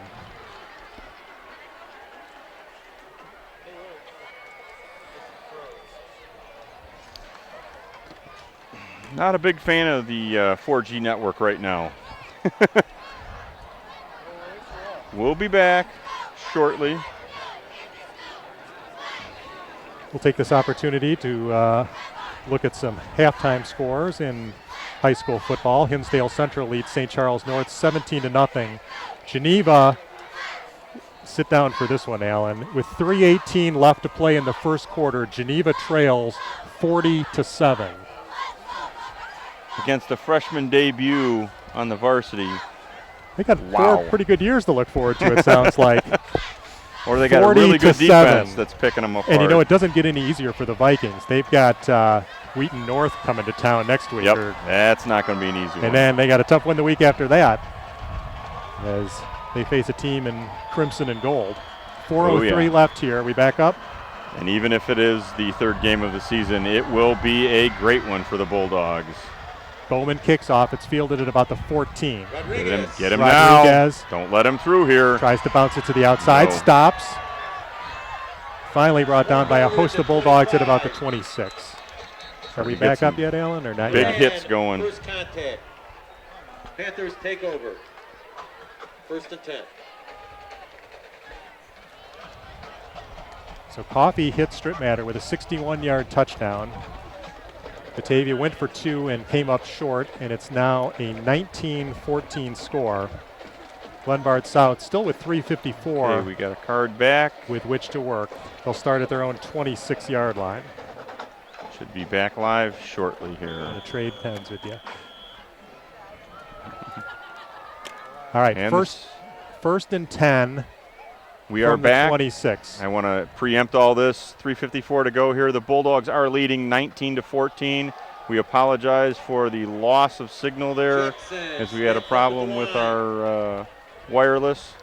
Not a big fan of the 4G network right now. We'll be back shortly. We'll take this opportunity to look at some halftime scores in high school football. Hinsdale Central leads St. Charles North 17-0. Geneva, sit down for this one, Alan. With 3:18 left to play in the first quarter, Geneva trails 40-7. Against the freshman debut on the varsity. They got 4 pretty good years to look forward to, it sounds like. Or they got a really good defense that's picking them apart. And you know, it doesn't get any easier for the Vikings. They've got Wheaton North coming to town next week. Yep, that's not going to be an easy one. And then they got a tough one the week after that as they face a team in crimson and gold. 4:03 left here. We back up. And even if it is the third game of the season, it will be a great one for the Bulldogs. Bowman kicks off. It's fielded at about the 14. Get him now. Don't let him through here. Tries to bounce it to the outside. Stops. Finally brought down by a host of Bulldogs at about the 26. Are we back up yet, Alan, or not yet? Big hits going. First contact. Panthers take over. 1st and 10. So Coffee hits Strittmatter with a 61-yard touchdown. Batavia went for 2 and came up short, and it's now a 19-14 score. Glenbard South still with 3:54. Okay, we got a card back. With which to work. They'll start at their own 26-yard line. Should be back live shortly here. The trade pens with you. All right, and first and 10. We are back. 26. I want to preempt all this. 3:54 to go here. The Bulldogs are leading 19-14. We apologize for the loss of signal there as we had a problem with our wireless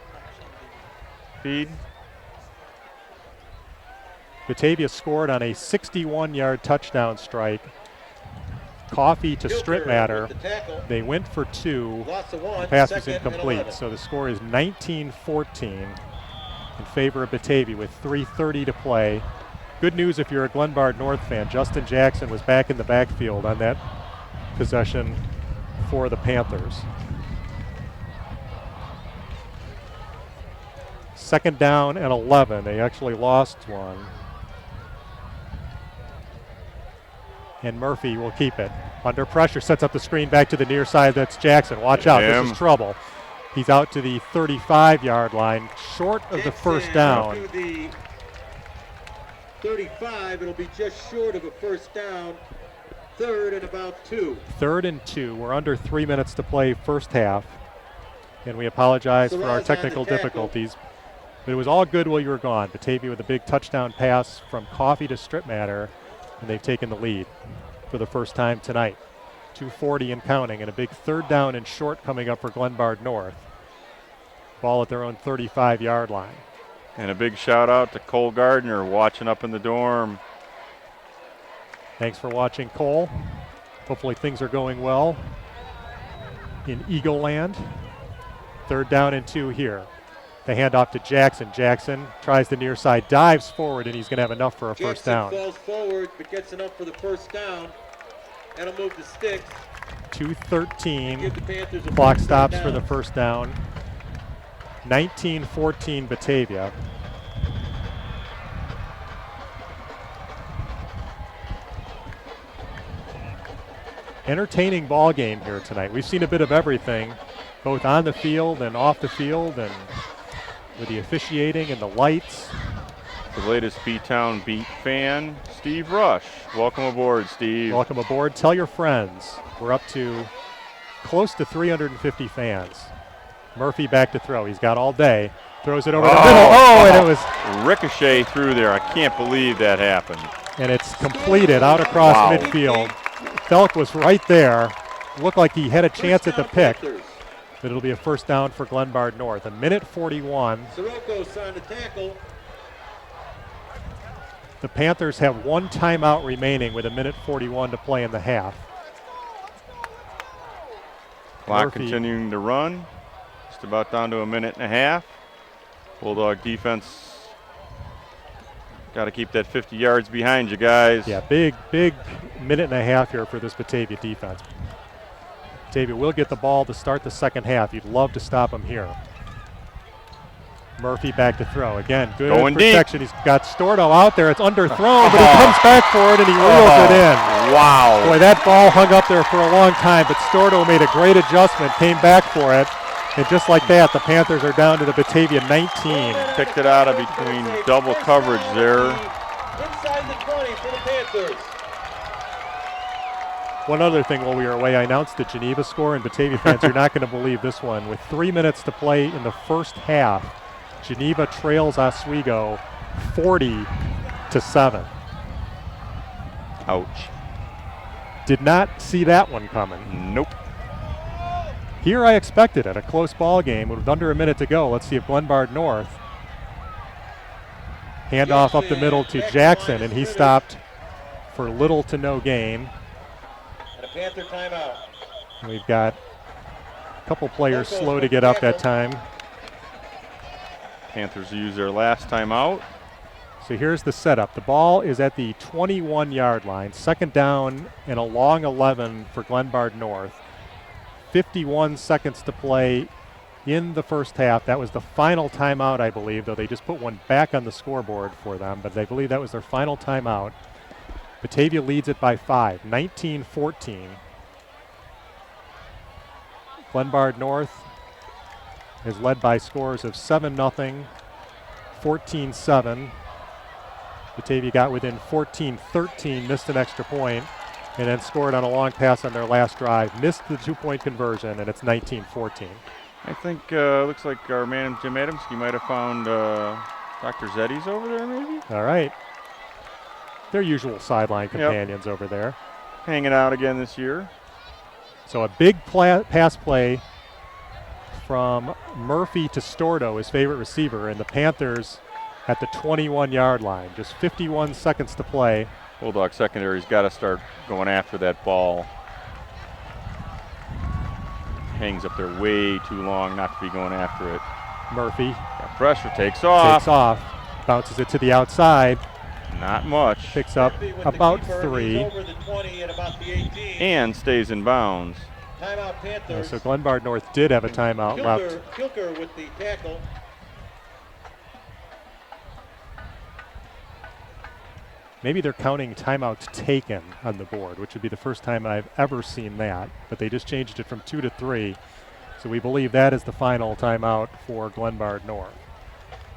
feed. Batavia scored on a 61-yard touchdown strike. Coffee to Strittmatter. They went for 2. The pass was incomplete, so the score is 19-14. In favor of Batavia with 3:30 to play. Good news if you're a Glenbard North fan. Justin Jackson was back in the backfield on that possession for the Panthers. Second down and 11. They actually lost one. and Murphy will keep it. Under pressure, sets up the screen back to the near side. That's Jackson. Watch out, this is trouble. He's out to the 35-yard line, short of the first down. To the 35, it'll be just short of a first down. 3rd and about 2. 3rd and 2. We're under 3 minutes to play first half, and we apologize for our technical difficulties. But it was all good while you were gone. Batavia with a big touchdown pass from Coffee to Strip Matter, and they've taken the lead for the first time tonight. 2:40 and counting, and a big 3rd down and short coming up for Glenbard North. Ball at their own 35-yard line. And a big shout out to Cole Gardner watching up in the dorm. Thanks for watching, Cole. Hopefully things are going well in Eagle Land. 3rd down and 2 here. They hand off to Jackson. Jackson tries the near side, dives forward, and he's going to have enough for a first down. Jackson falls forward, but gets enough for the first down. That'll move the sticks. 2:13. Clock stops for the first down. 19-14 Batavia. Entertaining ball game here tonight. We've seen a bit of everything, both on the field and off the field, and with the officiating and the lights. The latest B-Town Beat fan, Steve Rush. Welcome aboard, Steve. Welcome aboard. Tell your friends. We're up to close to 350 fans. Murphy back to throw. He's got all day. Throws it over the middle. Oh, and it was ricochet through there. I can't believe that happened. And it's completed out across midfield. Felk was right there. Looked like he had a chance at the pick. But it'll be a first down for Glenbard North. 1:41. Sirocco's on the tackle. The Panthers have 1 timeout remaining with 1:41 to play in the half. Clock continuing to run. Just about down to 1.5 minutes. Bulldog defense got to keep that 50 yards behind you guys. Yeah, big 1.5 minutes here for this Batavia defense. Batavia will get the ball to start the second half. You'd love to stop them here. Murphy back to throw. Again, good protection. Deep. He's got Stordo out there. It's underthrown, but he comes back for it and he reels it in. Wow. Boy, that ball hung up there for a long time, but Stordo made a great adjustment, came back for it. And just like that, the Panthers are down to the Batavia 19. Picked it out of between double coverage there. Inside the 20 for the Panthers. One other thing while we were away, I announced the Geneva score, and Batavia fans, you're not going to believe this one. With 3 minutes to play in the first half, Geneva trails Oswego 40-7. Ouch. Did not see that one coming. Nope. Here I expected it, a close ball game with under 1 minute to go. Let's see if Glenbard North. Handoff up the middle to Jackson, and he stopped for little to no gain. And a Panther timeout. And we've got a couple players slow to get up that time. Panthers use their last timeout. So here's the setup. The ball is at the 21-yard line. 2nd down and a long 11 for Glenbard North. 51 seconds to play in the first half. That was the final timeout, I believe, though they just put one back on the scoreboard for them, but they believe that was their final timeout. Batavia leads it by 5, 19-14. Glenbard North is led by scores of 7-0, 14-7. Batavia got within 14-13, missed an extra point, and then scored on a long pass on their last drive. Missed the 2-point conversion, and it's 19-14. I think looks like our man Jim Adamski might have found Dr. Zeddy's over there, maybe? All right. Their usual sideline companions over there. Hanging out again this year. So a big pass play from Murphy to Stordo, his favorite receiver, and the Panthers at the 21-yard line. Just 51 seconds to play. Bulldog secondary's got to start going after that ball. Hangs up there way too long not to be going after it. Murphy. Got pressure, takes off. Bounces it to the outside. Not much. Picks up about 3. Over the 20 at about the 18. And stays in bounds. Timeout Panthers. So Glenbard North did have a timeout left. Kilker with the tackle. Maybe they're counting timeouts taken on the board, which would be the first time I've ever seen that. But they just changed it from 2 to 3. So we believe that is the final timeout for Glenbard North.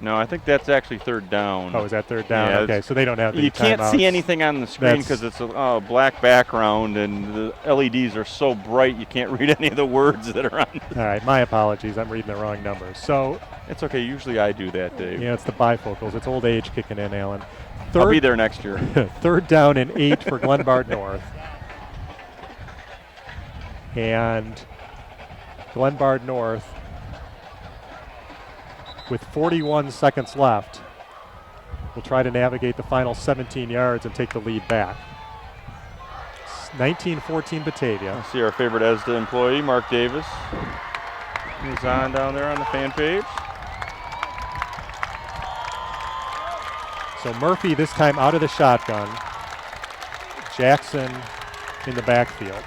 No, I think that's actually third down. Oh, is that third down? Yeah, okay, so they don't have the You can't timeouts. see anything on the screen because it's a black background and the LEDs are so bright you can't read any of the words that are on. All right, my apologies. I'm reading the wrong numbers. So It's okay. Usually I do that, Dave. yeah, it's the bifocals. It's old age kicking in, Alan. I'll be there next year. Third down and 8 for Glenbard North. And Glenbard North, with 41 seconds left, will try to navigate the final 17 yards and take the lead back. 19-14 Batavia. I see our favorite ESDA employee, Mark Davis. He's on down there on the fan page. So Murphy this time out of the shotgun. Jackson in the backfield.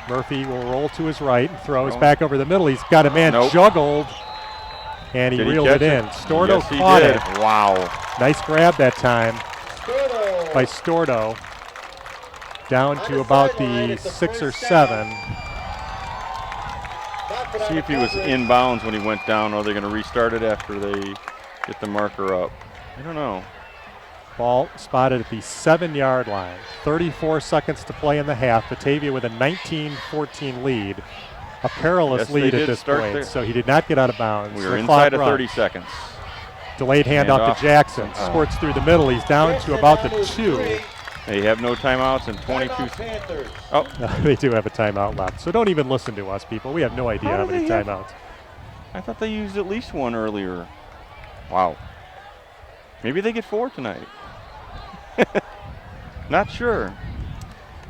Murphy will roll to his right and throws back over the middle. He's got a man juggled, and he reeled it in. Stordo caught it. Wow. Nice grab that time by Stordo. Down to about the 6 or 7. See if he was in bounds when he went down, or are they going to restart it after they get the marker up? I don't know. Ball spotted at the 7-yard line. 34 seconds to play in the half. Batavia with a 19-14 lead. A perilous lead at this point, so he did not get out of bounds. We were inside of 30 seconds. Delayed handoff to Jackson. Squirts through the middle. He's down to about the 2. They have no timeouts and 22. Oh, they do have a timeout left. So don't even listen to us, people. We have no idea how many timeouts. I thought they used at least one earlier. Wow. Maybe they get 4 tonight. Not sure.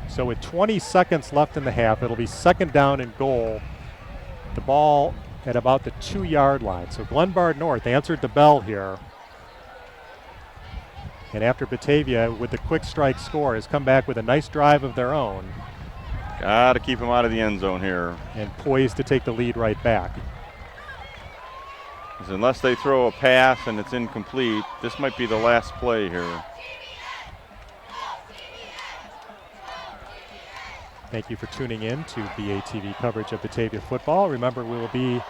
So with 20 seconds left in the half, it'll be second down and goal. The ball at about the 2-yard line. So Glenbard North answered the bell here. And after Batavia, with the quick strike score, has come back with a nice drive of their own. Got to keep them out of the end zone here. And poised to take the lead right back. Because unless they throw a pass and it's incomplete, this might be the last play here. Thank you for tuning in to BATV coverage of Batavia football. Remember, we will be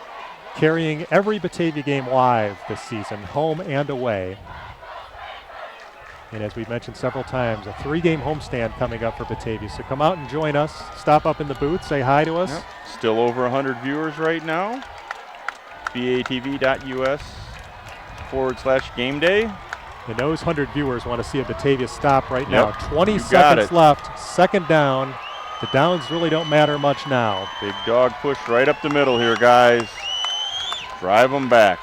carrying every Batavia game live this season, home and away. And as we've mentioned several times, a 3-game homestand coming up for Batavia. So come out and join us. Stop up in the booth, say hi to us. Yep. Still over 100 viewers right now. BATV.us/game day. And those 100 viewers want to see a Batavia stop right now. 20 You seconds left, second down. The downs really don't matter much now. Big dog push right up the middle here, guys. Drive them back.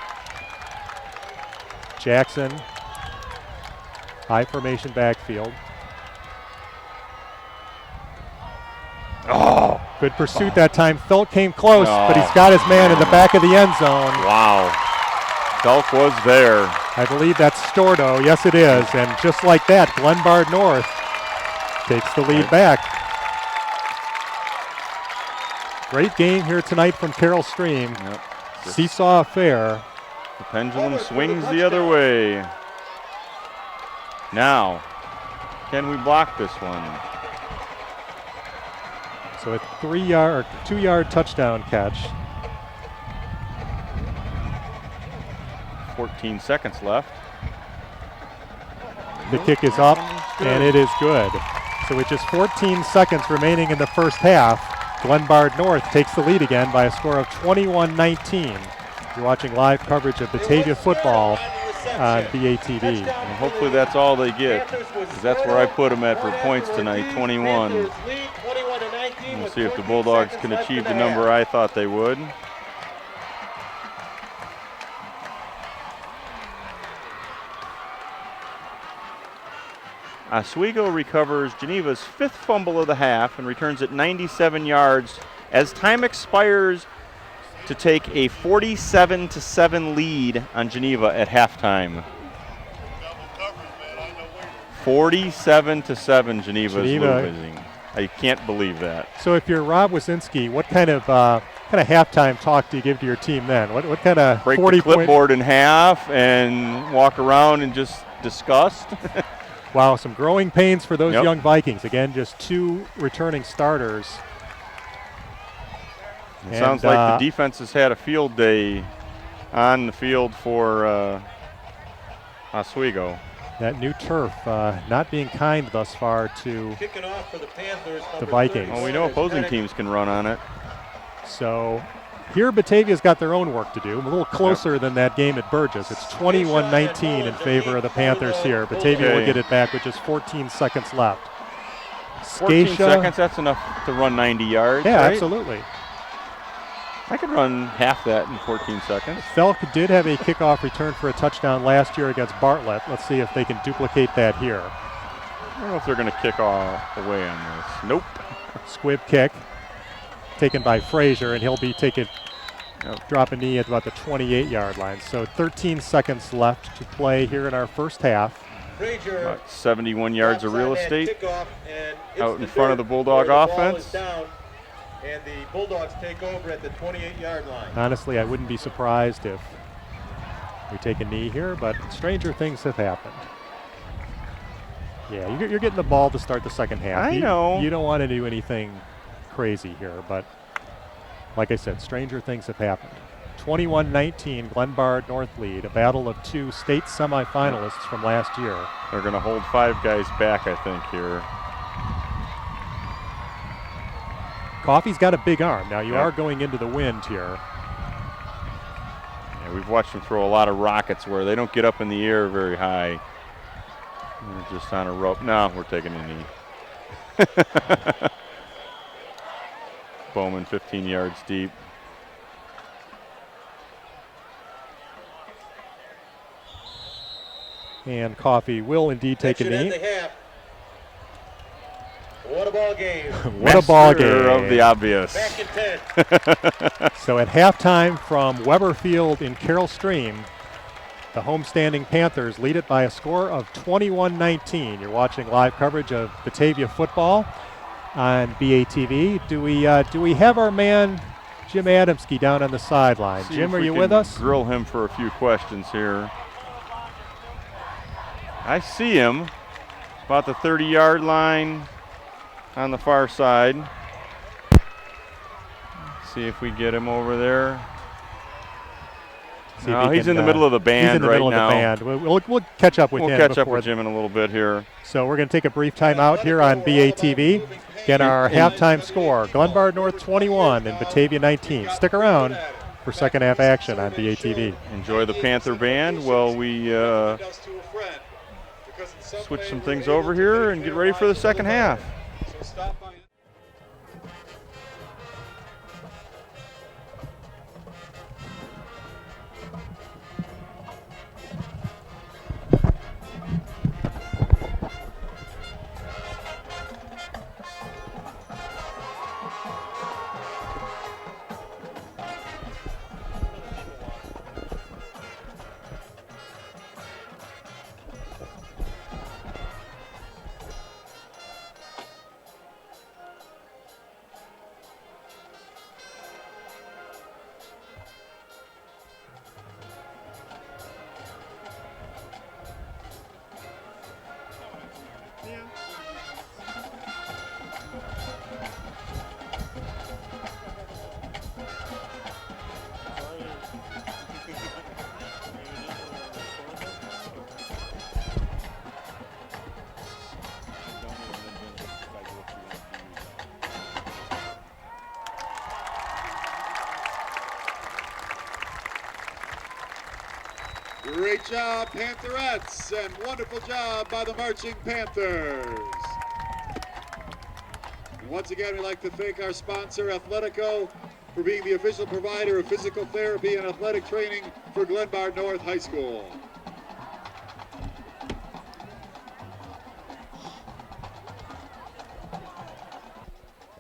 Jackson, high formation backfield. Oh, good pursuit that time. Felk came close, but he's got his man in the back of the end zone. Wow. Felk was there. I believe that's Stordo. Yes, it is. And just like that, Glenbard North takes the lead back. Great game here tonight from Carroll Stream. Yep. Seesaw affair. The pendulum swings the other way. Now, can we block this one? So a 2-yard touchdown catch. 14 seconds left. The kick is up, and it is good. So with just 14 seconds remaining in the first half, Glenbard North takes the lead again by a score of 21-19. You're watching live coverage of Batavia football on BATV. And hopefully that's all they get, because that's where I put them at for points tonight, 21. We'll see if the Bulldogs can achieve the number I thought they would. Oswego recovers Geneva's 5th fumble of the half and returns it 97 yards as time expires to take a 47-7 lead on Geneva at halftime. 47-7 Geneva's losing. I can't believe that. So if you're Rob Wazinski, what kind of halftime talk do you give to your team then? What kind of break the clipboard in half and walk around and just disgust? Wow, some growing pains for those Yep. young Vikings. Again, just 2 returning starters. It sounds like the defense has had a field day on the field for Oswego. That new turf not being kind thus far to Kicking off for the Panthers. the Vikings. Well, we know opposing teams can run on it. So here Batavia's got their own work to do. A little closer than that game at Burgess. It's 21-19 in favor of the Panthers here. Batavia will get it back with just 14 seconds left. 14 Scatia, seconds, that's enough to run 90 yards. yeah, right? absolutely. I could run half that in 14 seconds. Felk did have a kickoff return for a touchdown last year against Bartlett. Let's see if they can duplicate that here. I don't know if they're going to kick away on this. Nope. Squib kick taken by Frazier, and he'll be taking drop a knee at about the 28-yard line. So 13 seconds left to play here in our first half. Frazier About 71 yards of real estate and out in front of the Bulldog offense. Down, and the Bulldogs take over at the 28-yard line. Honestly, I wouldn't be surprised if we take a knee here, but stranger things have happened. Yeah, you're getting the ball to start the second half. I know. You don't want to do anything crazy here, but like I said, stranger things have happened. 21-19, Glenbard North lead, a battle of 2 state semifinalists from last year. They're going to hold 5 guys back, I think, here. Coffey's got a big arm. Now you Yep. are going into the wind here. Yeah, we've watched them throw a lot of rockets where they don't get up in the air very high. They're just on a rope. No, we're taking a knee. Bowman 15 yards deep. And Coffey will indeed take a That should end knee. the half. What a ball game. What a ball Master game. of the obvious. Back in 10. So at halftime from Weber Field in Carroll Stream, the homestanding Panthers lead it by a score of 21-19. You're watching live coverage of Batavia football on BATV. Do we have our man Jim Adamski down on the sideline? See Jim, if are we you can with us? Grill him for a few questions here. I see him about the 30-yard line on the far side. See if we get him over there. See if No, he he's can, in the middle of the band he's in the right middle now. of the band. We'll catch up with We'll him. catch up before with Jim in a little bit here. So we're going to take a brief timeout here on BATV. Get our halftime score: Glenbard North 21 and Batavia 19. Stick around for second half action on BATV. Enjoy the Panther band while we switch some things over here and get ready for the second half. So stop by. Great job, Pantherettes, and wonderful job by the Marching Panthers. And once again, we'd like to thank our sponsor, Athletico, for being the official provider of physical therapy and athletic training for Glenbard North High School.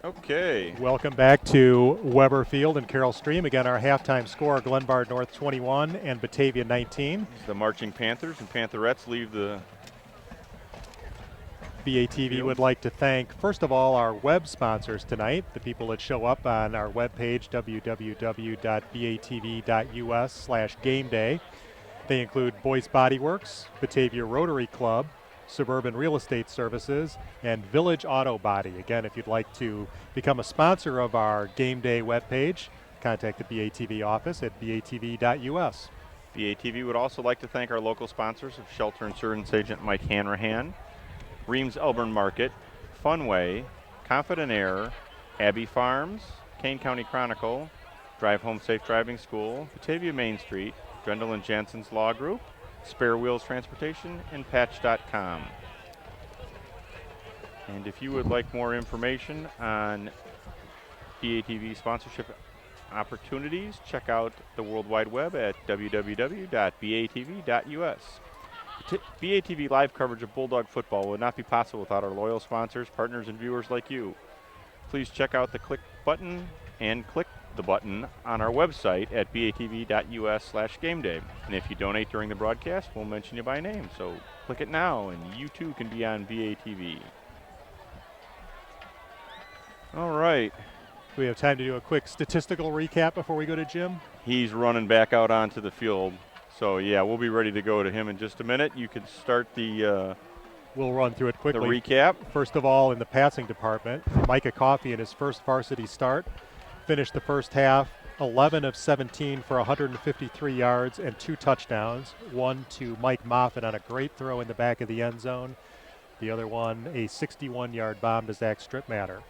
Okay. Welcome back to Weber Field and Carroll Stream. Again, our halftime score: Glenbard North 21 and Batavia 19. The Marching Panthers and Pantherettes leave the BATV would like to thank, first of all, our web sponsors tonight, the people that show up on our webpage, www.batv.us/gameday. They include Boys Body Works, Batavia Rotary Club, Suburban Real Estate Services, and Village Auto Body. Again, if you'd like to become a sponsor of our game day webpage, contact the BATV office at batv.us. BATV would also like to thank our local sponsors of Shelter Insurance Agent Mike Hanrahan, Reams Elburn Market, Funway, Confident Air, Abbey Farms, Kane County Chronicle, Drive Home Safe Driving School, Batavia Main Street, Drendel and Jansen's Law Group, Spare Wheels Transportation, and Patch.com. And if you would like more information on BATV sponsorship opportunities, check out the World Wide Web at www.batv.us. BATV live coverage of Bulldog football would not be possible without our loyal sponsors, partners, and viewers like you. Please check out the click button and click the button on our website at batv.us/gameday. And if you donate during the broadcast, we'll mention you by name. So click it now, and you too can be on BATV. All right. We have time to do a quick statistical recap before we go to Jim. He's running back out onto the field. So, yeah, we'll be ready to go to him in just a minute. You can start the we'll run through it quickly. The recap. First of all, in the passing department, Micah Coffey in his first varsity start finished the first half 11 of 17 for 153 yards and 2 touchdowns. One to Mike Moffitt on a great throw in the back of the end zone. The other one, a 61-yard bomb to Zach Stripmatter.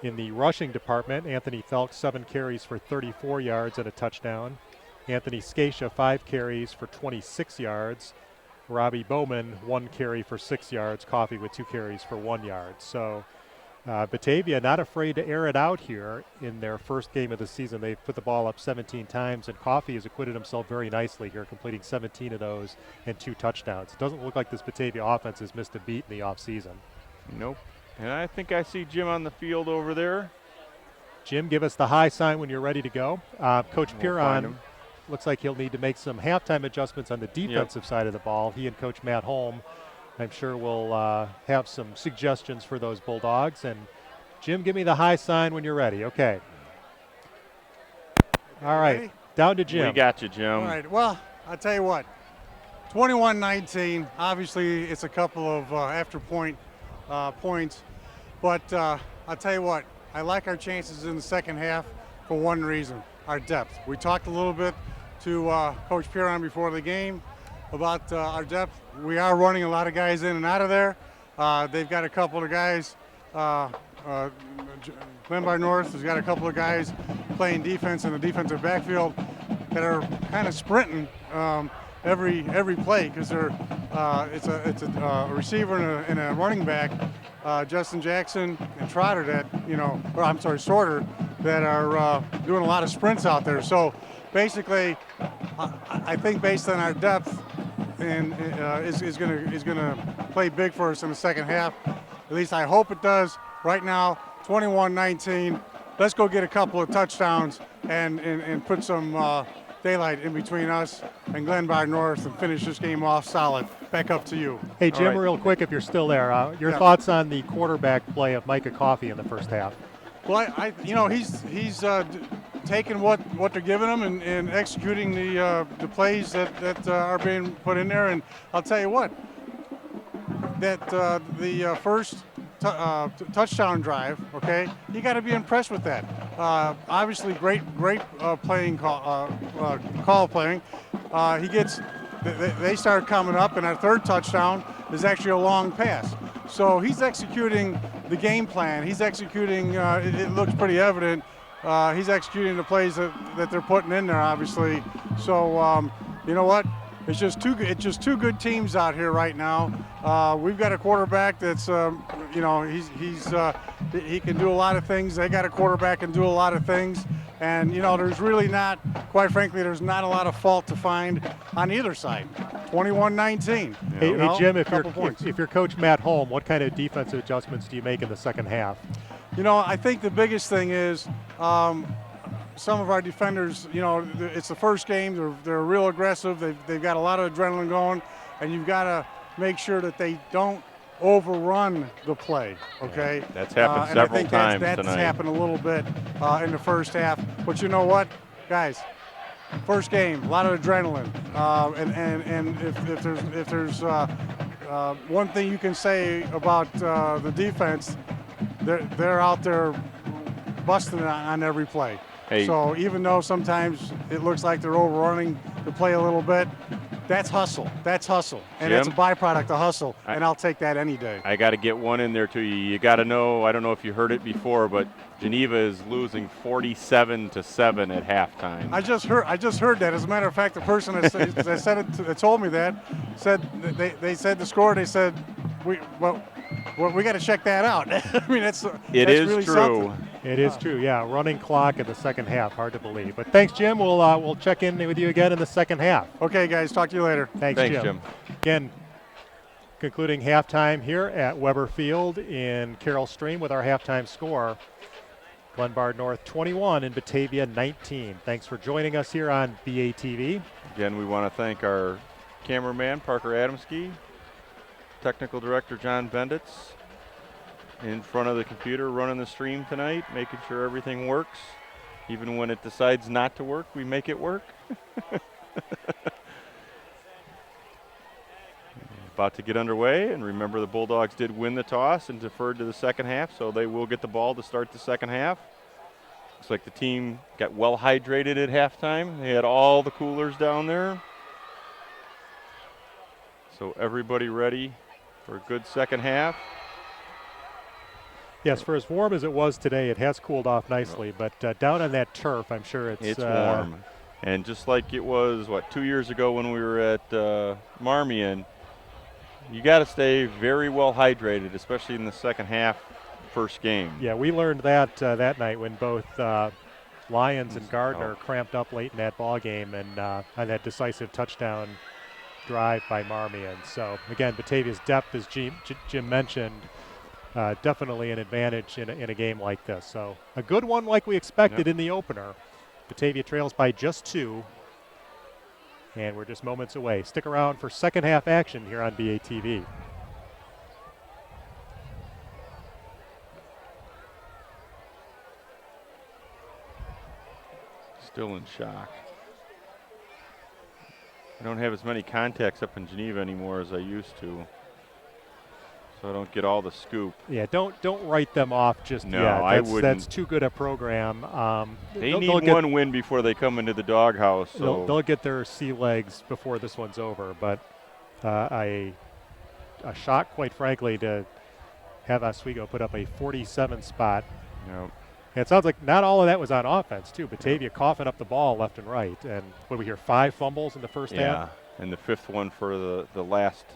In the rushing department, Anthony Felk, 7 carries for 34 yards and a touchdown. Anthony Scatia, 5 carries for 26 yards. Robbie Bowman, 1 carry for 6 yards. Coffey with 2 carries for 1 yard. So Batavia not afraid to air it out here in their first game of the season. They've put the ball up 17 times, and Coffey has acquitted himself very nicely here, completing 17 of those and 2 touchdowns. It doesn't look like this Batavia offense has missed a beat in the offseason. Nope. And I think I see Jim on the field over there. Jim, give us the high sign when you're ready to go. Coach Piron looks like he'll need to make some halftime adjustments on the defensive side of the ball. He and Coach Matt Holm, I'm sure, will have some suggestions for those Bulldogs. And Jim, give me the high sign when you're ready. Okay. All right. Ready? Down to Jim. We got you, Jim. All right, well, I'll tell you what. 21-19, obviously it's a couple of after points. But I'll tell you what, I like our chances in the second half for one reason, our depth. We talked a little bit to Coach Piron before the game about our depth. We are running a lot of guys in and out of there. They've got a couple of guys, Glenbard North has got a couple of guys playing defense in the defensive backfield that are kind of sprinting every play because it's a receiver and a running back, Justin Jackson and Trotter Sorter, that are doing a lot of sprints out there. So basically, I think based on our depth, and is gonna play big for us in the second half. At least I hope it does. Right now, 21-19. Let's go get a couple of touchdowns and put some daylight in between us and Glenbard North and finish this game off solid. Back up to you. Hey, Jim, real quick, if you're still there, your thoughts on the quarterback play of Micah Coffey in the first half? Well, he's taking what they're giving him and executing the plays that are being put in there. And I'll tell you what, that the first touchdown drive, okay, you got to be impressed with that. Obviously, great playing call playing. They start coming up, and our third touchdown is actually a long pass. So he's executing the game plan. He's executing. It looks pretty evident. He's executing the plays that they're putting in there, obviously. So you know what? It's just two good teams out here right now. We've got a quarterback that's he can do a lot of things. They got a quarterback can do a lot of things. And, there's really not, quite frankly, there's not a lot of fault to find on either side. 21-19. Hey, Jim, if you're Coach Matt Holm, what kind of defensive adjustments do you make in the second half? I think the biggest thing is some of our defenders, it's the first game. They're real aggressive. They've got a lot of adrenaline going, and you've got to make sure that they don't overrun the play, okay? Yeah, that's happened several times tonight. That's happened a little bit in the first half. But you know what, guys? First game, a lot of adrenaline, and if there's one thing you can say about the defense, they're out there busting on every play. Hey. So even though sometimes it looks like they're overrunning the play a little bit, that's hustle. That's hustle. And that's a Jim? byproduct of hustle, and I'll take that any day. I got to get one in there to you. You got to know, I don't know if you heard it before, but Geneva is losing 47-7 at halftime. I just heard that. As a matter of fact, the person that told me that said they said the score. They said we got to check that out. I mean, that's really true. something. It is true, yeah. Running clock in the second half, hard to believe. But thanks, Jim. We'll check in with you again in the second half. Okay, guys. Talk to you later. Thanks, Jim. Again, concluding halftime here at Weber Field in Carroll Stream with our halftime score. Glenbard North 21 and Batavia 19. Thanks for joining us here on BATV. Again, we want to thank our cameraman, Parker Adamski, technical director, John Benditz, in front of the computer running the stream tonight, making sure everything works. Even when it decides not to work, we make it work. About to get underway, and remember the Bulldogs did win the toss and deferred to the second half, so they will get the ball to start the second half. Looks like the team got well hydrated at halftime. They had all the coolers down there. So everybody ready for a good second half. Yes, for as warm as it was today, it has cooled off nicely. But down on that turf, I'm sure it's warm. And just like it was, 2 years ago when we were at Marmion, you got to stay very well hydrated, especially in the second half, first game. Yeah, we learned that that night when both Lyons and Gardner cramped up late in that ball game and on that decisive touchdown drive by Marmion. So, again, Batavia's depth, as Jim mentioned, definitely an advantage in a game like this. So a good one like we expected in the opener. Batavia trails by just 2. And we're just moments away. Stick around for second half action here on BATV. Still in shock. I don't have as many contacts up in Geneva anymore as I used to, so I don't get all the scoop. Yeah, don't write them off just yet. I wouldn't. That's too good a program. They need one win before they come into the doghouse. So they'll get their sea legs before this one's over. But a shock, quite frankly, to have Oswego put up a 47 spot. Yep. It sounds like not all of that was on offense, too. Batavia coughing up the ball left and right. And what do we hear, 5 fumbles in the first half? Yeah, and the 5th one for the last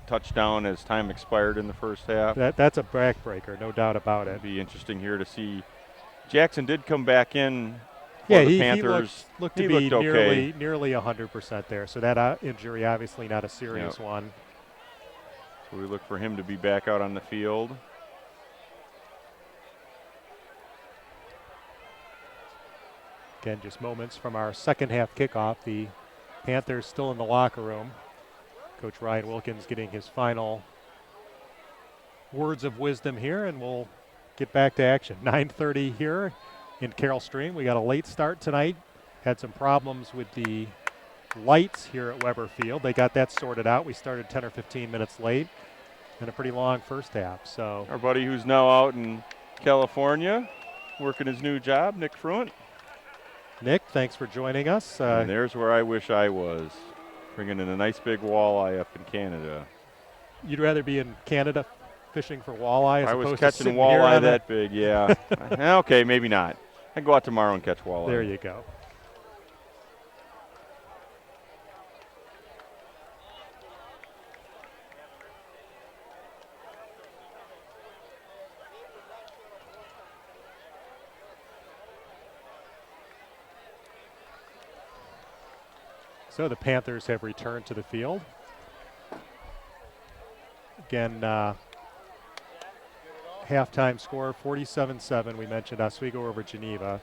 touchdown as time expired in the first half. That's a backbreaker, no doubt about it. It'll be interesting here to see. Jackson did come back in for yeah, the Panthers. He looked to be okay. nearly 100% there. So that injury, obviously not a serious one. So we look for him to be back out on the field. Again, just moments from our second half kickoff. The Panthers still in the locker room. Coach Ryan Wilkins getting his final words of wisdom here, and we'll get back to action. 9:30 here in Carroll Stream. We got a late start tonight. Had some problems with the lights here at Weber Field. They got that sorted out. We started 10 or 15 minutes late and a pretty long first half. So our buddy who's now out in California working his new job, Nick Fruant. Nick, thanks for joining us. And there's where I wish I was, bringing in a nice big walleye up in Canada. You'd rather be in Canada fishing for walleye as I opposed was to catching sitting walleye here that big, yeah. Okay, maybe not. I can go out tomorrow and catch walleye. There you go. So the Panthers have returned to the field. Again, halftime score 47-7. We mentioned Oswego over Geneva.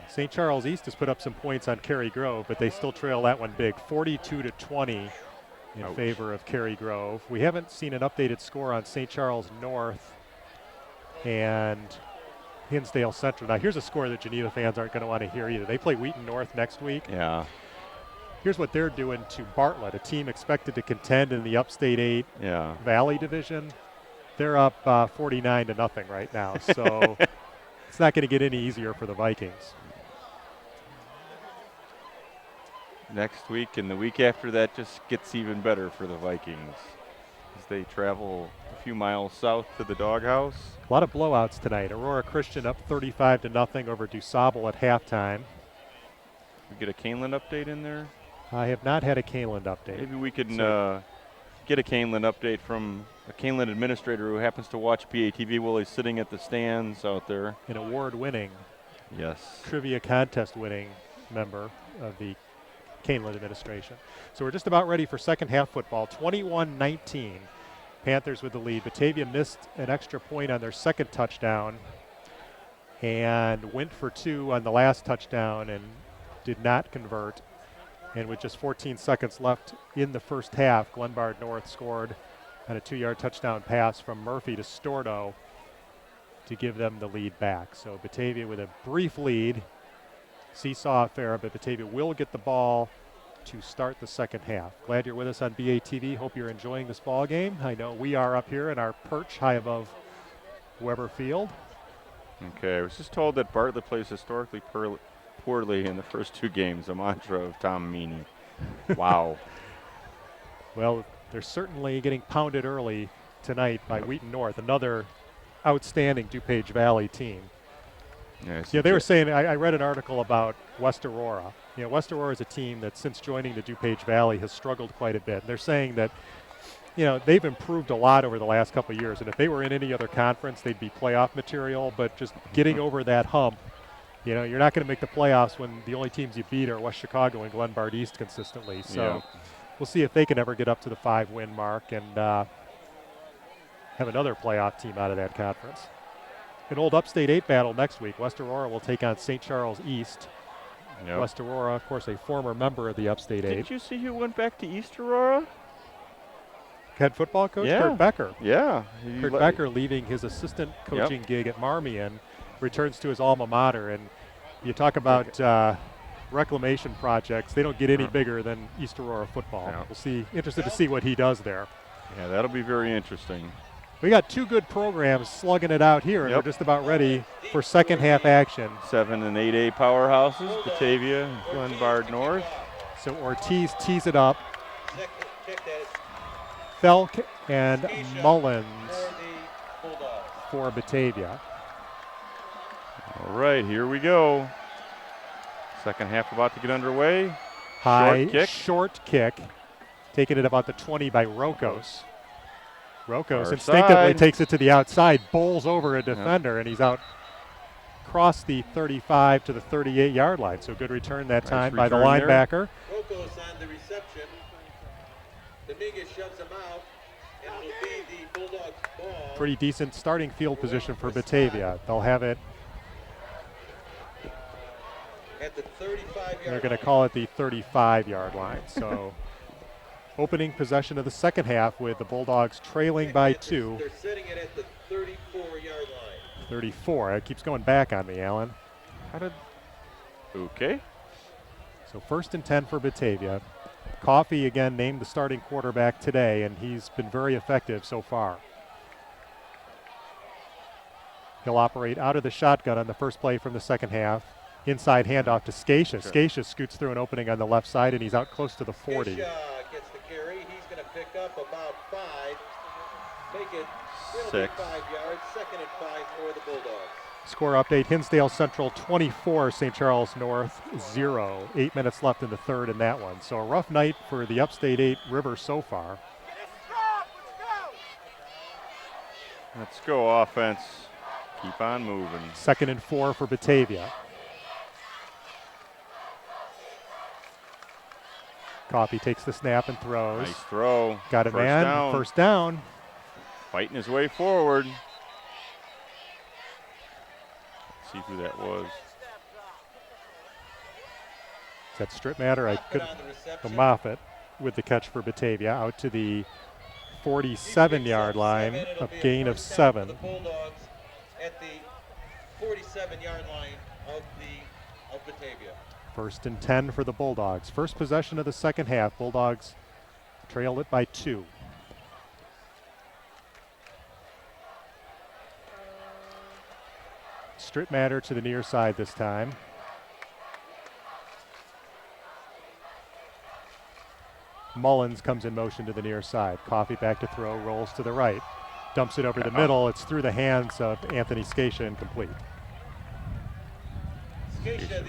St. Charles East has put up some points on Cary Grove, but they still trail that one big, 42-20 in favor of Cary Grove. We haven't seen an updated score on St. Charles North and Hinsdale Central. Now here's a score that Geneva fans aren't going to want to hear either. They play Wheaton North next week. Yeah. Here's what they're doing to Bartlett, a team expected to contend in the Upstate 8 Valley Division. They're up 49-0 right now, so it's not going to get any easier for the Vikings. Next week and the week after that just gets even better for the Vikings as they travel a few miles south to the doghouse. A lot of blowouts tonight. Aurora Christian up 35-0 over DuSable at halftime. We get a Caneland update in there? I have not had a Caneland update. Maybe we can get a Caneland update from a Caneland administrator who happens to watch PATV while he's sitting at the stands out there. An award-winning, trivia contest-winning member of the Caneland administration. So we're just about ready for second half football. 21-19, Panthers with the lead. Batavia missed an extra point on their second touchdown and went for 2 on the last touchdown and did not convert. And with just 14 seconds left in the first half, Glenbard North scored on a 2-yard touchdown pass from Murphy to Stordo to give them the lead back. So Batavia with a brief lead, seesaw affair, but Batavia will get the ball to start the second half. Glad you're with us on BATV. Hope you're enjoying this ball game. I know we are up here in our perch high above Weber Field. Okay, I was just told that Bartlett plays historically poorly in the first 2 games, a mantra of Tom Meany. Wow. Well, they're certainly getting pounded early tonight by Wheaton North, another outstanding DuPage Valley team. Yeah, they were saying, I read an article about West Aurora. West Aurora is a team that since joining the DuPage Valley has struggled quite a bit. And they're saying that, they've improved a lot over the last couple of years. And if they were in any other conference, they'd be playoff material. But just getting over that hump, you're not going to make the playoffs when the only teams you beat are West Chicago and Glenbard East consistently. So we'll see if they can ever get up to the 5-win mark and have another playoff team out of that conference. An old Upstate 8 battle next week. West Aurora will take on St. Charles East. West Aurora, of course, a former member of the Upstate 8. Did you see who went back to East Aurora? Head football coach Kurt Becker. Yeah. Kurt Becker leaving his assistant coaching gig at Marmion, returns to his alma mater. And you talk about reclamation projects. They don't get any bigger than East Aurora football. We'll see. Interested to see what he does there. Yeah, that'll be very interesting. We got 2 good programs slugging it out here, and we're just about ready for second half action. 7 and 8A powerhouses, Batavia and Glenbard North. So Ortiz tees it up. Felk and Mullins for Batavia. All right, here we go. Second half about to get underway. High, short kick. Taking it about the 20 by Rokos. Rokos instinctively takes it to the outside, bowls over a defender, and he's out across the 35 to the 38-yard line. So good return that time by the linebacker. Rokos on the reception. Dominguez shoves him out, and it'll be the Bulldogs' ball. Pretty decent starting field position for Batavia. They'll have it at the 35-yard They're going to call it the 35-yard line. So opening possession of the second half with the Bulldogs trailing by 2. They're setting it at the 34-yard line. 34. It keeps going back on me, Alan. Okay. So 1st and 10 for Batavia. Coffey again named the starting quarterback today, and he's been very effective so far. He'll operate out of the shotgun on the first play from the second half. Inside handoff to Scatia. Scatia scoots through an opening on the left side, and he's out close to the 40. Scatia gets the carry. He's going to pick up about 5. Make it 6. 5 yards. 2nd and 5 for the Bulldogs. Score update, Hinsdale Central 24, St. Charles North 0. 8 minutes left in the third in that one. So a rough night for the Upstate 8 River so far. Let's go offense. Keep on moving. 2nd and 4 for Batavia. Coffey takes the snap and throws. Nice throw. Got a man. First down. Fighting his way forward. See who that was. Is that strip matter? I couldn't. Moffett with the catch for Batavia out to the 47-yard line, a gain of 7. The Bulldogs at the 47-yard line of Batavia. First and 10 for the Bulldogs. First possession of the second half. Bulldogs trailed it by 2. Strip matter to the near side this time. Mullins comes in motion to the near side. Coffee back to throw, rolls to the right. Dumps it over the middle. It's through the hands of Anthony Scatia, incomplete.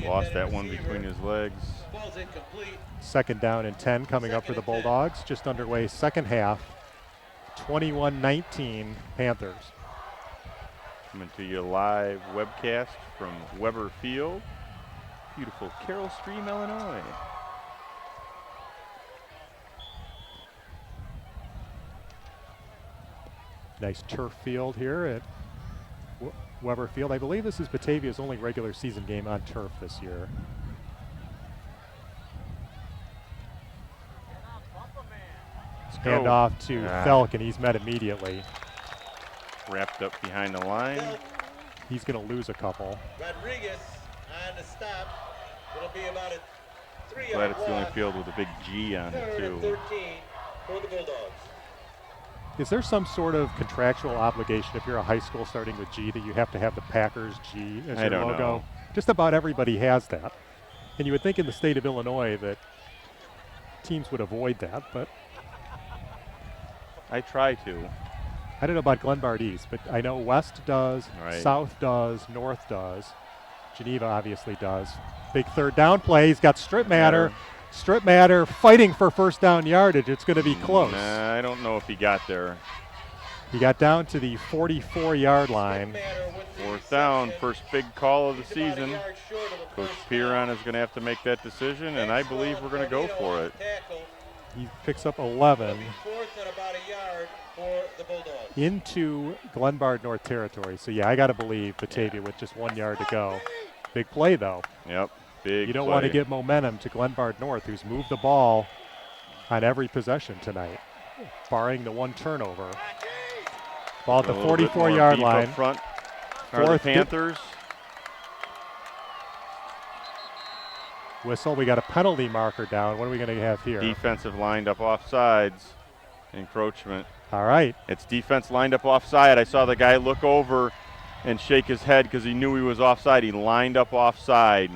Lost that one between his legs. Ball's incomplete. Second down and 10 coming up for the Bulldogs. Just underway second half. 21-19 Panthers. Coming to you live webcast from Weber Field. Beautiful Carroll Stream, Illinois. Nice turf field here at Weber Field. I believe this is Batavia's only regular season game on turf this year. Hand off to Felk, and he's met immediately. Wrapped up behind the line. He's going to lose a couple. Rodriguez on the stop. It'll be about a 3-yard Glad it's the only walk. field with a big G on it, Third and too. 13 for the Bulldogs. Is there some sort of contractual obligation if you're a high school starting with G that you have to have the Packers G as your don't logo? know. Just about everybody has that. And you would think in the state of Illinois that teams would avoid that, but I try to. I don't know about Glenbard East, but I know West does, Right. South does, North does. Geneva obviously does. Big third down play. He's got strip matter. Strip matter fighting for first down yardage. It's going to be close. Nah, I don't know if he got there. He got down to the 44-yard line. Fourth down, first big call of the season. Coach Piron is going to have to make that decision, and I believe we're going to go for it. He picks up 11 Fourth and about a yard for the Bulldogs. into Glenbard North territory. So, yeah, I got to believe Batavia with just 1 yard to go. Big play, though. Yep, big You don't play. want to give momentum to Glenbard North, who's moved the ball on every possession tonight, barring the one turnover. Ball at the A little bit more 44-yard beef up line. front are the Fourth Panthers. Whistle. We got a penalty marker down. What are we going to have here? Defensive lined up offsides. Encroachment. All right. It's defense lined up offside. I saw the guy look over and shake his head because he knew he was offside. He lined up offside.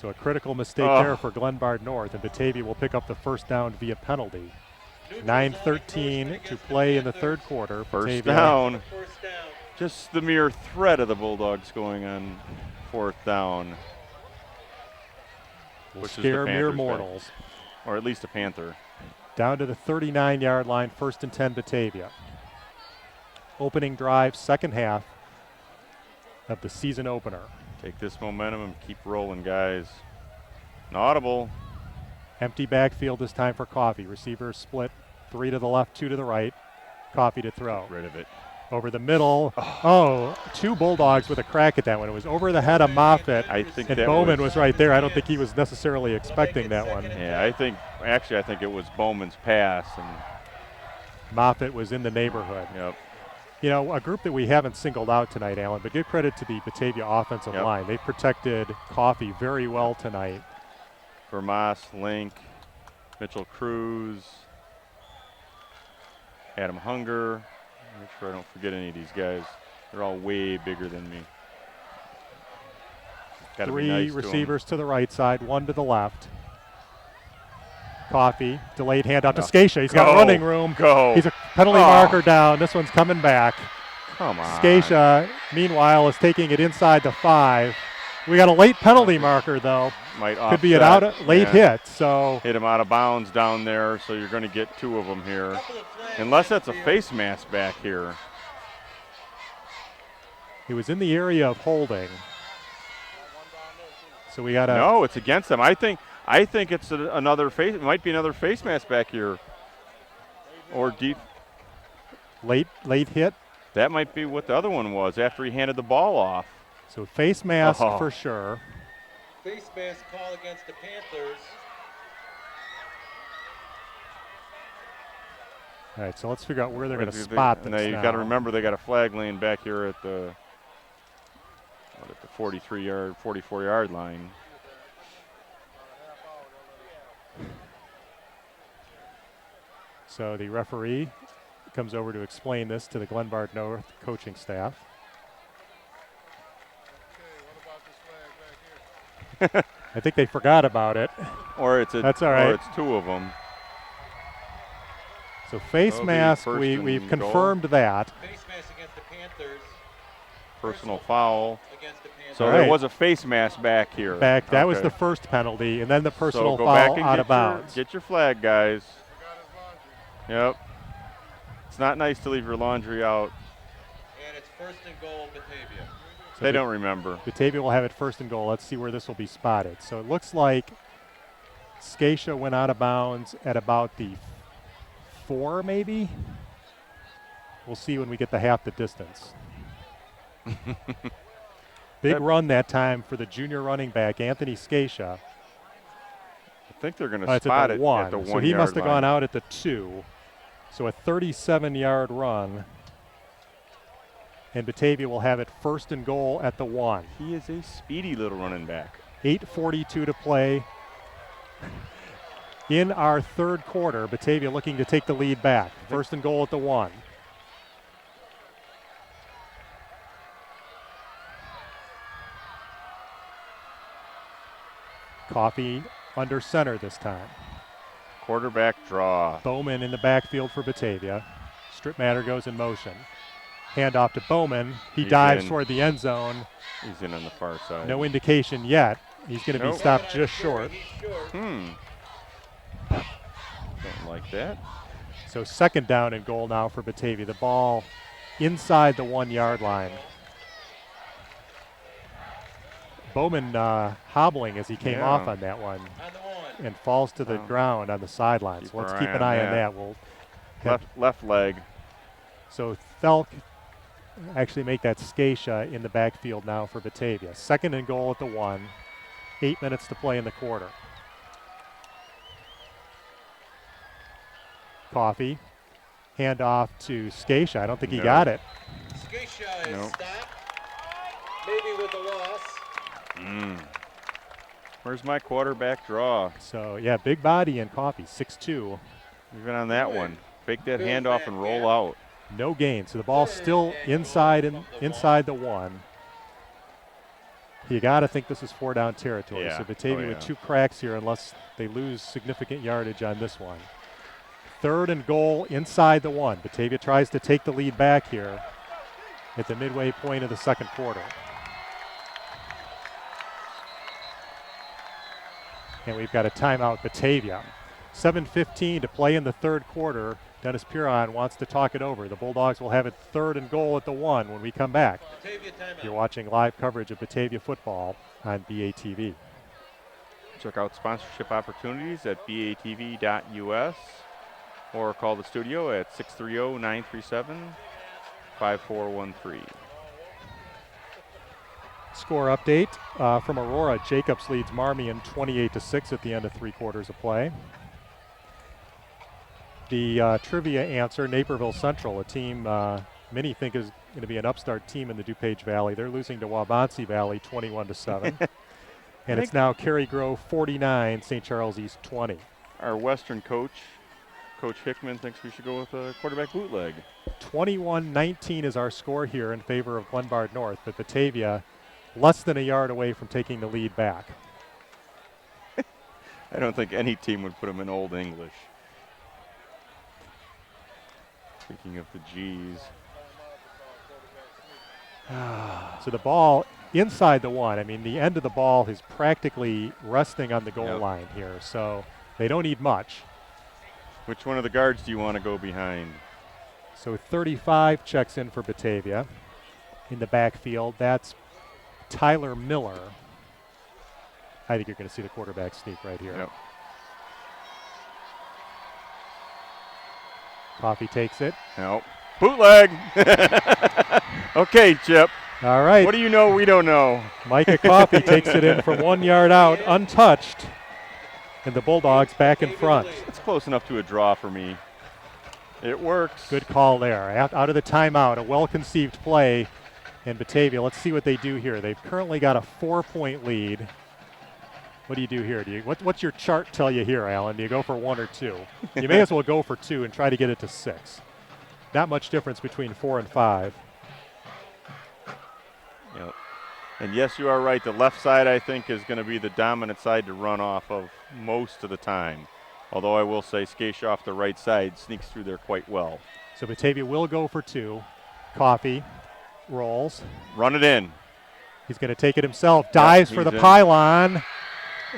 So a critical mistake there for Glenbard North, and Batavia will pick up the first down via penalty. 9:13 to play in the third quarter. First Batavia down. Just the mere threat of the Bulldogs going on fourth down. will Pushes the scare mere Panthers back. mortals. Or at least a Panther. Down to the 39-yard line, first and 10 Batavia. Opening drive, second half of the season opener. Take this momentum and keep rolling, guys. An audible. Empty backfield this time for Coffee. Receivers split, 3 to the left, 2 to the right. Coffee to throw. Rid of it. Over the middle. Oh, 2 Bulldogs with a crack at that one. It was over the head of Moffitt, I think and that Bowman was right there. I don't think he was necessarily expecting that one. Yeah, I think it was Bowman's pass. And Moffitt was in the neighborhood. yep. You know, a group that we haven't singled out tonight, Alan, but give credit to the Batavia offensive Yep. line. They protected Coffee very well tonight. Vermas, Link, Mitchell Cruz, Adam Hunger. Make sure I don't forget any of these guys. They're all way bigger than me. Gotta be 3 nice to 'em. receivers to the right side, 1 to the left. Coffee, delayed handoff to No. Scatia. He's got Go. running room. Go. He's a penalty Oh. marker down. This one's coming back. Come on. Scatia, meanwhile, is taking it inside the 5. We got a late penalty marker, though. Might Could be an late hit. So Hit him out of bounds down there, so you're going to get 2 of them here. Unless that's a face mask back here. he was in the area of holding. So we got a No, it's against them. I think it's another face. It might be another face mask back here. Or deep. late hit. That might be what the other one was after he handed the ball off. So face mask Oh. for sure. Face mask call against the Panthers. All right, so let's figure out where they're going to spot this Now you've got to remember they got a flag laying back here at the 44-yard line. So the referee comes over to explain this to the Glenbard North coaching staff. I think they forgot about it. Or it's That's all right. Or it's two of them. So face mask, we've confirmed that. Face mask against the Panthers. Personal foul. Against the Panthers. So All there right. was a face mask back here. That was Okay. the first penalty, and then the personal So go back foul and out get of bounds. Get your flag, guys. Yep. It's not nice to leave your laundry out. And it's first and goal, Batavia. So They don't remember. Batavia will have it first and goal. Let's see where this will be spotted. So it looks like Scatia went out of bounds at about the 4, maybe. We'll see when we get to half the distance. Big run that time for the junior running back, Anthony Scatia. I think they're going to It's spot at it the 1. at the 1 So he yard must have line. gone out at the 2. So a 37-yard run. And Batavia will have it first and goal at the 1. He is a speedy little running back. 8:42 to play in our third quarter. Batavia looking to take the lead back. First and goal at the 1. Coffee under center this time. Quarterback draw. Bowman in the backfield for Batavia. Strip matter goes in motion. Handoff to Bowman. He He's dives in. toward the end zone. He's in on the far side. No indication yet. He's going to be Nope. stopped just short. He's short. Don't like that. So second down and goal now for Batavia. The ball inside the 1 yard line. Bowman hobbling as he came Yeah. off on that one On the 1. and falls to the ground on the sideline. Keep So let's our keep eye an on eye on that. that. We'll have, Left leg. so Thelk actually make that Scatia in the backfield now for Batavia. Second and goal at the 1. 8 minutes to play in the quarter. Coffee. Hand off to Scatia. I don't think he No. got it. Scatia is Nope. stopped. Maybe with a loss. Where's my quarterback draw? So, yeah, big body and Coffee, 6'2". Even on that one. Fake that Good handoff back, and roll yeah. out. No gain. So the ball's still inside the 1. You got to think this is 4-down territory. Yeah. So Batavia Oh, with yeah. 2 cracks here unless they lose significant yardage on this one. Third and goal inside the 1. Batavia tries to take the lead back here at the midway point of the second quarter. And we've got a timeout, Batavia. 7:15 to play in the third quarter. Dennis Piron wants to talk it over. The Bulldogs will have it third and goal at the 1 when we come back. Batavia timeout. You're watching live coverage of Batavia football on BATV. Check out sponsorship opportunities at batv.us or call the studio at 630-937-5413. Score update from Aurora. Jacobs leads Marmion 28-6 at the end of 3 quarters of play. The trivia answer, Naperville Central, a team many think is going to be an upstart team in the DuPage Valley. They're losing to Waubonsee Valley 21-7. And it's now Cary Grove 49, St. Charles East 20. Our Western coach, Coach Hickman, thinks we should go with a quarterback bootleg. 21-19 is our score here in favor of Glenbard North, but Batavia less than a yard away from taking the lead back. I don't think any team would put him in Old English. Speaking of the G's. So the ball inside the 1. I mean, the end of the ball is practically resting on the goal Yep. line here, so they don't need much. Which one of the guards do you want to go behind? So 35 checks in for Batavia. In the backfield, that's Tyler Miller. I think you're going to see the quarterback sneak right here. Yep. Coffee takes it. No. Bootleg! Okay, Chip. All right. What do you know we don't know? Micah Coffee takes it in from 1 yard out, untouched. And the Bulldogs back in front. It's close enough to a draw for me. It works. Good call there. Out of the timeout, a well-conceived play. And Batavia, let's see what they do here. They've currently got a 4-point lead. What do you do here? What's your chart tell you here, Alan? Do you go for 1 or 2? You may as well go for 2 and try to get it to 6. Not much difference between 4 and 5. Yep. And yes, you are right. The left side, I think, is going to be the dominant side to run off of most of the time. Although I will say Skaisha off the right side sneaks through there quite well. So Batavia will go for 2. Coffee rolls. Run it in. He's going to take it himself. Dives for the pylon.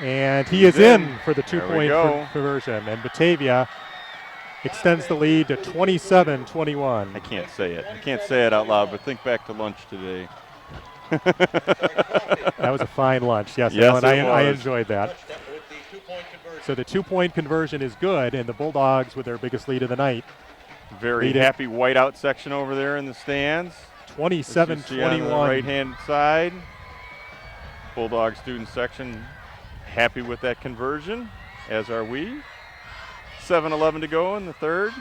And he is in for the 2-point conversion. And Batavia extends the lead to 27-21. I can't say it. I can't say it out loud, but think back to lunch today. That was a fine lunch. Yes, yes, I enjoyed that. So the 2-point conversion is good, and the Bulldogs with their biggest lead of the night. Very happy whiteout section over there in the stands. 27-21. On the right-hand side. Bulldog student section happy with that conversion, as are we. 7:11 to go in the third.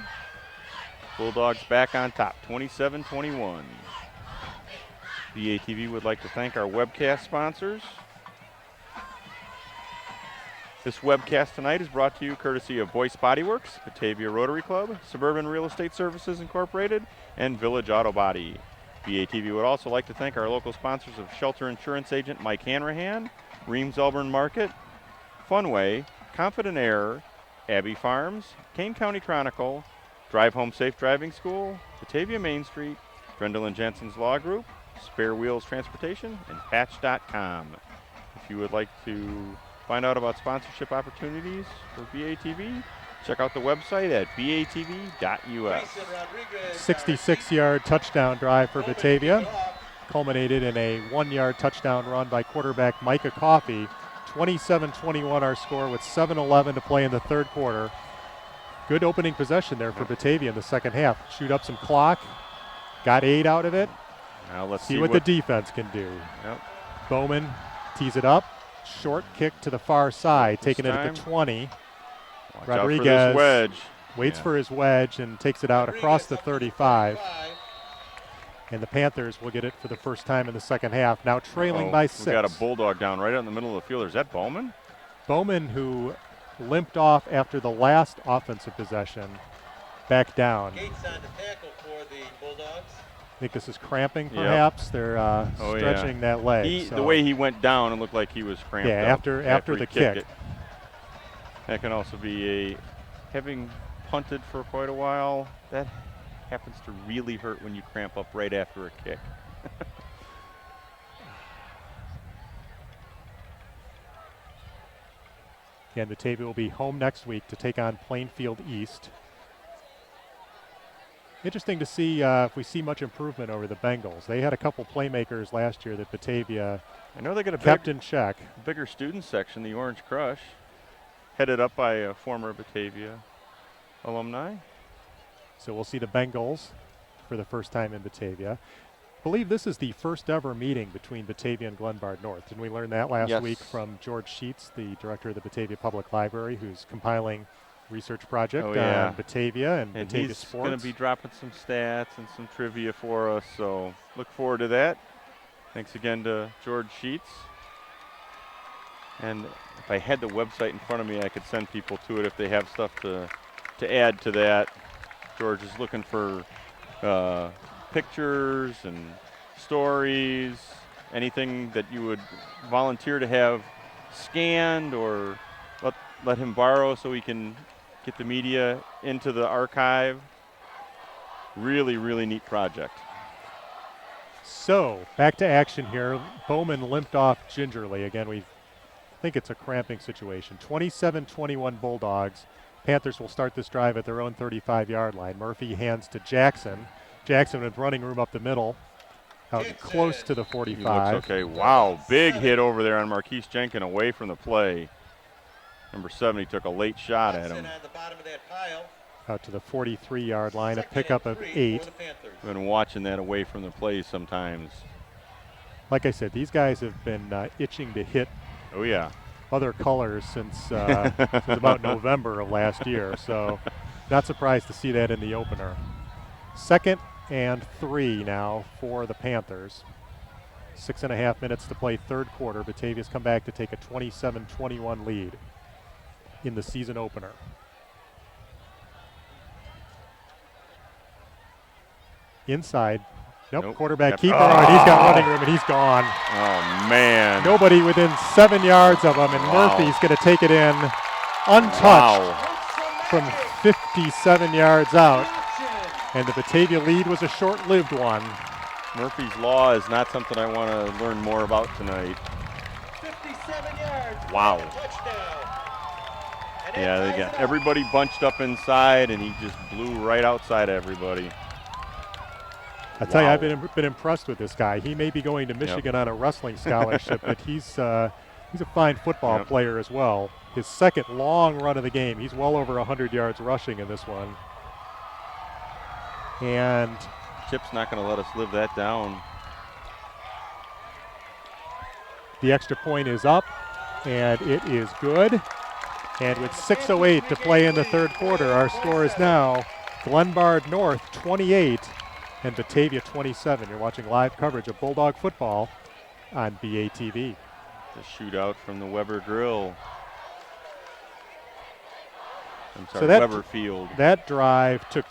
Bulldogs back on top, 27-21. BATV would like to thank our webcast sponsors. This webcast tonight is brought to you courtesy of Boyce Body Works, Batavia Rotary Club, Suburban Real Estate Services Incorporated, and Village Auto Body. BATV would also like to thank our local sponsors of Shelter Insurance Agent Mike Hanrahan, Reams Elburn Market, Funway, Confident Air, Abbey Farms, Kane County Chronicle, Drive Home Safe Driving School, Batavia Main Street, Grendel and Jensen's Law Group, Spare Wheels Transportation, and Patch.com. If you would like to find out about sponsorship opportunities for BATV, check out the website at batv.us. 66-yard touchdown drive for Batavia, culminated in a 1-yard touchdown run by quarterback Micah Coffey. 27-21 our score with 7:11 to play in the third quarter. Good opening possession there for Batavia in the second half. Shoot up some clock, got 8 out of it. Now let's see what the defense can do. Yep. Bowman tees it up. Short kick to the far side, taking it at the 20. Rodriguez waits for his wedge and takes it out across the 35. And the Panthers will get it for the first time in the second half, now trailing by 6. We got a Bulldog down right out in the middle of the field. Is that Bowman? Bowman, who limped off after the last offensive possession, back down. Gates on the tackle for the Bulldogs. I think this is cramping, perhaps. They're stretching that leg. The way he went down, it looked like he was cramped. Yeah, after the kick. That can also be having punted for quite a while. That happens to really hurt when you cramp up right after a kick. Again, Batavia will be home next week to take on Plainfield East. Interesting to see if we see much improvement over the Bengals. They had a couple playmakers last year that Batavia kept in check. Bigger student section, the Orange Crush, headed up by a former Batavia alumni. So we'll see the Bengals for the first time in Batavia. I believe this is the first ever meeting between Batavia and Glenbard North. Didn't we learn that last week from George Sheets, the director of the Batavia Public Library, who's compiling research project on Batavia and Batavia sports. He's going to be dropping some stats and some trivia for us, so look forward to that. Thanks again to George Sheets. And if I had the website in front of me, I could send people to it if they have stuff to add to that. George is looking for pictures and stories, anything that you would volunteer to have scanned or let him borrow so he can get the media into the archive. Really, really neat project. So back to action here. Bowman limped off gingerly. Again, we think it's a cramping situation. 27-21 Bulldogs. Panthers will start this drive at their own 35-yard line. Murphy hands to Jackson. Jackson with running room up the middle, out close to the 45. He looks okay. Wow, big hit over there on Marquise Jenkins away from the play. Number 70 took a late shot at him. Out to the 43-yard line, a pickup of 8. I've been watching that away from the play sometimes. Like I said, these guys have been itching to hit other colors since about November of last year. So not surprised to see that in the opener. 2nd and 3 now for the Panthers. 6.5 minutes to play third quarter. Batavia's come back to take a 27-21 lead in the season opener. Inside. Nope. Quarterback keeper. Oh, and he's got running room, and he's gone. Oh, man. Nobody within 7 yards of him, and Murphy's going to take it in untouched from 57 yards out. And the Batavia lead was a short-lived one. Murphy's Law is not something I want to learn more about tonight. 57 yards. Wow. Touchdown. Yeah, they got everybody bunched up inside, and he just blew right outside everybody. I tell you, I've been impressed with this guy. He may be going to Michigan on a wrestling scholarship, but he's a fine football player as well. His second long run of the game. He's well over 100 yards rushing in this one. And Chip's not going to let us live that down. The extra point is up, and it is good. And with 6:08 to play in the third quarter, our score is now Glenbard North 28 and Batavia 27. You're watching live coverage of Bulldog football on BATV. The shootout from the Weber Grill. I'm sorry, So that, Weber Field. That drive took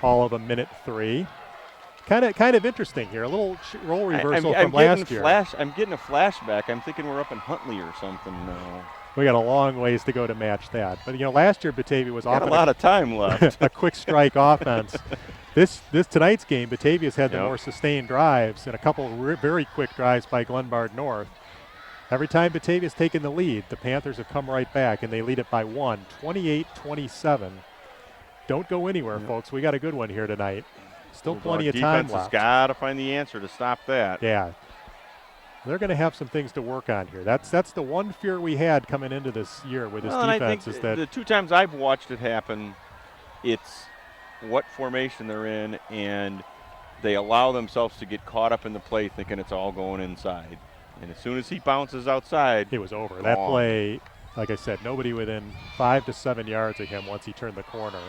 all of a minute 3. Kind of interesting here. A little role reversal from last year. I'm getting a flashback. I'm thinking we're up in Huntley or something now. We got a long ways to go to match that. But last year Batavia was often a lot of time left. a quick strike offense. This tonight's game, Batavia's had the more sustained drives and a couple very quick drives by Glenbard North. Every time Batavia's taken the lead, the Panthers have come right back, and they lead it by 1, 28-27. Don't go anywhere, folks. We got a good one here tonight. Still plenty of time left. Defense has got to find the answer to stop that. Yeah. They're going to have some things to work on here. That's the one fear we had coming into this year with this defense. Is that the 2 times I've watched it happen, it's what formation they're in, and they allow themselves to get caught up in the play thinking it's all going inside. And as soon as he bounces outside, it was over. That play, like I said, nobody within 5 to 7 yards of him once he turned the corner.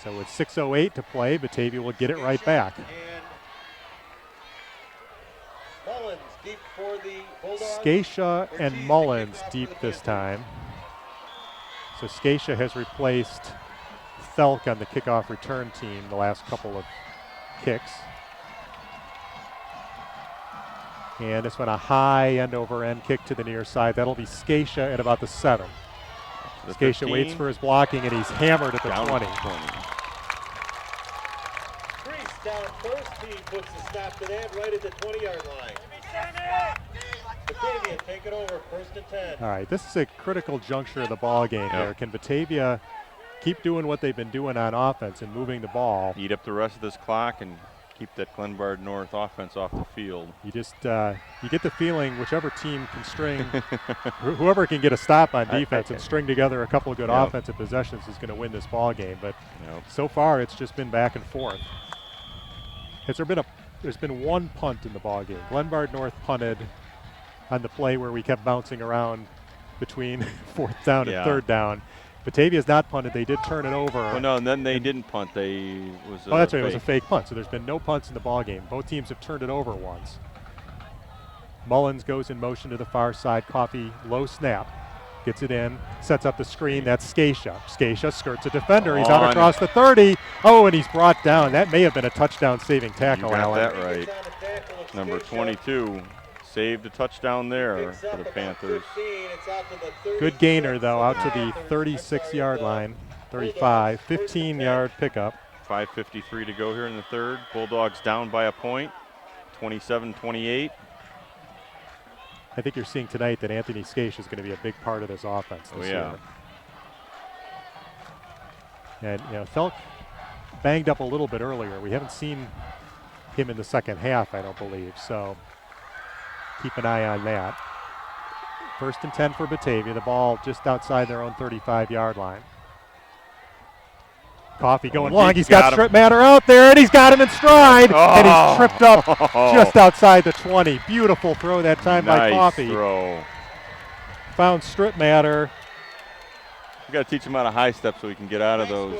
So with 6:08 to play, Batavia will get it right back. Mullins deep for the Bulldogs. Scatia and Mullins deep this time. So Scatia has replaced Thelk on the kickoff return team the last couple of kicks. And this one a high end-over-end kick to the near side. That'll be Scatia at about the 7. Scatia waits for his blocking, and he's hammered at the 20. Priest down first. He puts the stop to that right at the 20-yard line. Batavia take it over, 1st and 10. All right, this is a critical juncture of the ball game here. Can Batavia keep doing what they've been doing on offense and moving the ball? Eat up the rest of this clock and keep that Glenbard North offense off the field. You just you get the feeling whichever team can string, whoever can get a stop on defense and string together a couple of good offensive possessions is going to win this ball game. But so far, it's just been back and forth. There's been one punt in the ball game. Glenbard North punted on the play where we kept bouncing around between 4th down and 3rd down. Batavia's not punted. They did turn it over. Oh, no, and then they didn't punt. That's right. It was a fake punt. So there's been no punts in the ball game. Both teams have turned it over once. Mullins goes in motion to the far side. Coffey, low snap. Gets it in. Sets up the screen. That's Scatia. Scatia skirts a defender. He's out across the 30. Oh, and he's brought down. That may have been a touchdown-saving tackle, You got Alan. that right. Number 22. Saved a touchdown there for the Panthers. Good gainer, though, out to the 36-yard line, 35, 15-yard pickup. 5:53 to go here in the third. Bulldogs down by a point, 27-28. I think you're seeing tonight that Anthony Scatia is going to be a big part of this offense this year. And, Thelk banged up a little bit earlier. We haven't seen him in the second half, I don't believe, so keep an eye on that. 1st and 10 for Batavia. The ball just outside their own 35-yard line. Coffey going long. He's got Strittmatter out there, and he's got him in stride. And he's tripped up just outside the 20. Beautiful throw that time by Coffey. Nice throw. Found Strittmatter. We got to teach him how to high step so he can get out of those.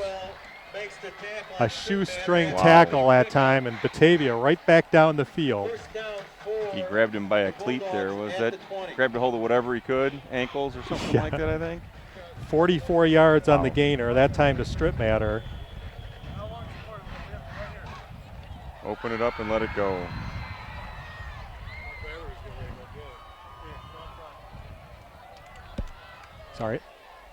A shoestring tackle that time, and Batavia right back down the field. 1st down, he grabbed him by a cleat there. Was that grabbed a hold of whatever he could, ankles or something like that, I think? 44 yards on the gainer, that time to Strip Matter. Open it up and let it go. Sorry.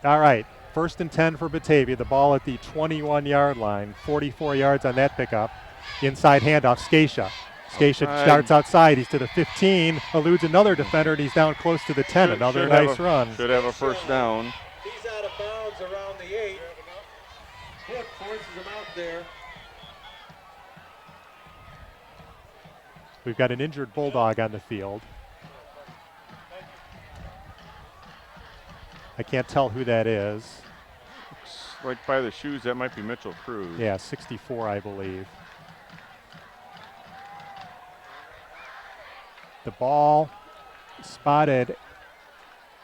All right, 1st and 10 for Batavia. The ball at the 21-yard line. 44 yards on that pickup. Inside handoff, Scatia. Scatia starts outside. He's to the 15, eludes another defender, and he's down close to the 10. Another nice run. Should have a first down. He's out of bounds around the 8. Foot forces him out there. We've got an injured Bulldog on the field. I can't tell who that is. Looks like by the shoes, that might be Mitchell Cruz. Yeah, 64, I believe. The ball spotted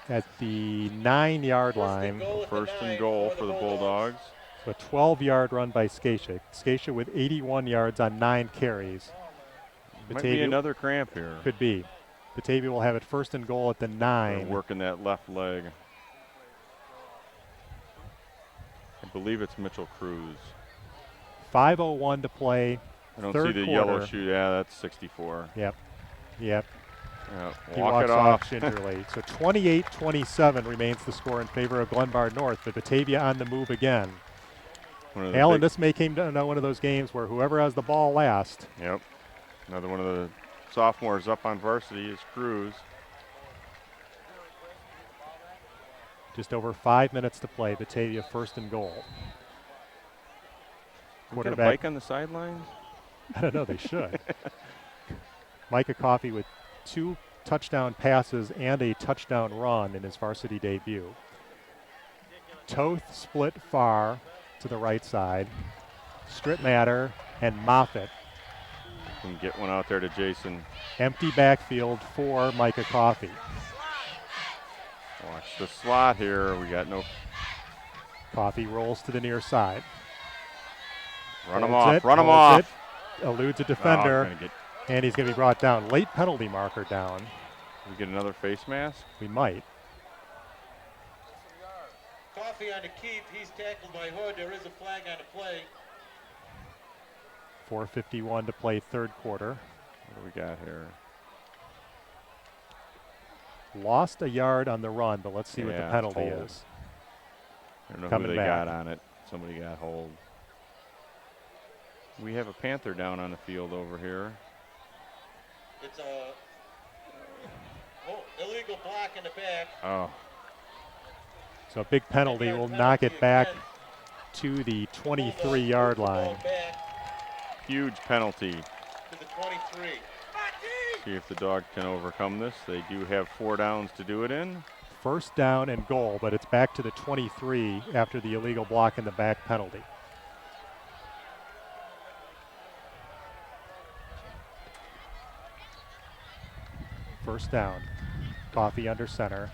at the 9-yard line. First and goal for the Bulldogs. So a 12-yard run by Scatia. Scatia with 81 yards on 9 carries. Might be another cramp here. Could be. Batavia will have it 1st and goal at the 9. Working that left leg. I believe it's Mitchell Cruz. 5:01 to play. I don't third see the quarter. yellow shoe. Yeah, that's 64. Yep. Yeah, He walk walks it off off. gingerly. So 28-27 remains the score in favor of Glenbard North, but Batavia on the move again. Alan, this may came down to one of those games where whoever has the ball last. Yep. Another one of the sophomores up on varsity is Cruz. Just over 5 minutes to play. Batavia 1st and goal. Got a bike on the sidelines? I don't know. They should. Micah Coffey with 2 touchdown passes and a touchdown run in his varsity debut. Toth split far to the right side. Strip Matter and Moffitt. Can get one out there to Jason. Empty backfield for Micah Coffey. Watch the slot here. We got no. Coffey rolls to the near side. Run him off. Run him off. Eludes a defender. And he's going to be brought down. Late penalty marker down. We get another face mask? We might. Coffee on the keep. He's tackled by Hood. There is a flag on the play. 4:51 to play 3rd quarter. What do we got here? Lost a yard on the run, but let's see what the penalty hold. is. I don't know Coming who they back. got on it. Somebody got hold. We have a Panther down on the field over here. It's a illegal block in the back. Oh. So a big penalty will knock it back to the 23-yard line. Huge penalty. To the 23. See if the Dog can overcome this. They do have 4 downs to do it in. 1st down and goal, but it's back to the 23 after the illegal block in the back penalty. First down. Coffey under center.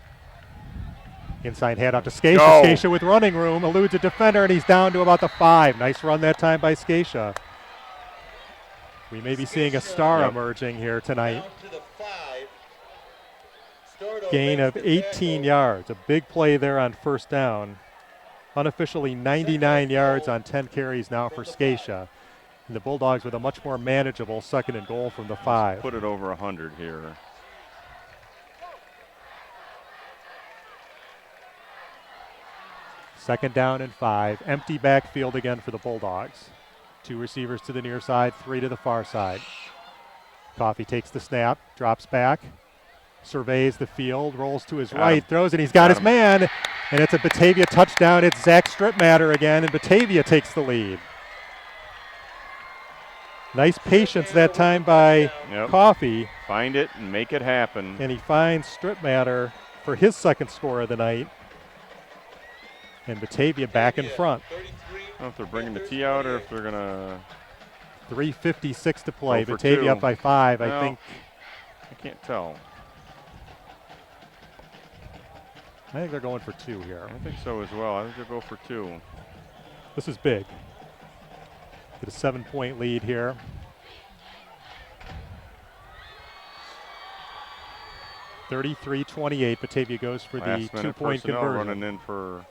Inside handoff to Scatia. Go. Scatia with running room, eludes a defender, and he's down to about the 5. Nice run that time by Scatia. We may be seeing a star emerging here tonight. Down to the 5. Stordo Gain makes of the 18 tackle. yards. A big play there on 1st down. Unofficially 99 yards on 10 carries now for Scatia. And the Bulldogs with a much more manageable 2nd and goal from the 5. Put it over 100 here. Second down and 5. Empty backfield again for the Bulldogs. 2 receivers to the near side, 3 to the far side. Coffey takes the snap, drops back, surveys the field, rolls to his right, throws, and he's got his man. And it's a Batavia touchdown. It's Zach Stripmatter again, and Batavia takes the lead. Nice patience that time by Coffey. Find it and make it happen. And he finds Stripmatter for his 2nd score of the night. And Batavia back in front. I don't know if they're bringing the tee out or if they're going to. 3:56 to play. Go for Batavia 2. up by 5, I Well, think. I can't tell. I think they're going for 2 here. I think so as well. I think they'll go for 2. This is big. Get a 7-point lead here. 33-28. Batavia goes for the Last minute 2-point personnel conversion. running in for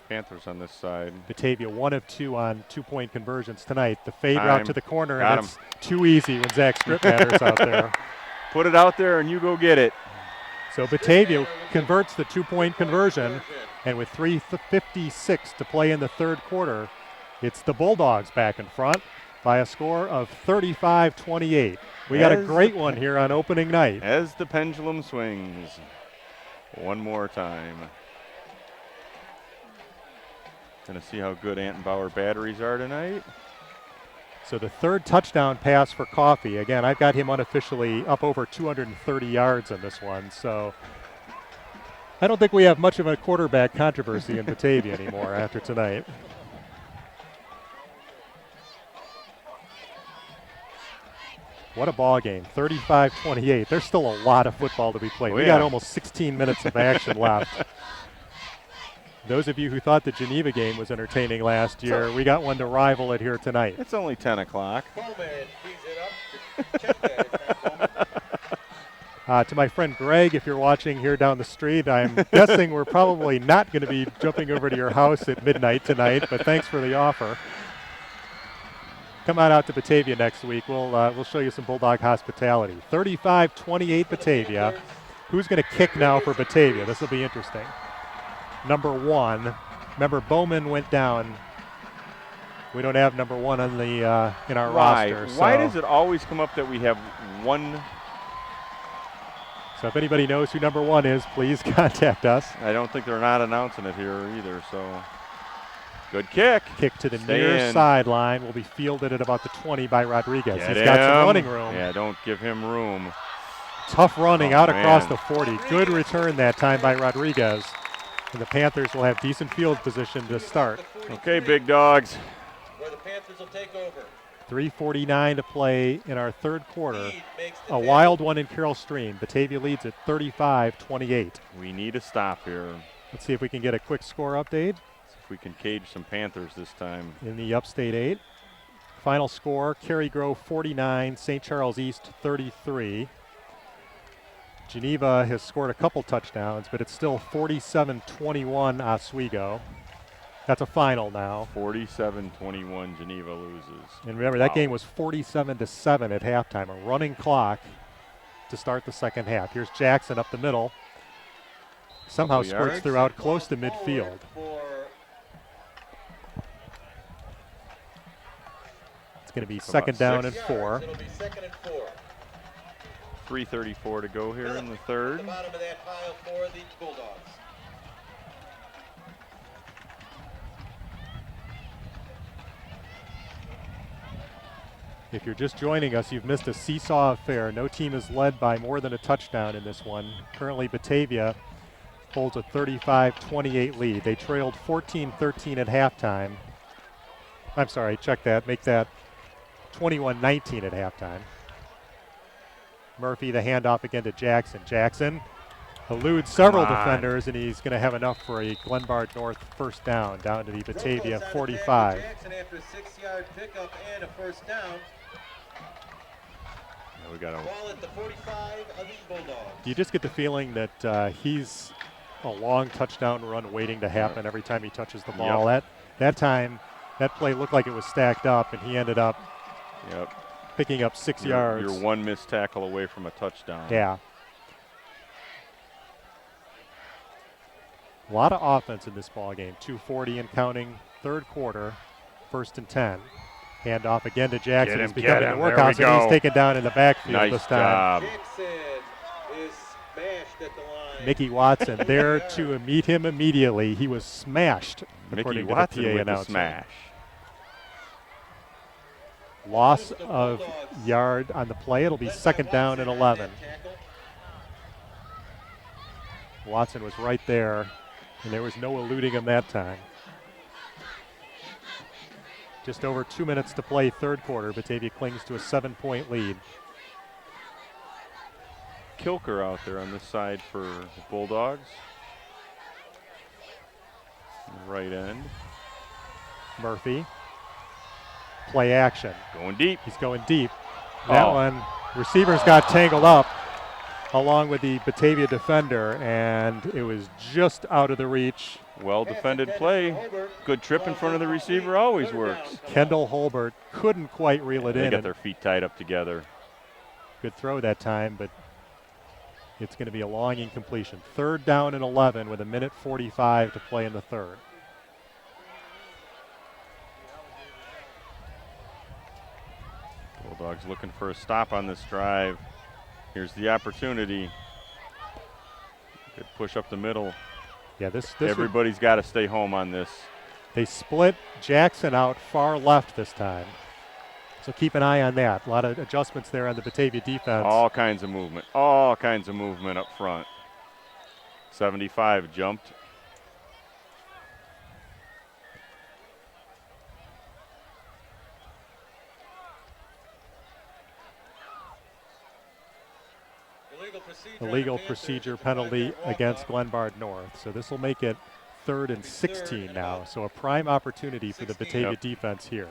Panthers on this side. Batavia 1 of 2 on 2-point conversions tonight. The fade Time. route to the corner, Got and it's too easy when Zach Stripmatter's out there. Put it out there and you go get it. So Batavia converts the 2-point conversion, and with 3:56 to play in the third quarter, it's the Bulldogs back in front by a score of 35-28. We got a great one here on opening night. As the pendulum swings. One more time. Gonna see how good Antenbauer batteries are tonight. So the third touchdown pass for Coffey. Again, I've got him unofficially up over 230 yards on this one. So I don't think we have much of a quarterback controversy in Batavia anymore after tonight. What a ball game, 35-28. There's still a lot of football to be played. Oh, we yeah. got almost 16 minutes of action left. Those of you who thought the Geneva game was entertaining last year, we got one to rival it here tonight. It's only 10 o'clock. Bowman tees it up. Check that. To my friend Greg, if you're watching here down the street, I'm guessing we're probably not going to be jumping over to your house at midnight tonight, but thanks for the offer. Come on out to Batavia next week. We'll show you some Bulldog hospitality. 35-28 Batavia. Who's going to kick now for Batavia? This will be interesting. Number 1. Remember, Bowman went down. We don't have number 1 on the in our roster. Why does it always come up that we have one? So if anybody knows who number 1 is, please contact us. I don't think they're not announcing it here either. So good kick. Kick to the Stay near in. sideline will be fielded at about the 20 by Rodriguez. Get He's got some him. running room. Yeah, don't give him room. Tough running Oh, out across man. the 40. Good return that time by Rodriguez. And the Panthers will have decent field position to start. Okay, big dogs. Where the Panthers will take over. 3:49 to play in our third quarter. Lead makes the A damage. wild one in Carroll Stream. Batavia leads at 35-28. We need a stop here. Let's see if we can get a quick score update See if we can cage some Panthers this time. in the Upstate 8. Final score, Cary Grove 49, St. Charles East 33. Geneva has scored a couple touchdowns, but it's still 47-21 Oswego. That's a final now. 47-21, Geneva loses. And remember, that Wow. game was 47-7 at halftime, a running clock to start the second half. Here's Jackson up the middle. Somehow Couple squirts yards. throughout close to midfield. It's going to be second down and 4. It'll be 2nd and 4. 3:34 to go here in the At third. the bottom of that pile for the Bulldogs. If you're just joining us, you've missed a seesaw affair. No team is led by more than a touchdown in this one. Currently, Batavia holds a 35-28 lead. They trailed 14-13 at halftime. I'm sorry, check that. Make that 21-19 at halftime. Murphy, the handoff again to Jackson. Jackson eludes several Come on. defenders, and he's going to have enough for a Glenbard North first down to the Batavia Goal goes on the tag 45. for Jackson after a 6-yard pickup and a first down. Yeah, we got a Ball at the 45 of the Bulldogs. Do you just get the feeling that he's a long touchdown run waiting to happen every time he touches the ball? That time, that play looked like it was stacked up, and he ended up picking up 6 yards. You're one missed tackle away from a touchdown. Yeah. A lot of offense in this ball game. 2:40 and counting, third quarter, 1st and 10. Handoff again to Jackson. Get He's him, becoming get the him. There we workhorse, and go. he's taken down in the backfield Nice this time. job. Jackson is smashed at the line. Mickey Watson there to meet him immediately. He was smashed, Mickey according Watson to the PA with the announcer. smash. Loss of yard on the play. It'll be second down and 11. Watson was right there, and there was no eluding him that time. Just over 2 minutes to play third quarter. Batavia clings to a 7-point lead. Kilker out there on this side for the Bulldogs. Right end. Murphy. Play action. Going deep. He's going deep. That Oh. one, receivers got tangled up. along with the Batavia defender, and it was just out of the reach. Well defended play. Good trip in front of the receiver always works. Kendall Holbert couldn't quite reel it They in. got their feet tied up together. Good throw that time, but it's going to be a long incompletion. 3rd down and 11 with 1:45 to play in the third. Bulldogs looking for a stop on this drive. Here's the opportunity. Good push up the middle. Yeah, this Everybody's got to stay home on this. they split Jackson out far left this time. So keep an eye on that. A lot of adjustments there on the Batavia defense. All kinds of movement. All kinds of movement up front. 75 jumped. Illegal procedure penalty against Glenbard North. So this will make it 3rd and 16 now. So a prime opportunity for the Batavia defense here.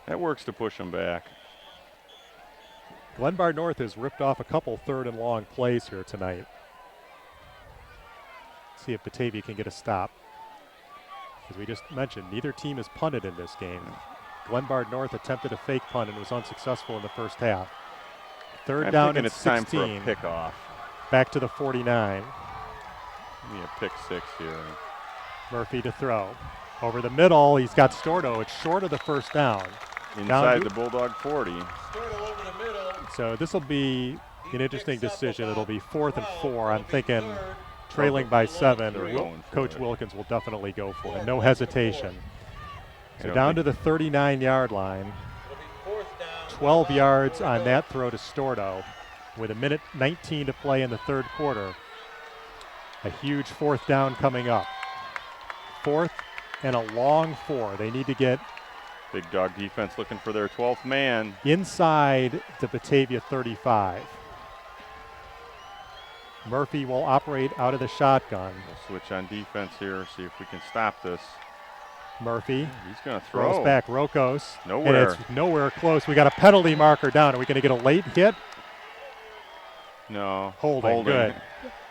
That works to push them back. Glenbard North has ripped off a couple 3rd and long plays here tonight. See if Batavia can get a stop. As we just mentioned, neither team has punted in this game. Glenbard North attempted a fake punt and was unsuccessful in the first half. 3rd down and it's 16. time for a pick off. Back to the 49. Give me a pick 6 here. Murphy to throw. Over the middle, he's got Stordo. It's short of the 1st down. Inside the Bulldog 40. So this will be an interesting decision. It'll be 4th and 4. I'm thinking trailing by 7. Coach Wilkins will definitely go for it. No hesitation. So down to the 39-yard line. 12 yards on that throw to Stordo with 1:19 to play in the 3rd quarter. A huge 4th down coming up. 4th and a long 4. They need to get Big Dog defense looking for their 12th man. inside the Batavia 35. Murphy will operate out of the shotgun. We'll switch on defense here, see if we can stop this. Murphy He's going to throw. throws back. Rokos. Nowhere. And it's nowhere close. We got a penalty marker down. Are we going to get a late hit? No. Holding. Good.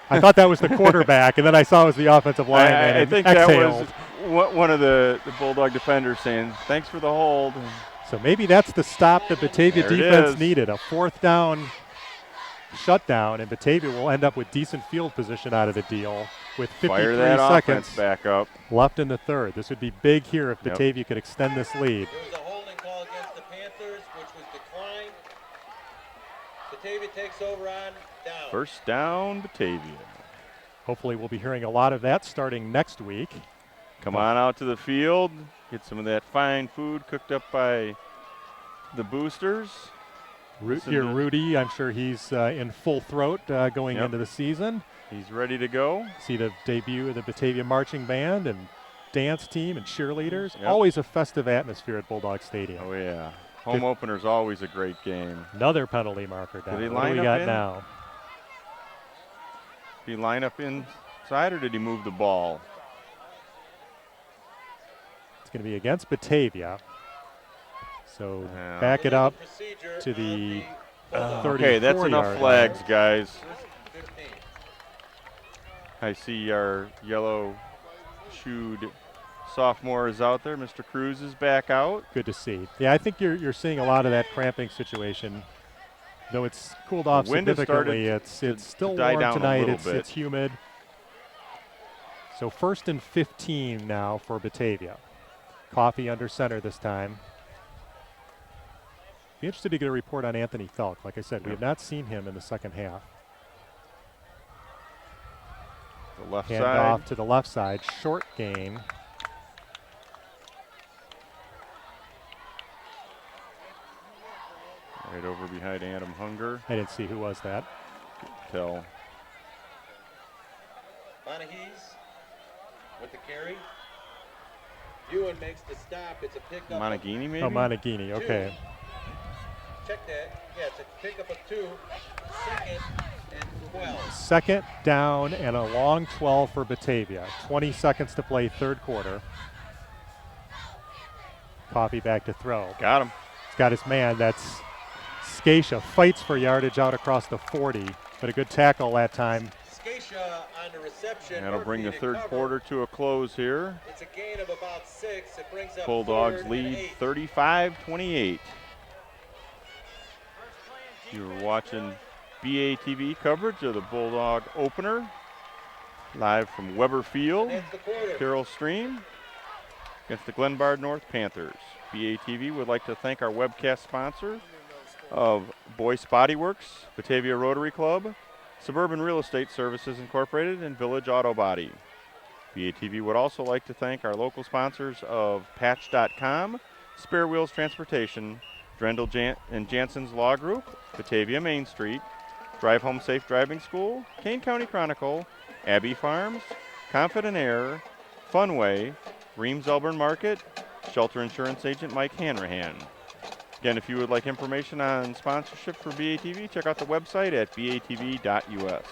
I thought that was the quarterback, and then I saw it was the offensive lineman. I think exhaled. that was one of the Bulldog defenders saying, thanks for the hold. So maybe that's the stop that Batavia There it defense is. needed. A 4th down shutdown, and Batavia will end up with decent field position out of the deal with 53 Fire that seconds offense back up. left in the 3rd. This would be big here if Yep. Batavia could extend this lead. There was a holding call against the Panthers, which was declined. Batavia takes over on down. First down, Batavia. Hopefully we'll be hearing a lot of that starting next week. Come on out to the field. Get some of that fine food cooked up by the boosters. Here, Rudy, I'm sure he's in full throat going Yep. into the season. He's ready to go. See the debut of the Batavia marching band and dance team and cheerleaders. Yep. Always a festive atmosphere at Bulldog Stadium. Oh, yeah. Home opener's always a great game. Another penalty marker down. Did he What do line we up got in? now? Did he line up inside or did he move the ball? It's going to be against Batavia. So Yeah. back it up Procedure to the on 34 Okay, that's enough yard flags, line. guys. 15. I see our yellow shoed sophomore is out there. Mr. Cruz is back out. Good to see. Yeah, I think you're seeing a lot of that cramping situation. Though it's cooled off The wind has significantly, started it's still die warm down a tonight. little It's bit. humid. So 1st and 15 now for Batavia. Coffee under center this time. Be interested to get a report on Anthony Felk. Like I said, we have not seen him in the 2nd half. The left Hand side. off to the left side. Short gain. Right over behind Adam Hunger. I didn't see who was that. Tell. Monaghy's with the carry. Ewan makes the stop. It's a pickup. Monagini, maybe? Oh, Monagini. Okay. Check that. Yeah, it's a pickup of 2. 2nd and 12. 2nd down and a long 12 for Batavia. 20 seconds to play 3rd quarter. Coffee back to throw. Got him. He's got his man. That's Scatia. Fights for yardage out across the 40. but a good tackle that time. Scatia on the reception. That'll bring the Murphy to third cover. quarter to a close here. It's a gain of about 6. It brings up Bulldogs 3rd and lead 8. 35-28. You're watching BATV coverage of the Bulldog opener, live from Weber Field, That's the quarter. Carroll Stream, against the Glenbard North Panthers. BATV would like to thank our webcast sponsor of Boyce Body Works, Batavia Rotary Club, Suburban Real Estate Services Incorporated, and Village Auto Body. BATV would also like to thank our local sponsors of Patch.com, Spare Wheels Transportation, Drendel and Jansen's Law Group, Batavia Main Street, Drive Home Safe Driving School, Kane County Chronicle, Abbey Farms, Confident Air, Funway, Reams Elburn Market, Shelter Insurance Agent Mike Hanrahan. Again, if you would like information on sponsorship for BATV, check out the website at batv.us.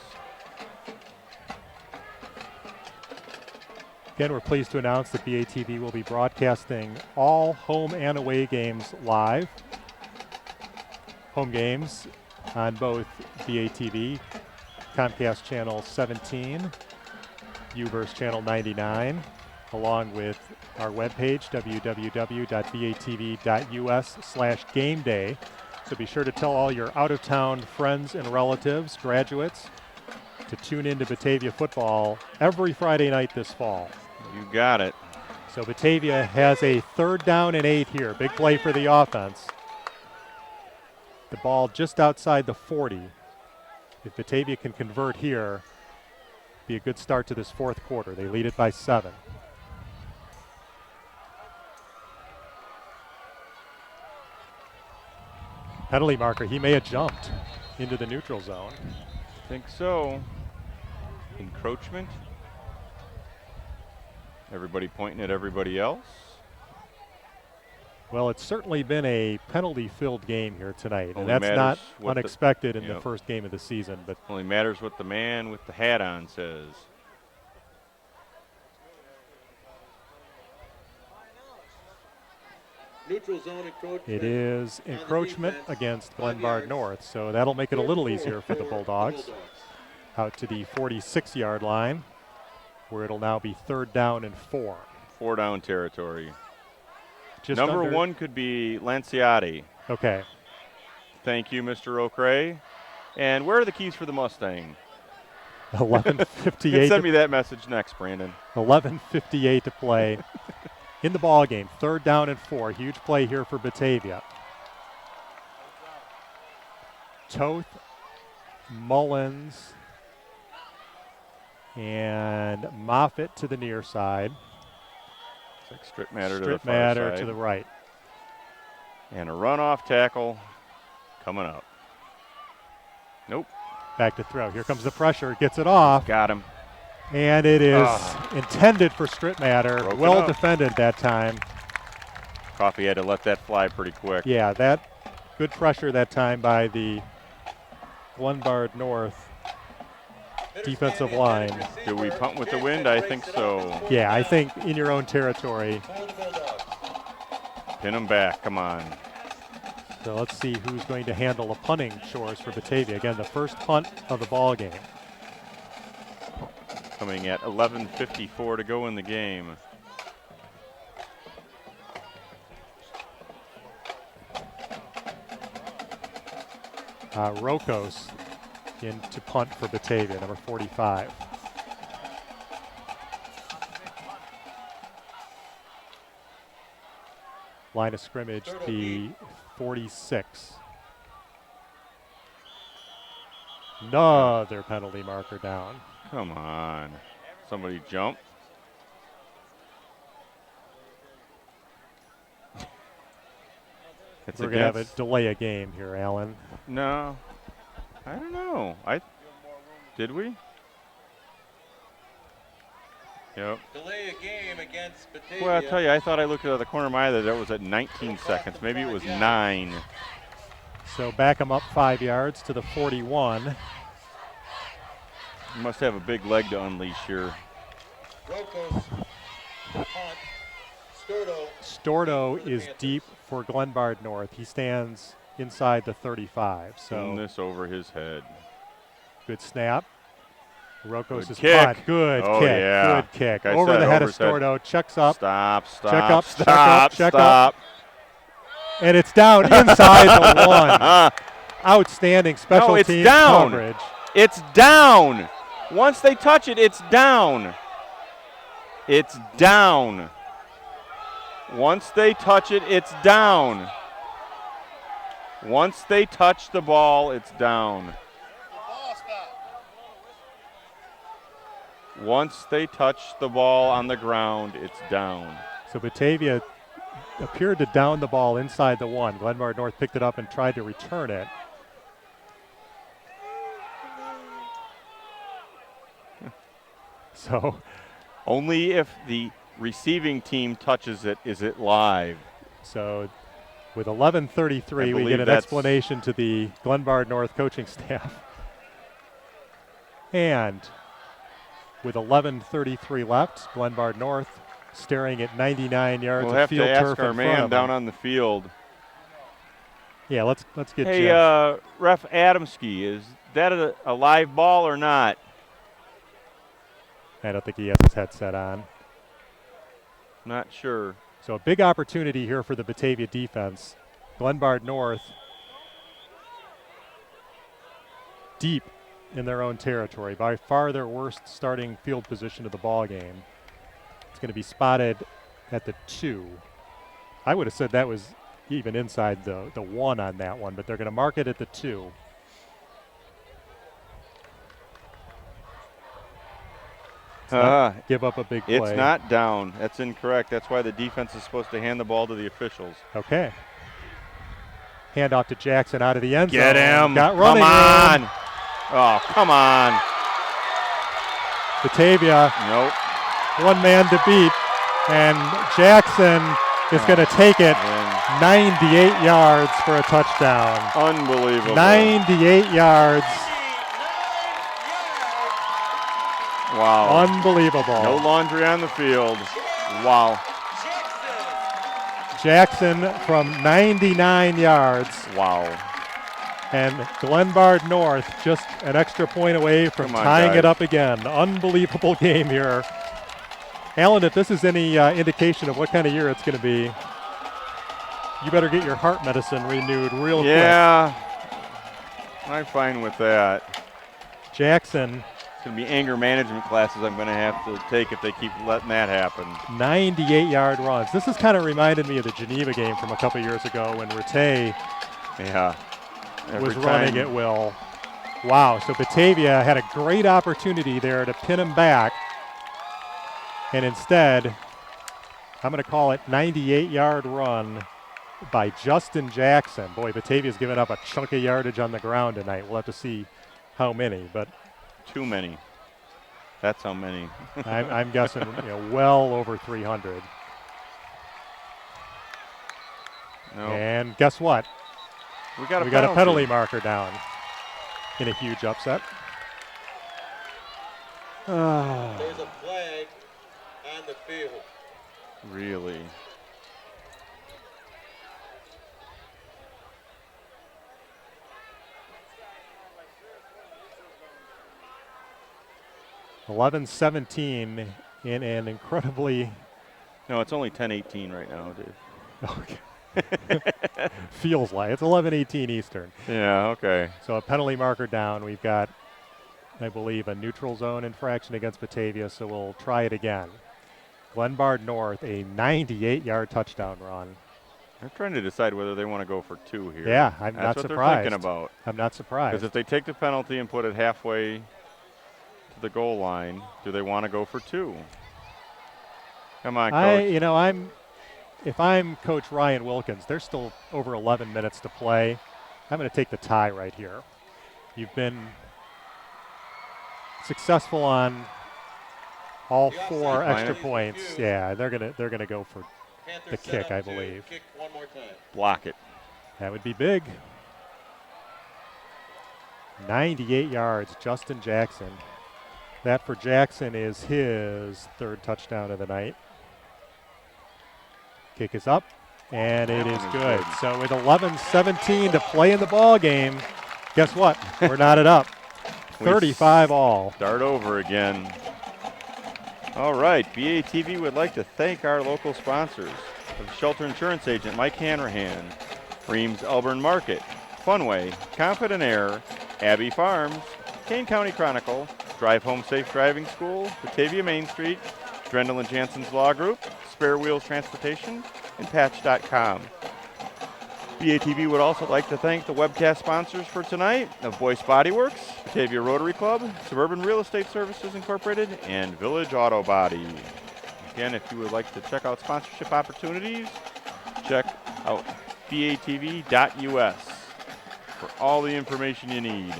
Again, we're pleased to announce that BATV will be broadcasting all home and away games live. Home games on both BATV, Comcast Channel 17, UVerse Channel 99, along with our webpage, www.batv.us/gameday. So be sure to tell all your out-of-town friends and relatives, graduates, to tune into Batavia football every Friday night this fall. You got it. So Batavia has a 3rd down and 8 here. Big play for the offense. The ball just outside the 40. If Batavia can convert here, be a good start to this 4th quarter. They lead it by 7. Penalty marker, he may have jumped into the neutral zone. I think so. Encroachment. Everybody pointing at everybody else. Well, it's certainly been a penalty-filled game here tonight, and Only that's not matters what unexpected in the Yep. first game of the season. But Only matters what the man with the hat on says. Neutral zone encroachment. it is on the encroachment defense, against 5 Glenbard yards. North, so that'll make it a little easier for the For Bulldogs. Out to the 46-yard line, where it'll now be 3rd down and 4. 4 down territory. Just Number under- 1 could be Lanciati. Okay. Thank you, Mr. O'Cray. And where are the keys for the Mustang? 11:58 Send me that message next, Brandon. 11:58 to play in the ball game. 3rd down and 4. Huge play here for Batavia. Toth, Mullins, and Moffitt to the near side. It's like strip matter to the far Strittmatter side. to the right. And a runoff tackle coming up. Nope. Back to throw. Here comes the pressure. Gets it off. Got him. And it is intended for Strittmatter. Broke it Well up. defended that time. Coffee had to let that fly pretty quick. Yeah, that good pressure that time by the Glenbard North defensive line. Do we punt with the wind? I think so. Yeah, I think in your own territory. Pin him back. Come on. So let's see who's going to handle the punting chores for Batavia. Again, the first punt of the ball game. Coming at 11:54 to go in the game. Rokos in to punt for Batavia, number 45. Line of scrimmage, the 46. Another penalty marker down. Come on. Somebody jump. It's We're going to have a against- delay a game here, Alan. No. I don't know. Did we? Yep. Delay a game against Batavia. Well, I'll tell you, I thought I looked out of the corner of my eye that it was at 19 seconds. Maybe it was 9. So back them up 5 yards to the 41. You must have a big leg to unleash here. Rokos, punt. Stordo is deep for Glenbard North. He stands inside the 35. Throwing So this over his head. Good snap. Rokos' Good kick. punt. Good Oh, kick. yeah. Good kick. Like I Over said, the head of over's head. Stordo. Checks up. Stop. Check up, Stop. check up, check up. Stop. And it's down inside the one. Outstanding special No, it's teams down. coverage. It's down. Once they touch it, it's down. It's down. Once they touch it, it's down. Once they touch the ball, it's down. Once they touch the ball on the ground, it's down. So Batavia appeared to down the ball inside the one. Glenbard North picked it up and tried to return it. So only if the receiving team touches it is it live. So with 11:33, we get an explanation to the Glenbard North coaching staff. And with 11:33 left, Glenbard North staring at 99 yards We'll of have field to turf ask our in front man of down them. on the field. Yeah, let's get Hey, Jim. Ref Adamski, is that a live ball or not? I don't think he has his headset on. Not sure. So a big opportunity here for the Batavia defense. Glenbard North deep in their own territory, by far their worst starting field position of the ball game. It's going to be spotted at the 2. I would have said that was even inside the 1 on that one, but they're going to mark it at the 2. Give up a big play. It's not down. That's incorrect. That's why the defense is supposed to hand the ball to the officials. Okay. Handoff to Jackson out of the end zone. Get him. Got running Come on. room. Oh, come on. Batavia, Nope. one man to beat, and Jackson is going to take it 98 yards for a touchdown. Unbelievable. 98 yards. Wow. Unbelievable. No laundry on the field. Wow. Jackson from 99 yards. Wow. And Glenbard North just an extra point away from Come on, tying guys. it up again. Unbelievable game here. Alan, if this is any indication of what kind of year it's going to be, you better get your heart medicine renewed real quick. Yeah. I'm fine with that. Jackson, It's going to be anger management classes I'm going to have to take if they keep letting that happen. 98-yard runs. This has kind of reminded me of the Geneva game from a couple years ago when Rattay Yeah. was running at will. Wow, so Batavia had a great opportunity there to pin him back. And instead, I'm going to call it 98-yard run by Justin Jackson. Boy, Batavia's given up a chunk of yardage on the ground tonight. We'll have to see how many, but Too many. That's how many. I'm guessing well over 300. No. And guess what? We got a penalty marker down in a huge upset. There's a flag on the field. Really? $11-17 in an incredibly No, it's only 10-18 right now, dude. okay. Feels like it's 11:18 Eastern. Yeah, okay. So a penalty marker down. We've got, I believe, a neutral zone infraction against Batavia, so we'll try it again. Glenbard North, a 98-yard touchdown run. They're trying to decide whether they want to go for 2 here. Yeah, I'm not That's what surprised. they're thinking about. I'm not surprised. Because if they take the penalty and put it halfway to the goal line, do they want to go for 2? Come on, Coach. If I'm Coach Ryan Wilkins, there's still over 11 minutes to play. I'm going to take the tie right here. You've been successful on all 4 extra points. Yeah, they're gonna go for the kick, I believe. Kick one more time. Block it. That would be big. 98 yards, Justin Jackson. That for Jackson is his 3rd touchdown of the night. Kick is up, and it is good. So with 11-17 to play in the ball game, guess what? We're knotted up. 35 all. Start over again. All right, BATV would like to thank our local sponsors of Shelter Insurance Agent Mike Hanrahan, Reams Elburn Market, Funway, Confident Air, Abbey Farms, Kane County Chronicle, Drive Home Safe Driving School, Batavia Main Street, Drendel and Jansen's Law Group, Spare Wheels Transportation, and Patch.com. BATV would also like to thank the webcast sponsors for tonight of Boyce Body Works, Batavia Rotary Club, Suburban Real Estate Services Incorporated, and Village Auto Body. Again, if you would like to check out sponsorship opportunities, check out batv.us for all the information you need.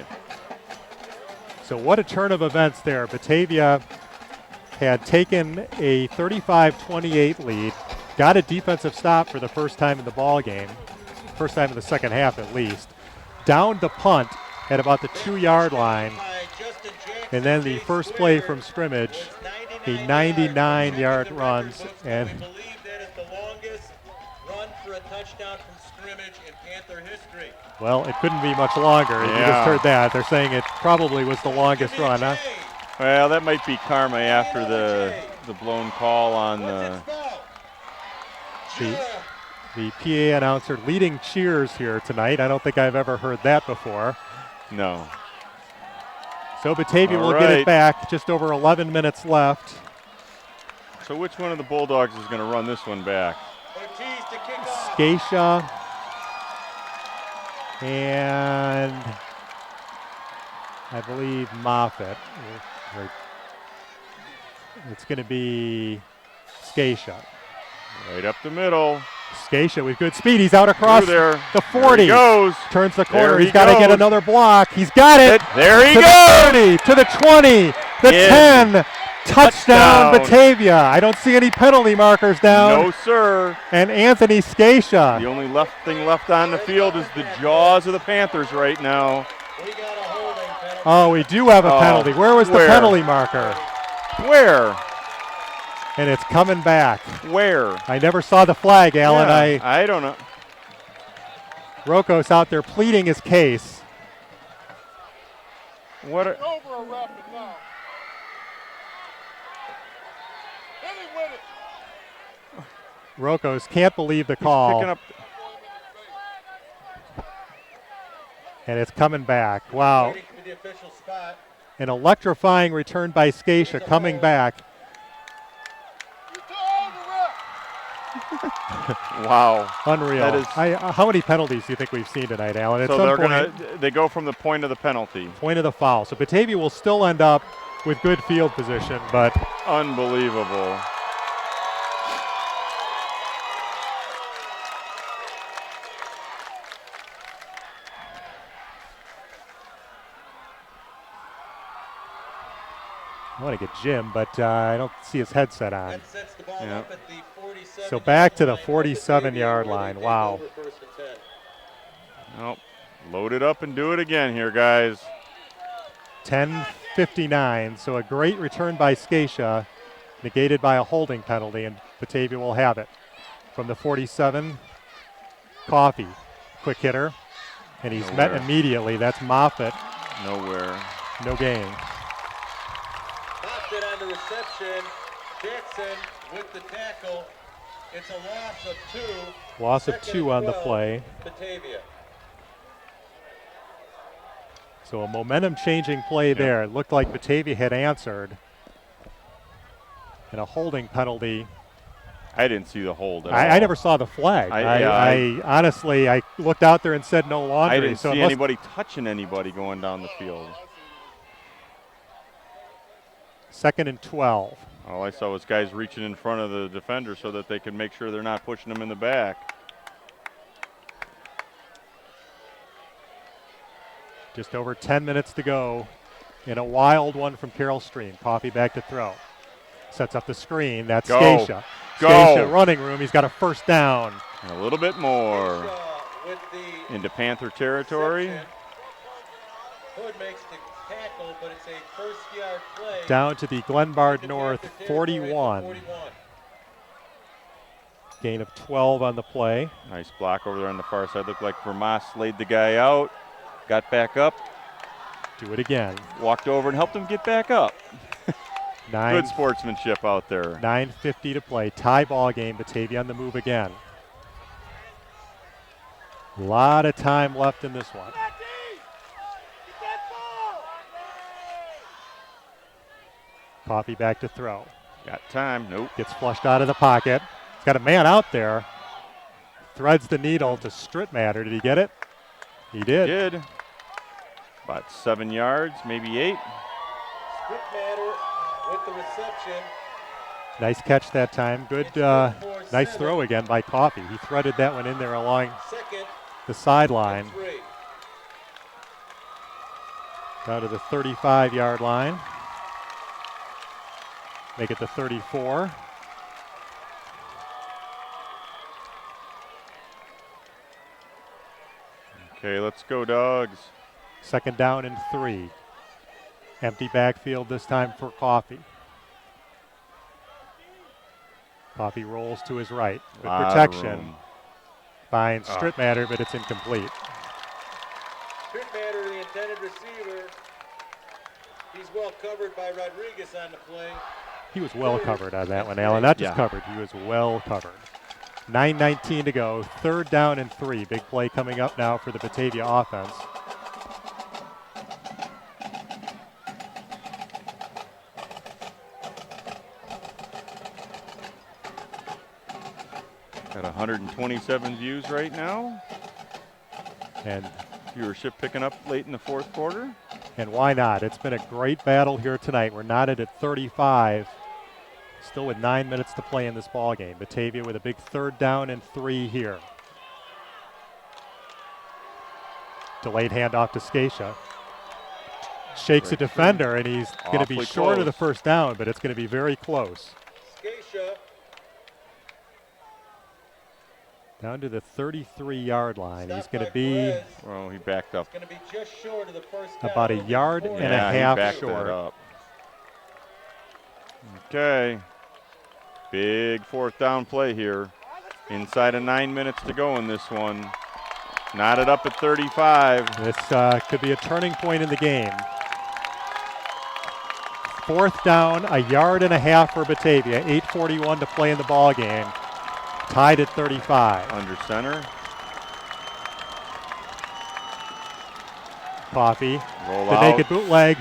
So what a turn of events there. Batavia had taken a 35-28 lead, got a defensive stop for the first time in the ball game. First time in the second half at least. Downed the punt at about the 2-yard line. And then the first play from scrimmage, a 99-yard runs. And we believe that is the longest run for a touchdown from scrimmage in Panther history. well, it couldn't be much longer. You just heard that. They're saying it probably was the longest run, huh? Well, that might be karma after the blown call on The PA announcer leading cheers here tonight. I don't think I've ever heard that before. No. So Batavia will get it back. Just over 11 minutes left. So which one of the Bulldogs is going to run this one back? Scatia and I believe Moffitt. It's going to be Scatia. Right up the middle. Scatia with good speed. He's out across the 40. There he goes. Turns the corner. There He's got to get another block. He's got it. There he to goes. The 30, to the 20, the 10. Touchdown, Batavia. I don't see any penalty markers down. No, sir. And Anthony Scatia. The only thing left on the field is the jaws of the Panthers right now. Oh, we do have a penalty. Where was the penalty marker? Where? And it's coming back. Where? I never saw the flag, Alan. Yeah, I don't know. Rocco's out there pleading his case. What? Rocco's can't believe the call. Picking up. And it's coming back. Wow. An electrifying return by Scatia coming back. Wow. Unreal. How many penalties do you think we've seen tonight, Alan? So they go from the point of the penalty. Point of the foul. So Batavia will still end up with good field position, but unbelievable. I want to get Jim, but I don't see his headset on. Yeah. So back to the 47-yard line. Wow. Nope. Load it up and do it again here, guys. 10:59. So a great return by Scatia, negated by a holding penalty, and Batavia will have it. From the 47, Coffey, quick hitter, and he's met immediately. That's Moffitt. Nowhere. No gain. Moffitt on the reception. Jackson with the tackle. It's a loss of 2. Loss of 2 on the play. Batavia. So a momentum-changing play there. It looked like Batavia had answered. And a holding penalty. I didn't see the hold at all. I never saw the flag. I honestly, I looked out there and said no laundry. I didn't see anybody touching anybody going down the field. 2nd and 12. All I saw was guys reaching in front of the defender so that they can make sure they're not pushing them in the back. Just over 10 minutes to go in a wild one from Carroll Stream. Coffey back to throw. Sets up the screen. That's Scatia. Scatia running room. He's got a first down. And a little bit more into Panther territory. Hood makes the tackle, but it's a first-yard play. Down to the Glenbard North 41. Gain of 12 on the play. Nice block over there on the far side. Looked like Vermas laid the guy out. Got back up. Do it again. Walked over and helped him get back up. Nine, Good sportsmanship out there. 9:50 to play. Tie ball game. Batavia on the move again. A lot of time left in this one. Coffee back to throw. Got time. Nope. Gets flushed out of the pocket. He's got a man out there. Threads the needle to Strittmatter. Did he get it? He did. Did. About 7 yards, maybe 8. Strittmatter with the reception. Nice catch that time. Good, nice throw again by Coffee. He threaded that one in there along Second the sideline. and 3. Down to the 35-yard line. Make it the 34. Okay, let's go, Dogs. Second down and 3. Empty backfield this time for Coffee. Coffee rolls to his right. Good Lot of protection. room. Finds Strittmatter, but it's incomplete. Strittmatter, the intended receiver. He's well covered by Rodriguez on the play. He was well covered on that one, Alan. Not just Yeah. covered, he was well covered. 9:19 to go. Third down and 3. Big play coming up now for the Batavia offense. Got 127 views right now. And Viewership picking up late in the fourth quarter. why not? It's been a great battle here tonight. We're knotted at 35. Still with 9 minutes to play in this ball game. Batavia with a big third down and 3 here. Delayed handoff to Scatia. Shakes a defender, and he's going to be Awfully short of the close. first down, but it's going to be very close. Scatia. Down to the 33-yard line. He's Stopped going by to be Perez. Well, he backed up. It's going to be just short of the first down. about a yard and a Yeah, half he backed short. that up. Okay. Big fourth down play here. Inside of 9 minutes to go in this one. Knotted up at 35. This could be a turning point in the game. Fourth down, a yard and a half for Batavia. 8:41 to play in the ball game. Tied at 35. Under center. Coffee, Roll the out. naked bootleg,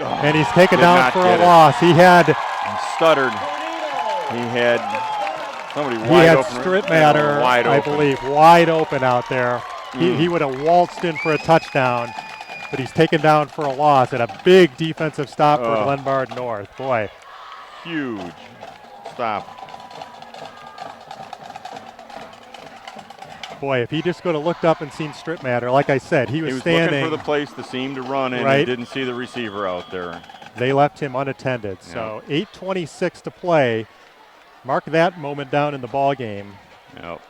and he's taken Did down not for a get it. loss. He had Stuttered. He had somebody he wide had open. Strittmatter, Wide I open. believe, wide open out there. He would have waltzed in for a touchdown, but he's taken down for a loss and a big defensive stop for Glenbard North. Boy, Huge stop. boy, if he just could have looked up and seen Strittmatter, like I said, he was He was standing. looking for the place to seem to run in Right. and didn't see the receiver out there. They left him unattended. So 8:26 to play. Mark that moment down in the ball game. Yep.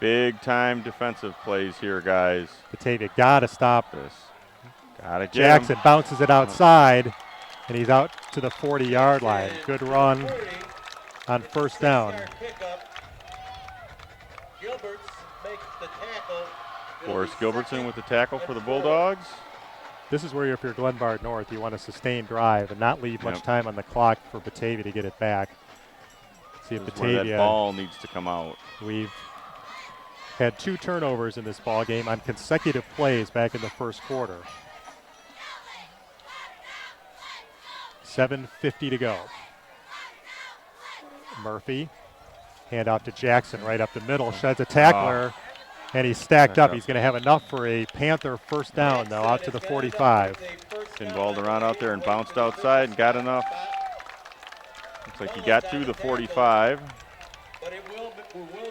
Big time defensive plays here, guys. Batavia got to stop This. Gotta get Jackson him. bounces it outside, and he's out to the 40-yard line. Good run 40. on first down. Yard pickup. Gilberts makes the tackle. It'll Forrest be Gilbertson second with the tackle for the and 4. Bulldogs. This is where if you're Glenbard North, you want to sustain drive and not leave much Yep. time on the clock for Batavia to get it back. See if This is where that Batavia, ball needs to come out. we've had 2 turnovers in this ball game on consecutive plays back in the first quarter. 7:50 to go. Murphy, hand off to Jackson right up the middle, sheds a tackler, and he's stacked up. He's going to have enough for a Panther first down, though, out to the 45. Pinballed around out there and bounced outside and got enough. Looks like he got to the 45. But it will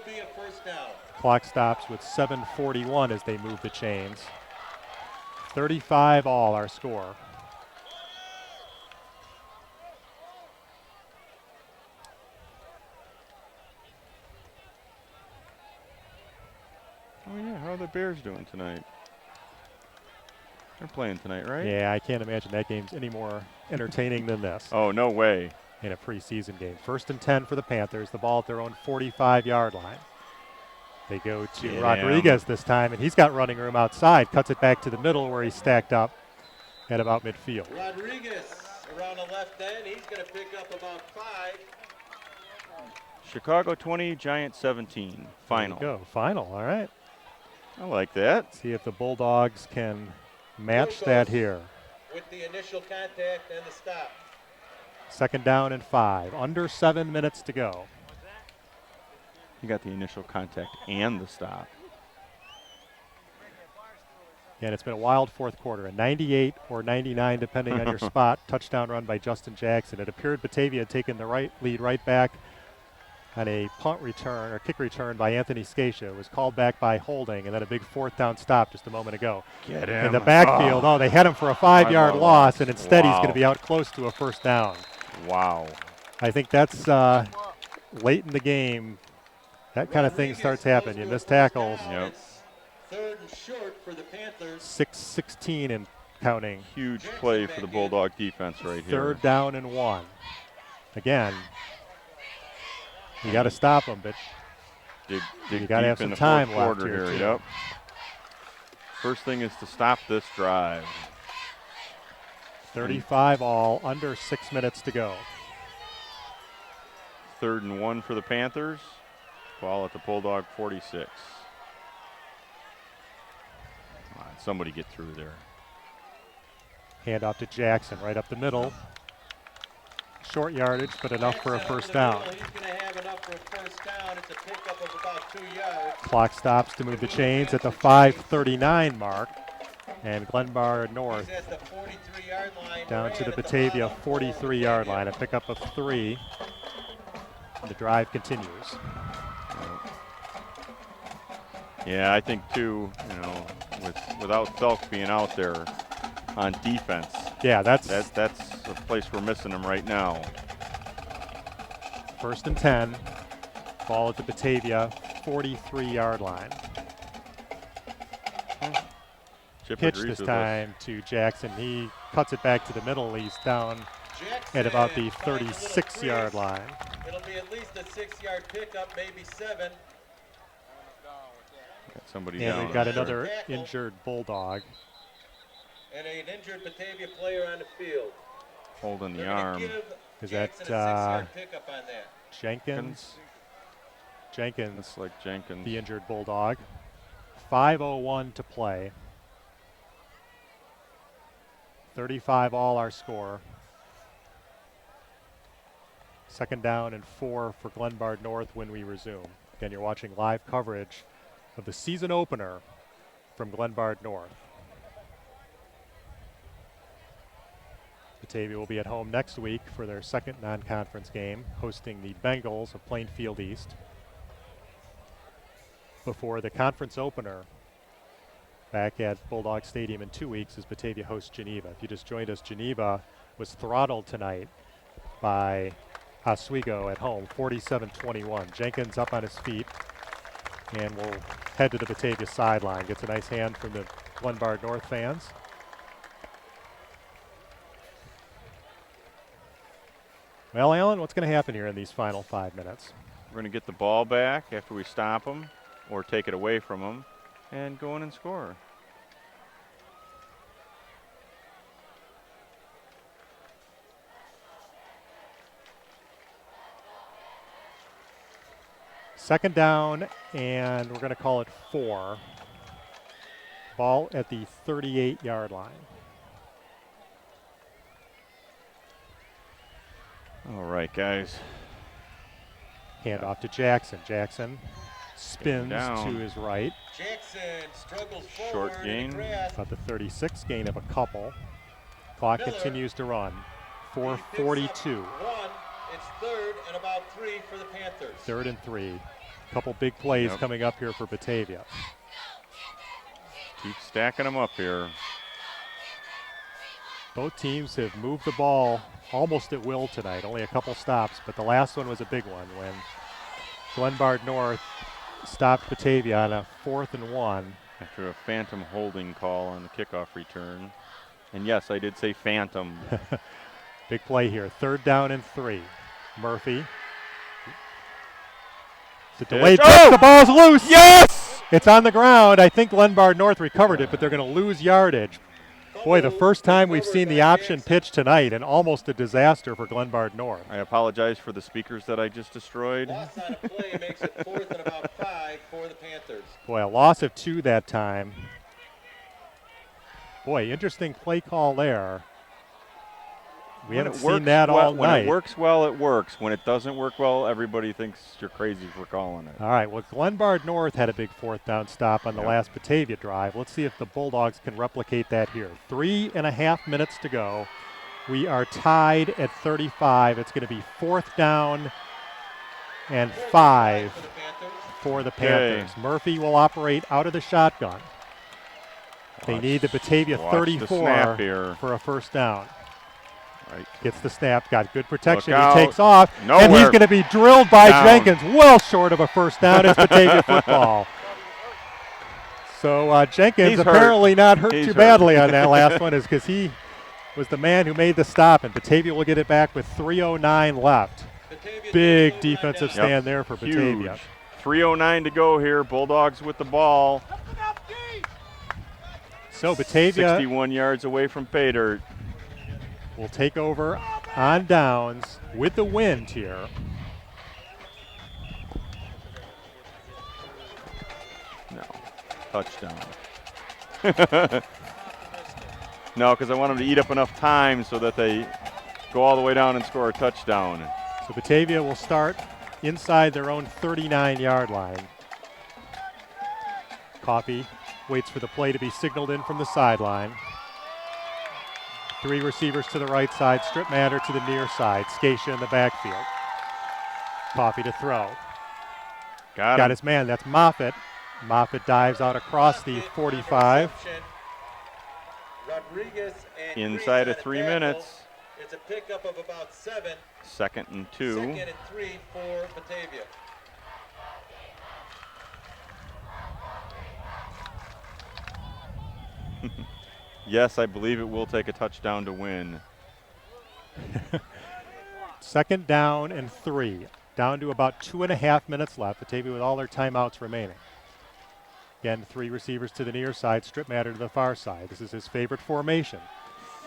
be a first down. Clock stops with 7:41 as they move the chains. 35 all our score. Oh yeah, how are the Bears doing tonight? They're playing tonight, right? Yeah, I can't imagine that game's any more entertaining than this Oh, no way. in a preseason game. 1st and 10 for the Panthers, the ball at their own 45-yard line. They go to Get Rodriguez this time, and he's got running room outside. Cuts it back to the middle where he's stacked up at about midfield. Rodriguez around the left end. He's going to pick up about 5. Chicago 20, Giants 17. Final. There you go. Final. All right. I like that. See if the Bulldogs can match that here. With the initial contact and the stop. 2nd down and 5. Under 7 minutes to go. You got the initial contact and the stop. And it's been a wild 4th quarter. A 98 or 99, depending on your spot, touchdown run by Justin Jackson. It appeared Batavia had taken the lead right back on a punt return or kick return by Anthony Scatia. It was called back by holding, and then a big 4th down stop just a moment ago. Get him. In the backfield, they had him for a 5-yard loss, and instead he's going to be out close to a 1st down. Wow. I think that's late in the game. That kind of thing starts happening. You miss tackles. Yep. 3rd and short for the Panthers. 6-16 and counting. Huge play for the Bulldog defense right here. 3rd down and 1. Again, you got to stop them, but dig you got to have deep in some the time fourth left quarter here. Yep. First thing is to stop this drive. 35 all, under 6 minutes to go. 3rd and 1 for the Panthers. Ball at the Bulldog 46. Come on, somebody get through there. Hand off to Jackson, right up the middle. Short yardage, but enough for a 1st down. He's going to have enough for a 1st down. It's a pickup of about 2 yards. Clock stops to move the chains at the 5:39 mark. And Glenbard North He's at the 43-yard line. down right to the at Batavia bottom. 43-yard line. A pickup of 3. And the drive continues. Yeah, I think too, without Selk being out there on defense, Yeah, that's that's a place we're missing him right now. 1st and 10. Ball at the Batavia 43-yard line. Chip Pitch agrees this with us. time to Jackson. He cuts it back to the middle. He's down Jackson at about the finds a little 36-yard crease. line. It'll be at least a 6-yard pickup, maybe 7. Got somebody And down. we've got there. another injured Bulldog. And an injured Batavia player on the field. holding the They're gonna arm. give Is that Jackson a 6-yard pickup on that. Jenkins? Jenkins, Looks like Jenkins. the injured Bulldog. 5:01 to play. 35 all our score. 2nd down and 4 for Glenbard North when we resume. Again, you're watching live coverage of the season opener from Glenbard North. Batavia will be at home next week for their 2nd non-conference game, hosting the Bengals of Plainfield East. Before the conference opener back at Bulldog Stadium in 2 weeks as Batavia hosts Geneva. If you just joined us, Geneva was throttled tonight by Oswego at home, 47-21. Jenkins up on his feet and will head to the Batavia sideline. Gets a nice hand from the Glenbard North fans. Well, Alan, what's going to happen here in these final 5 minutes? We're going to get the ball back after we stop them or take it away from them and go in and score. Second down, and we're going to call it 4. Ball at the 38-yard line. All right, guys. Hand off to Jackson. Jackson spins down. to his right. Jackson struggles Short forward gain. in the grass. About the 36, gain of a couple. Clock Miller. continues to run. He picks up 4:42. 1. It's 3rd and about 3 for the Panthers. 3rd and 3. Couple big plays Yep. coming up here for Batavia. Keep stacking them up here. Both teams have moved the ball almost at will tonight. Only a couple stops, but the last one was a big one when Glenbard North stopped Batavia on a 4th and 1. After a phantom holding call on the kickoff return. And yes, I did say phantom. Big play here. 3rd down and 3. Murphy The delayed Pitch. pitch, Oh! the ball's loose. Yes! It's on the ground. I think Glenbard North recovered it, but they're going to lose yardage. Boy, the first time we've seen the option pitch tonight, and almost a disaster for Glenbard North. I apologize for the speakers that I just destroyed. Loss on a play makes it 4th and about 5 for the Panthers. Boy, a loss of 2 that time. Boy, interesting play call there. We haven't seen that all night. When it works well, it works. When it doesn't work well, everybody thinks you're crazy for calling it. All right, well, Glenbard North had a big 4th down stop on the last Batavia drive. Let's see if the Bulldogs can replicate that here. 3.5 minutes to go. We are tied at 35. It's going to be 4th down and 5 for the Panthers. Okay. Murphy will operate out of the shotgun. They need the Batavia watch the 34 snap here. for a 1st down. Right. Gets the snap, got good protection. Look He out. takes off, and he's Nowhere. going to be drilled by Down. Jenkins, well short of a 1st down. It's Batavia football. So Jenkins He's hurt. apparently not hurt He's too hurt. badly on that last one, is because he was the man who made the stop, and Batavia will get it back with 3:09 left. Batavia Big takes defensive the line stand there for Batavia. Huge. 3:09 to go here. Bulldogs with the ball. So Batavia 61 yards away from pay dirt. will take over on downs with the wind here. No. Touchdown. No, because I want them to eat up enough time so that they go all the way down and score a touchdown. So Batavia will start inside their own 39-yard line. Coffey waits for the play to be signaled in from the sideline. 3 receivers to the right side, strip matter to the near side. Scatia in the backfield. Coffey to throw. Got Got him. his man, that's Moffitt. Moffitt dives out across the 45. Rodriguez and Inside Grease of on 3 a tackle. minutes. It's a pickup of about 7. 2nd and 2. 2nd and 3 for Batavia. Yes, I believe it will take a touchdown to win. 2nd down and 3. Down to about 2.5 minutes left. Batavia with all their timeouts remaining. Again, 3 receivers to the near side, strip matter to the far side. This is his favorite formation.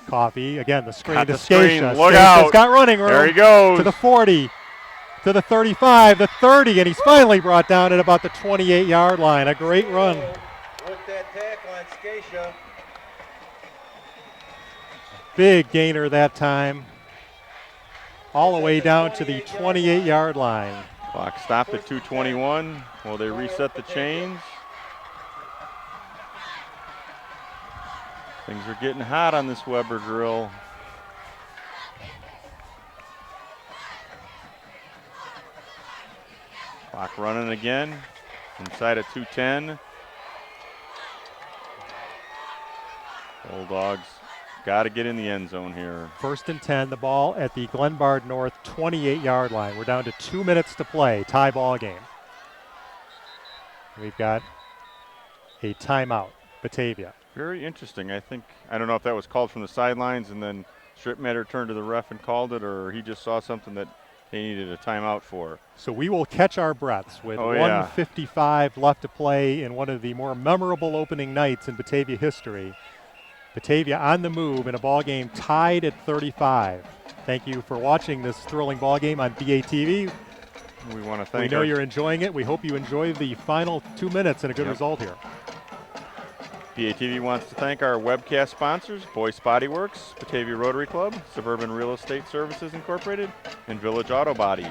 Coffey, again, the screen Got to the screen. Scatia. Look Scacia's out. got running room. There he goes. To the 40, to the 35, the 30, and he's finally brought down at about the 28-yard line. A great run. With that tackle on Scatia. Big gainer that time. All the way down to the 28-yard line. Clock stopped at 2:21 while they reset the chains. Things are getting hot on this Weber grill. Clock running again. Inside at 2:10. Bulldogs got to get in the end zone here. 1st and 10, the ball at the Glenbard North 28-yard line. We're down to 2 minutes to play, tie ball game. We've got a timeout, Batavia. Very interesting. I don't know if that was called from the sidelines and then Stripmatter turned to the ref and called it, or he just saw something that they needed a timeout for. So we will catch our breaths with Oh, yeah. 1:55 left to play in one of the more memorable opening nights in Batavia history. Batavia on the move in a ball game tied at 35. Thank you for watching this thrilling ball game on BATV. We want to We thank know our you're enjoying it. We hope you enjoy the final 2 minutes and a good Yep. result here. BATV wants to thank our webcast sponsors, Boyce Body Works, Batavia Rotary Club, Suburban Real Estate Services Incorporated, and Village Auto Body.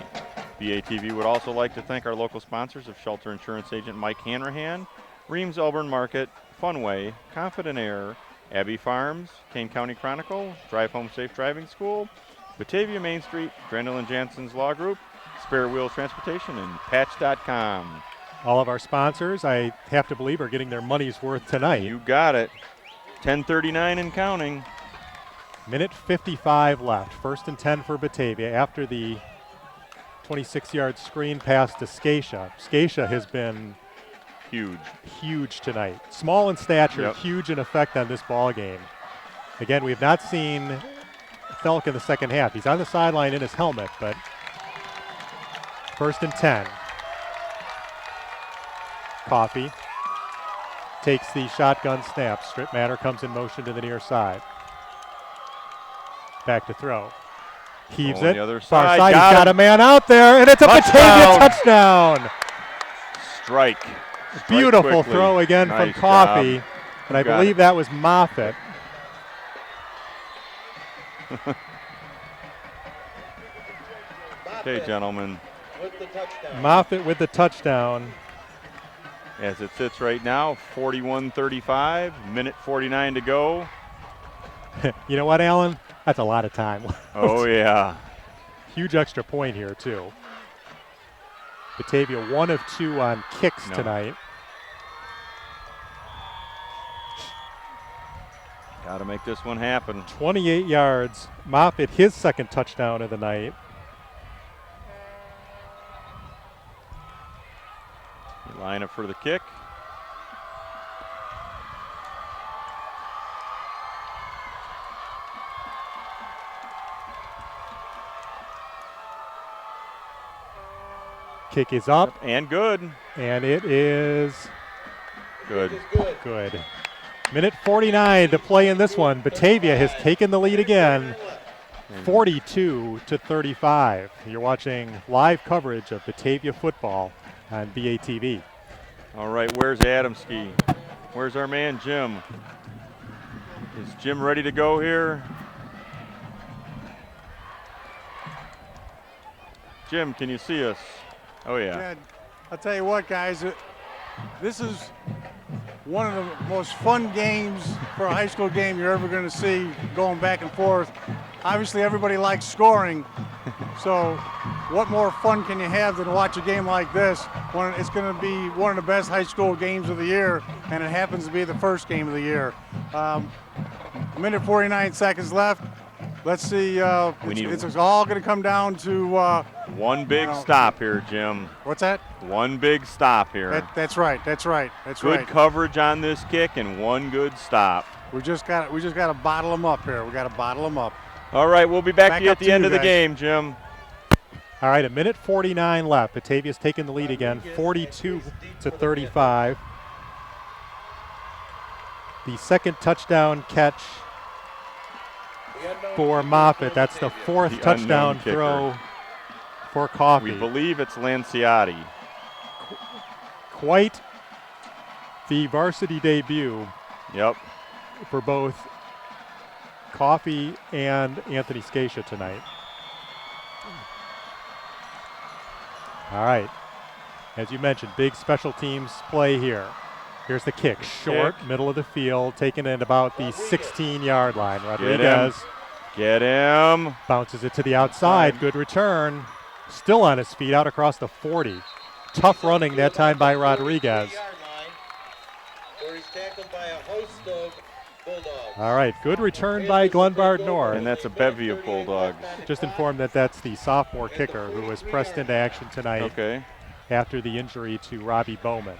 BATV would also like to thank our local sponsors of Shelter Insurance Agent Mike Hanrahan, Reams Elburn Market, Funway, Confident Air, Abbey Farms, Kane County Chronicle, Drive Home Safe Driving School, Batavia Main Street, Grendel and Jansen's Law Group, Spare Wheel Transportation, and Patch.com. All of our sponsors, I have to believe, are getting their money's worth tonight. You got it. 10:39 and counting. Minute 55 left. 1st and 10 for Batavia after the 26-yard screen pass to Scatia. Scatia has been huge tonight. Small in stature, Yep. huge in effect on this ball game. Again, we have not seen Thelk in the second half. He's on the sideline in his helmet, but 1st and 10. Coffey takes the shotgun snap. Strip Matter comes in motion to the near side. Back to throw. Heaves On it. the other Far side. side. He's got a man out there, and it's a Batavia touchdown. Strike. Beautiful quickly. throw again Nice from Coffey. job. And I got believe it. that was Moffitt. Okay, gentlemen. With the touchdown. Moffitt with the touchdown. As it sits right now, 41-35, minute 49 to go. You know what, Alan? That's a lot of time. Oh, yeah. Huge extra point here, too. Batavia 1 of 2 on kicks tonight. Got to make this one happen. 28 yards. Moffitt, his second touchdown of the night. Line up for the kick. Kick is up. And good. And it is Good. good. Minute 49 to play in this one. Batavia has taken the lead again, 42-35. You're watching live coverage of Batavia football on BATV. All right, where's Adamski? Where's our man, Jim? Is Jim ready to go here? Jim, can you see us? Oh, yeah. I'll tell you what, guys, this is one of the most fun games for a high school game you're ever going to see, going back and forth. Obviously, everybody likes scoring, so what more fun can you have than watch a game like this when it's going to be one of the best high school games of the year, and it happens to be the first game of the year. Minute 49 seconds left. Let's see. It's all going to come down to one big stop here, Jim. What's that? One big stop here. That's right. Good coverage on this kick and one good stop. We just got to bottle them up here. We got to bottle them up. All right, we'll be back to you at up the to end you of the guys. game, Jim. All right, a minute 49 left. Batavia's taken the lead again, 42-35. The second touchdown catch for Moffitt. That's the fourth The touchdown unknown kicker. throw for Coffey. We believe it's Lanciotti. Quite the varsity debut Yep. for both Coffey and Anthony Scacia tonight. All right. As you mentioned, big special teams play here. Here's the kick. Short, middle of the field, taken at about the 16-yard line. Rodriguez Get him. bounces it to the outside. Good return. Still on his feet, out across the 40. Tough running that time by Rodriguez. Where he's tackled by a host of Bulldogs. All right, good return by Glenbard North. And that's a bevy of Bulldogs. Just informed that that's the sophomore kicker who was pressed into action tonight Okay. after the injury to Robbie Bowman.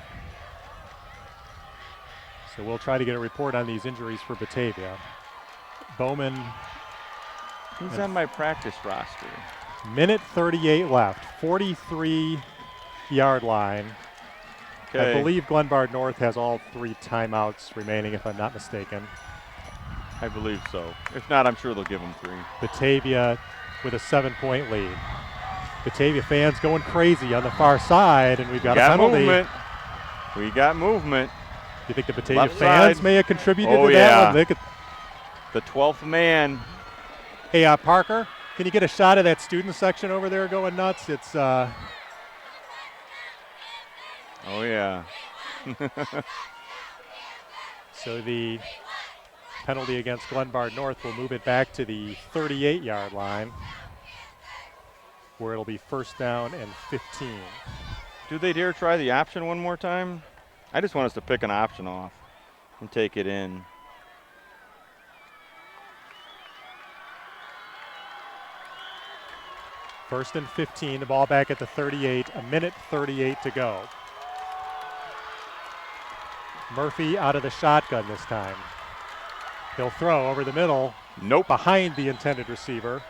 So we'll try to get a report on these injuries for Batavia. Bowman, He's on my practice roster. minute 38 left, 43-yard line. Okay. I believe Glenbard North has all 3 timeouts remaining, if I'm not mistaken. I believe so. If not, I'm sure they'll give him 3. Batavia with a 7-point lead. Batavia fans going crazy on the far side, and we've got a penalty. Movement. We got movement. You think the Batavia Left fans side. may have contributed Oh, to yeah. that one? They could. The 12th man. Hey, Parker, can you get a shot of that student section over there going nuts? It's Oh, yeah. so the penalty against Glenbard North will move it back to the 38-yard line, where it'll be first down and 15. Do they dare try the option one more time? I just want us to pick an option off and take it in. First and 15, the ball back at the 38, a minute 38 to go. Murphy out of the shotgun this time. He'll throw over the middle. Nope. Behind the intended receiver.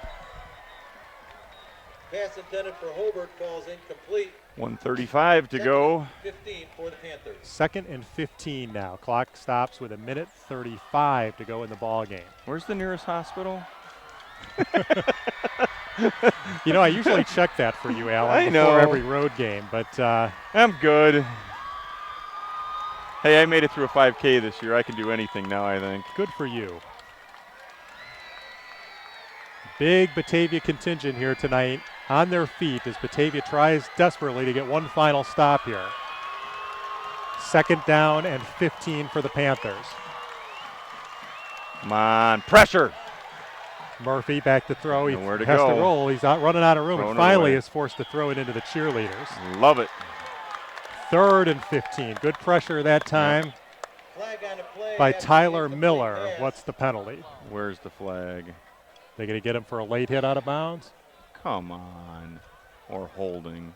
Pass intended for Hobart falls incomplete. 1:35 to go. 15 for the Panthers. 2nd and 15 now. Clock stops with 1:35 to go in the ball game. Where's the nearest hospital? You know, I usually check that for you, Alan, I before know. every road game, but I'm good. Hey, I made it through a 5K this year. I can do anything now, I think. good for you. Big Batavia contingent here tonight on their feet as Batavia tries desperately to get one final stop here. 2nd down and 15 for the Panthers. Come on, pressure. Murphy back to throw. He Nowhere to has go. to roll. He's out running out of room, Throwing and it finally away. is forced to throw it into the cheerleaders. Love it. 3rd and 15. Good pressure that time Flag on the play. by That's Tyler incomplete Miller. pass. What's the penalty? Where's the flag? They going to get him for a late hit out of bounds? Come on. Or holding.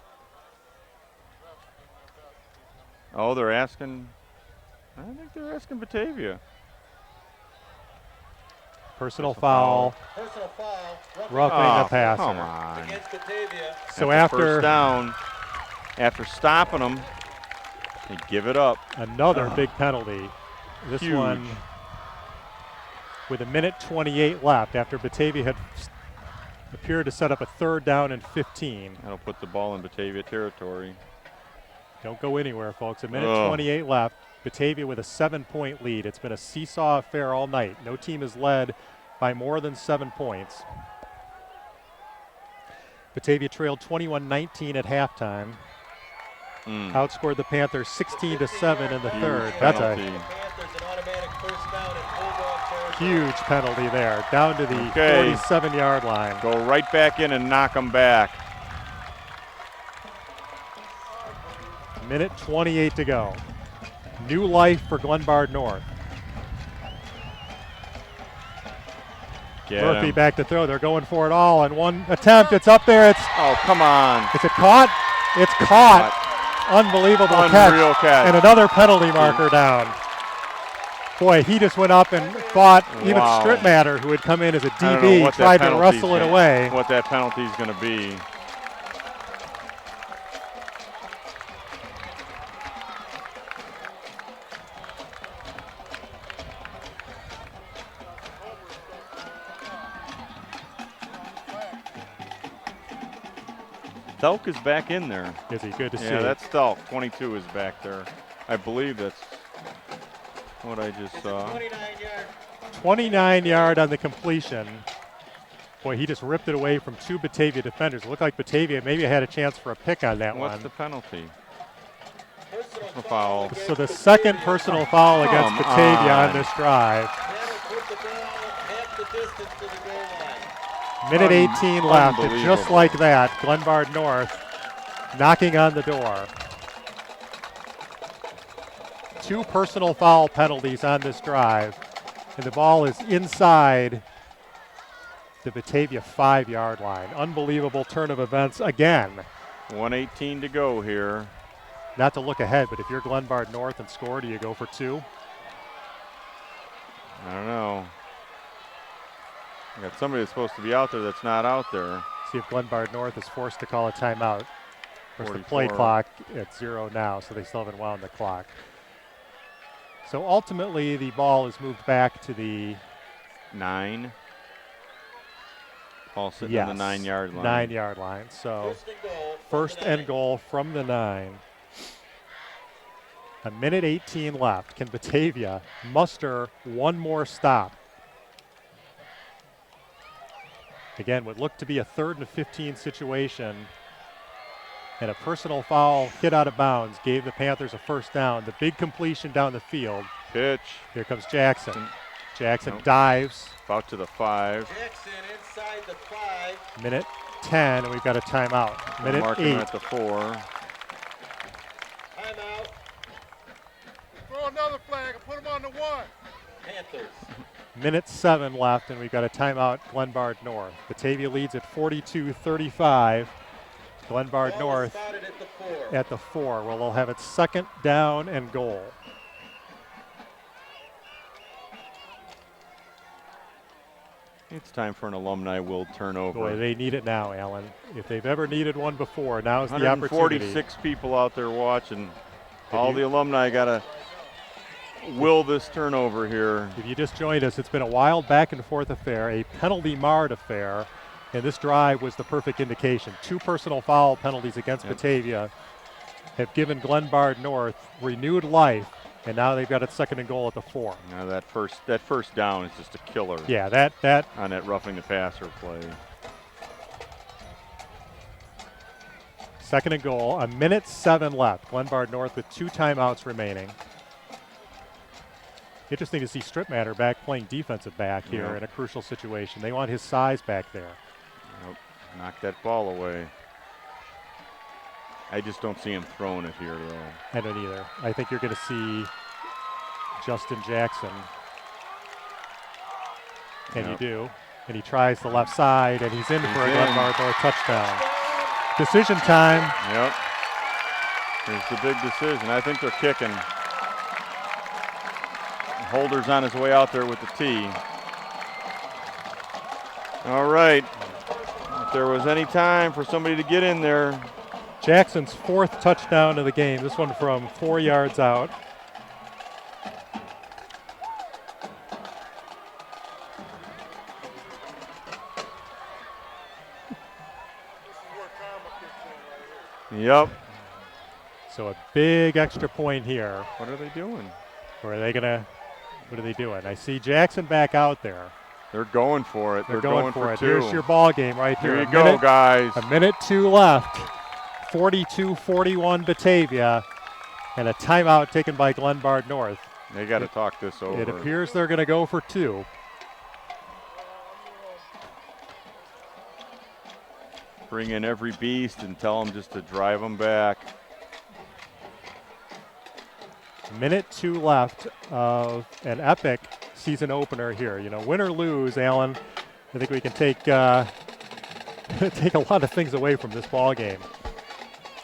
Oh, they're asking. I think they're asking Batavia. Personal foul, Personal foul. roughing Oh, the passer. come on. Against Batavia. So At the first after down, after stopping them, they give it up. another big penalty, this Huge. one with 1:28 left after Batavia had appeared to set up a 3rd down and 15. That'll put the ball in Batavia territory. Don't go anywhere, folks. 1:28 Ugh. left. Batavia with a 7-point lead. It's been a seesaw affair all night. No team has led by more than 7 points. Batavia trailed 21-19 at halftime. Outscored the Panthers 16-7 in the third. That's a penalty. Panthers an automatic first down in Bulldog territory. huge penalty there, down to the Okay. 47-yard line. Go right back in and knock them back. 1:28 to go. New life for Glenbard North. Get Murphy 'em. back to throw. They're going for it all in one attempt. It's up there. Oh, come on. Is it caught? It's caught. Unbelievable Unreal catch. And another penalty marker down. Boy, he just went up and fought even Wow. Strittmatter, who had come in as a I don't know DB, what that tried to penalty's wrestle it gonna- away. What that penalty is going to be. Thelk is back in there. Is he good to see? Yeah, that's Thelk. 22 is back there. I believe that's what I just saw. 29-yard. 29-yard on the completion. Boy, he just ripped it away from 2 Batavia defenders. It looked like Batavia maybe had a chance for a pick on that What's one. the penalty? Personal Foul. So the second personal foul against Come Batavia on on. this drive. That'll put the ball half the distance to the goal line. Minute 18 left, and just Unbelievable. like that, Glenbard North knocking on the door. 2 personal foul penalties on this drive, and the ball is inside the Batavia 5-yard line. Unbelievable turn of events again. 1:18 to go here. Not to look ahead, but if you're Glenbard North and score, do you go for 2? I don't know. I got somebody that's supposed to be out there that's not out there. See if Glenbard North is forced to call a timeout. Of course, the 44. play clock at 0 now, so they still haven't wound the clock. So ultimately, the ball is moved back to the 9. Ball sitting on the 9-yard line. 9-yard line. So First and goal. from first the and nine. goal from the 9. A minute 18 left. Can Batavia muster one more stop? Again, would look to be a 3rd and 15 situation. And a personal foul hit out of bounds gave the Panthers a first down. The big completion down the field. Pitch. Here comes Jackson. Jackson Nope. dives. About to the 5. Jackson inside the 5. Minute 10, and we've got a timeout. Minute Marking him 8. at the 4. Timeout. Throw another flag and put him on the 1. Panthers. Minute 7 left, and we've got a timeout, Glenbard North. Batavia leads at 42-35. Glenbard Ball is North spotted at the 4. at the 4. Well, they'll have it 2nd down and goal. It's time for an alumni will turnover. Boy, they need it now, Alan. If they've ever needed one before, now's the opportunity. 146 people out there watching. All the alumni got to will this turnover here. If you just joined us, it's been a wild back and forth affair, a penalty marred affair, and this drive was the perfect indication. 2 personal foul penalties against Batavia have given Glenbard North renewed life, and now they've got a 2nd and goal at the 4. Now that first down is just a killer. Yeah, that on that roughing the passer play. 2nd and goal, 1:07 left. Glenbard North with 2 timeouts remaining. Interesting to see Stripmatter back playing defensive back here in a crucial situation. They want his size back there. Nope. Knock that ball away. I just don't see him throwing it here, though. I don't either. I think you're going to see Justin Jackson. And you do. And he tries the left side, and he's in for a Glenbard North touchdown. Decision time. Yep. Here's the big decision. I think they're kicking. Holder's on his way out there with the tee. All right. If there was any time for somebody to get in there. Jackson's 4th touchdown of the game. This one from 4 yards out. Yep. So a big extra point here. What are they doing? Or are they gonna? What are they doing? I see Jackson back out there. They're going for it. They're going for it. 2. Here's your ball game right here. Here you go, guys. 1:02 left. 42-41 Batavia, and a timeout taken by Glenbard North. They got to talk this over. It appears they're going to go for 2. Bring in every beast and tell them just to drive them back. 1:02 left of an epic season opener here. You know, win or lose, Alan, I think we can take take a lot of things away from this ball game.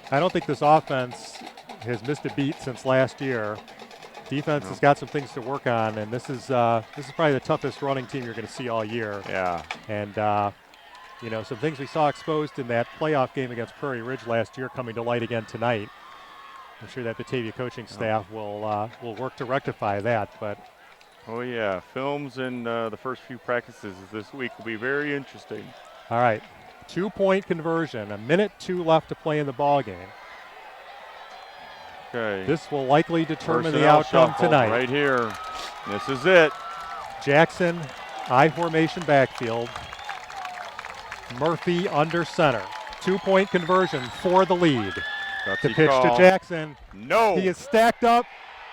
I don't think this offense has missed a beat since last year. Defense has got some things to work on, and this is probably the toughest running team you're going to see all year. Yeah. And you know, some things we saw exposed in that playoff game against Prairie Ridge last year coming to light again tonight. I'm sure that Batavia coaching staff will work to rectify that. But oh yeah, films in the first few practices this week will be very interesting. All right, 2-point conversion, 1:02 left to play in the ball game. Okay. This will likely determine the Personnel outcome shuffle tonight. right here. This is it. Jackson, I formation backfield. Murphy under center. 2-point conversion for the lead. The pitch to Jackson. No. He is stacked up.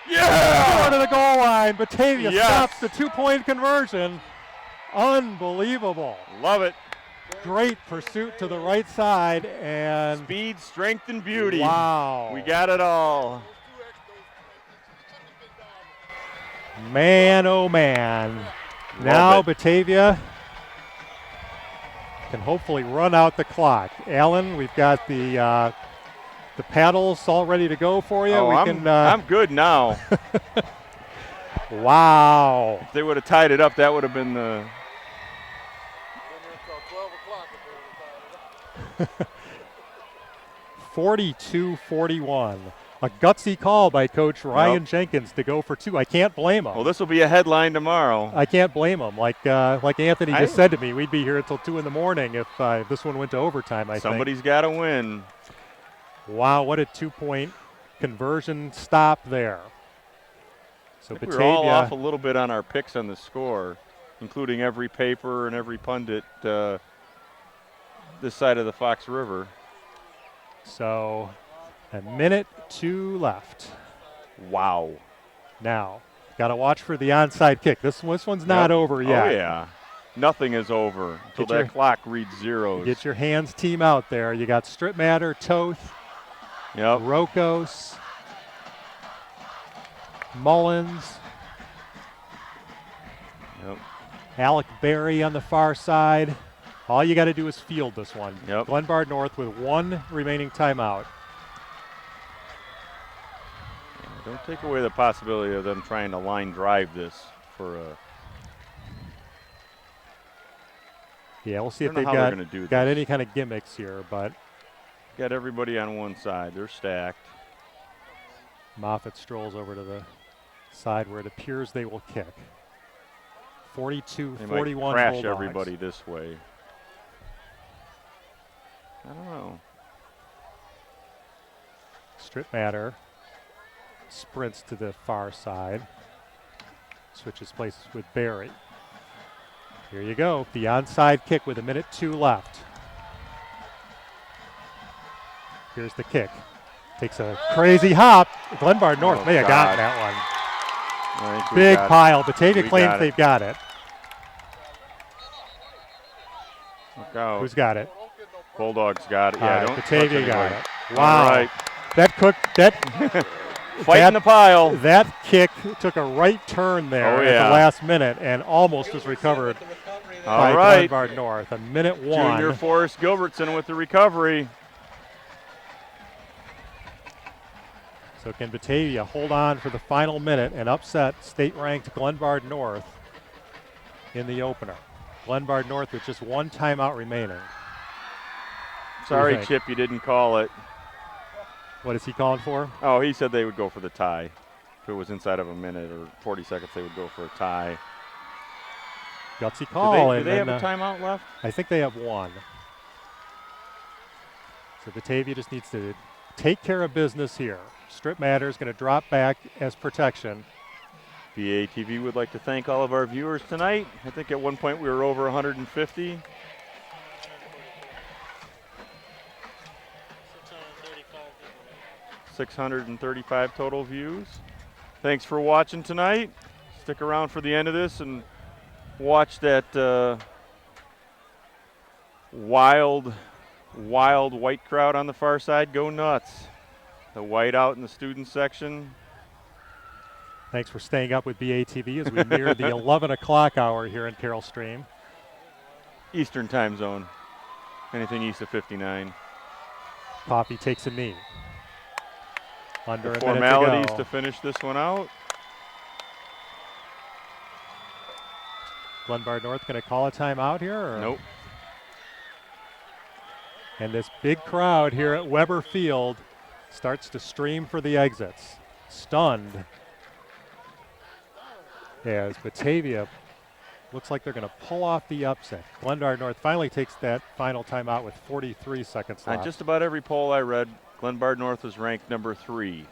Yeah. Going to the goal line. Batavia stops the 2-point conversion. Unbelievable. Love it. Great pursuit to the right side and speed, strength, and beauty. Wow. We got it all. Man, oh man. Now Batavia can hopefully run out the clock. Alan, we've got the paddles all ready to go for you. Oh, I'm good now. Wow. If they would have tied it up, that would have been the 42-41. A gutsy call by Coach Ryan Jenkins to go for 2. I can't blame him. Well, this will be a headline tomorrow. I can't blame him. Like Anthony just said to me, we'd be here until 2 in the morning if this one went to overtime, I think. Somebody's got to win. Wow, what a 2-point conversion stop there. So Batavia, we're all off a little bit on our picks on the score, including every paper and every pundit this side of the Fox River. So 1:02 left. Wow. Now, got to watch for the onside kick. This one's not over yet. Oh, yeah. Nothing is over until that clock reads zeros. Get your hands team out there. You got Stripmatter, Toth, Rokos, Mullins, Alec Berry on the far side. All you got to do is field this one. Glenbard North with 1 remaining timeout. Don't take away the possibility of them trying to line drive this for a. Yeah, we'll see if they've got any kind of gimmicks here, but got everybody on one side. They're stacked. Moffitt strolls over to the side where it appears they will kick. 42-41 They might crash Bulldogs. everybody this way. I don't know. Strittmatter sprints to the far side. Switches places with Barry. Here you go. The onside kick with 1:02 left. Here's the kick. Takes a crazy hop. Glenbard North may have gotten that one. I think we Big got it. pile. Batavia We claims got it. they've got it. Look out. Who's got it? Bulldogs got it. All Yeah, right, don't Batavia touch got anybody. it. Wow. All right. That Fighting the pile. That kick took a right turn there Oh, at yeah. the last minute and almost was recovered by All right. Glenbard North. A minute one. Junior Forrest Gilbertson with the recovery. So can Batavia hold on for the final minute and upset state-ranked Glenbard North in the opener? Glenbard North with just one timeout remaining. Sorry, think? Chip, you didn't call it. What is he calling for? Oh, he said they would go for the tie. If it was inside of a minute or 40 seconds, they would go for a tie. Gutsy call. Do they have a timeout left? I think they have one. So Batavia just needs to take care of business here. Strittmatter is going to drop back as protection. BATV would like to thank all of our viewers tonight. I think at one point we were over 150. 635 total views. Thanks for watching tonight. Stick around for the end of this and watch that wild white crowd on the far side go nuts. The white out in the student section. Thanks for staying up with BATV as we near the 11 o'clock hour here in Carroll Stream. Eastern time zone. Anything east of 59. Coffee takes a knee. Under The a minute formalities to go. to finish this one out. Glenbard North going to call a timeout here? Or? Nope. And this big crowd here at Weber Field starts to stream for the exits. Stunned as Batavia looks like they're going to pull off the upset. Glenbard North finally takes that final timeout with 43 seconds left. On just about every poll I read, Glenbard North was ranked number 3.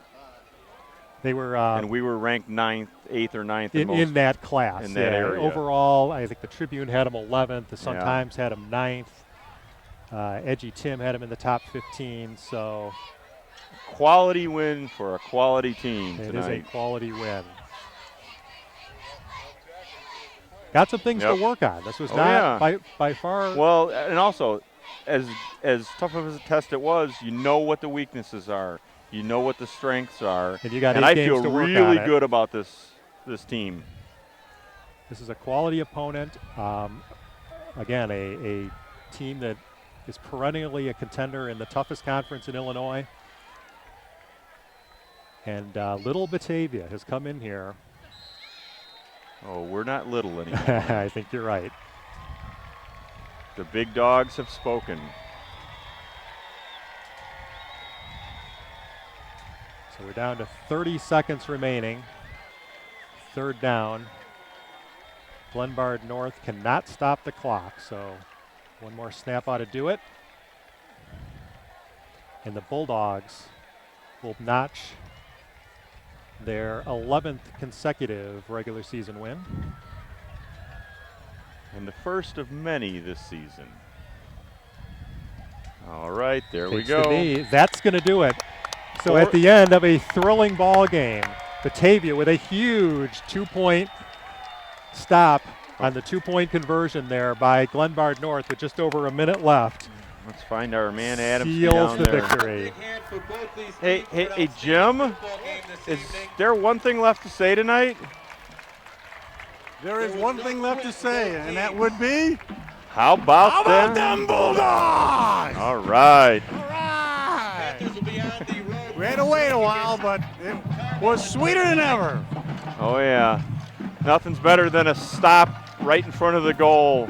They were and we were ranked 9th, 8th or 9th in that class. in that area. Overall, I think the Tribune had them 11th. The Sun-Times had them 9th. Edgy Tim had them in the top 15. So quality win for a quality team it tonight. is a quality win. Got some things to work on. This was not by far. Well, and also, as tough of a test it was, you know what the weaknesses are. You know what the strengths are. And you got 8 I games feel to work really on it. good about this team. This is a quality opponent. Again, a team that is perennially a contender in the toughest conference in Illinois. And little Batavia has come in here. Oh, we're not little anymore. I think you're right. The big dogs have spoken. So we're down to 30 seconds remaining. Third down. Glenbard North cannot stop the clock, so one more snap ought to do it. And the Bulldogs will notch their 11th consecutive regular season win. And the first of many this season. All right, there we Takes go. the knee. That's going to do it. So at the end of a thrilling ball game, Batavia with a huge 2-point stop on the 2-point conversion there by Glenbard North with just over a minute left. Let's find our man Adams Seals down the there. victory. Hey, Jim, is there one thing left to say tonight? There is one thing left to say, and that would be, How about them Bulldogs? All right. We had to wait a while, but it was sweeter than ever. Oh, yeah. Nothing's better than a stop right in front of the goal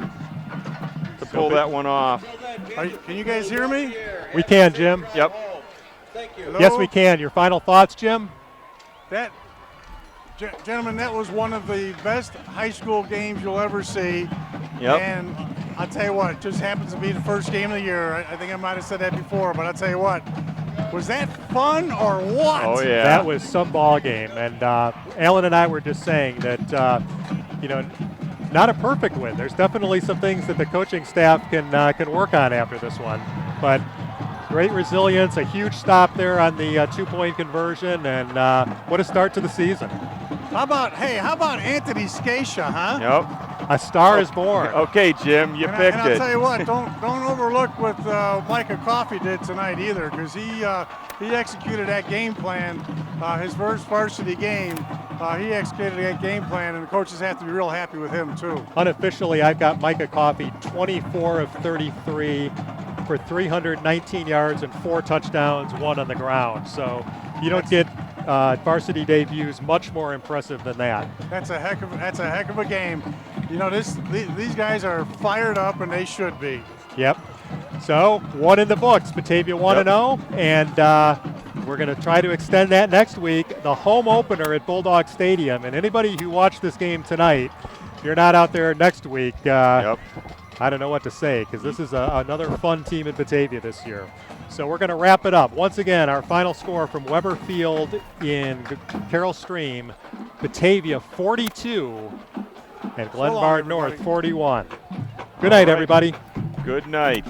to pull that one off. Can you guys hear me? We can, Jim. Yep. Hello? Yes, we can. Your final thoughts, Jim? Gentlemen, that was one of the best high school games you'll ever see. Yep. And I'll tell you what, it just happens to be the first game of the year. I think I might have said that before, but I'll tell you what, was that fun or what? Oh, yeah. That was some ball game. And Alan and I were just saying that, not a perfect win. There's definitely some things that the coaching staff can work on after this one. But great resilience, a huge stop there on the 2-point conversion, and what a start to the season. How about Anthony Scatia, huh? Yep. A star is born. Okay, Jim, you picked and I'll it. tell you what, don't overlook what Micah Coffey did tonight either, because he executed that game plan. His first varsity game, he executed that game plan, and the coaches have to be real happy with him too. Unofficially, I've got Micah Coffey 24 of 33 for 319 yards and 4 touchdowns, 1 on the ground. So you don't get varsity debuts much more impressive than that. That's a heck of a game. You know, these guys are fired up, and they should be. Yep. So 1 in the books. Batavia 1-0, and we're going to try to extend that next week. The home opener at Bulldog Stadium, and anybody who watched this game tonight, if you're not out there next week, I don't know what to say, because this is another fun team in Batavia this year. So we're going to wrap it up. Once again, our final score from Weber Field in Carroll Stream, Batavia 42 and Glenbard North 41. Good night, everybody. Good night.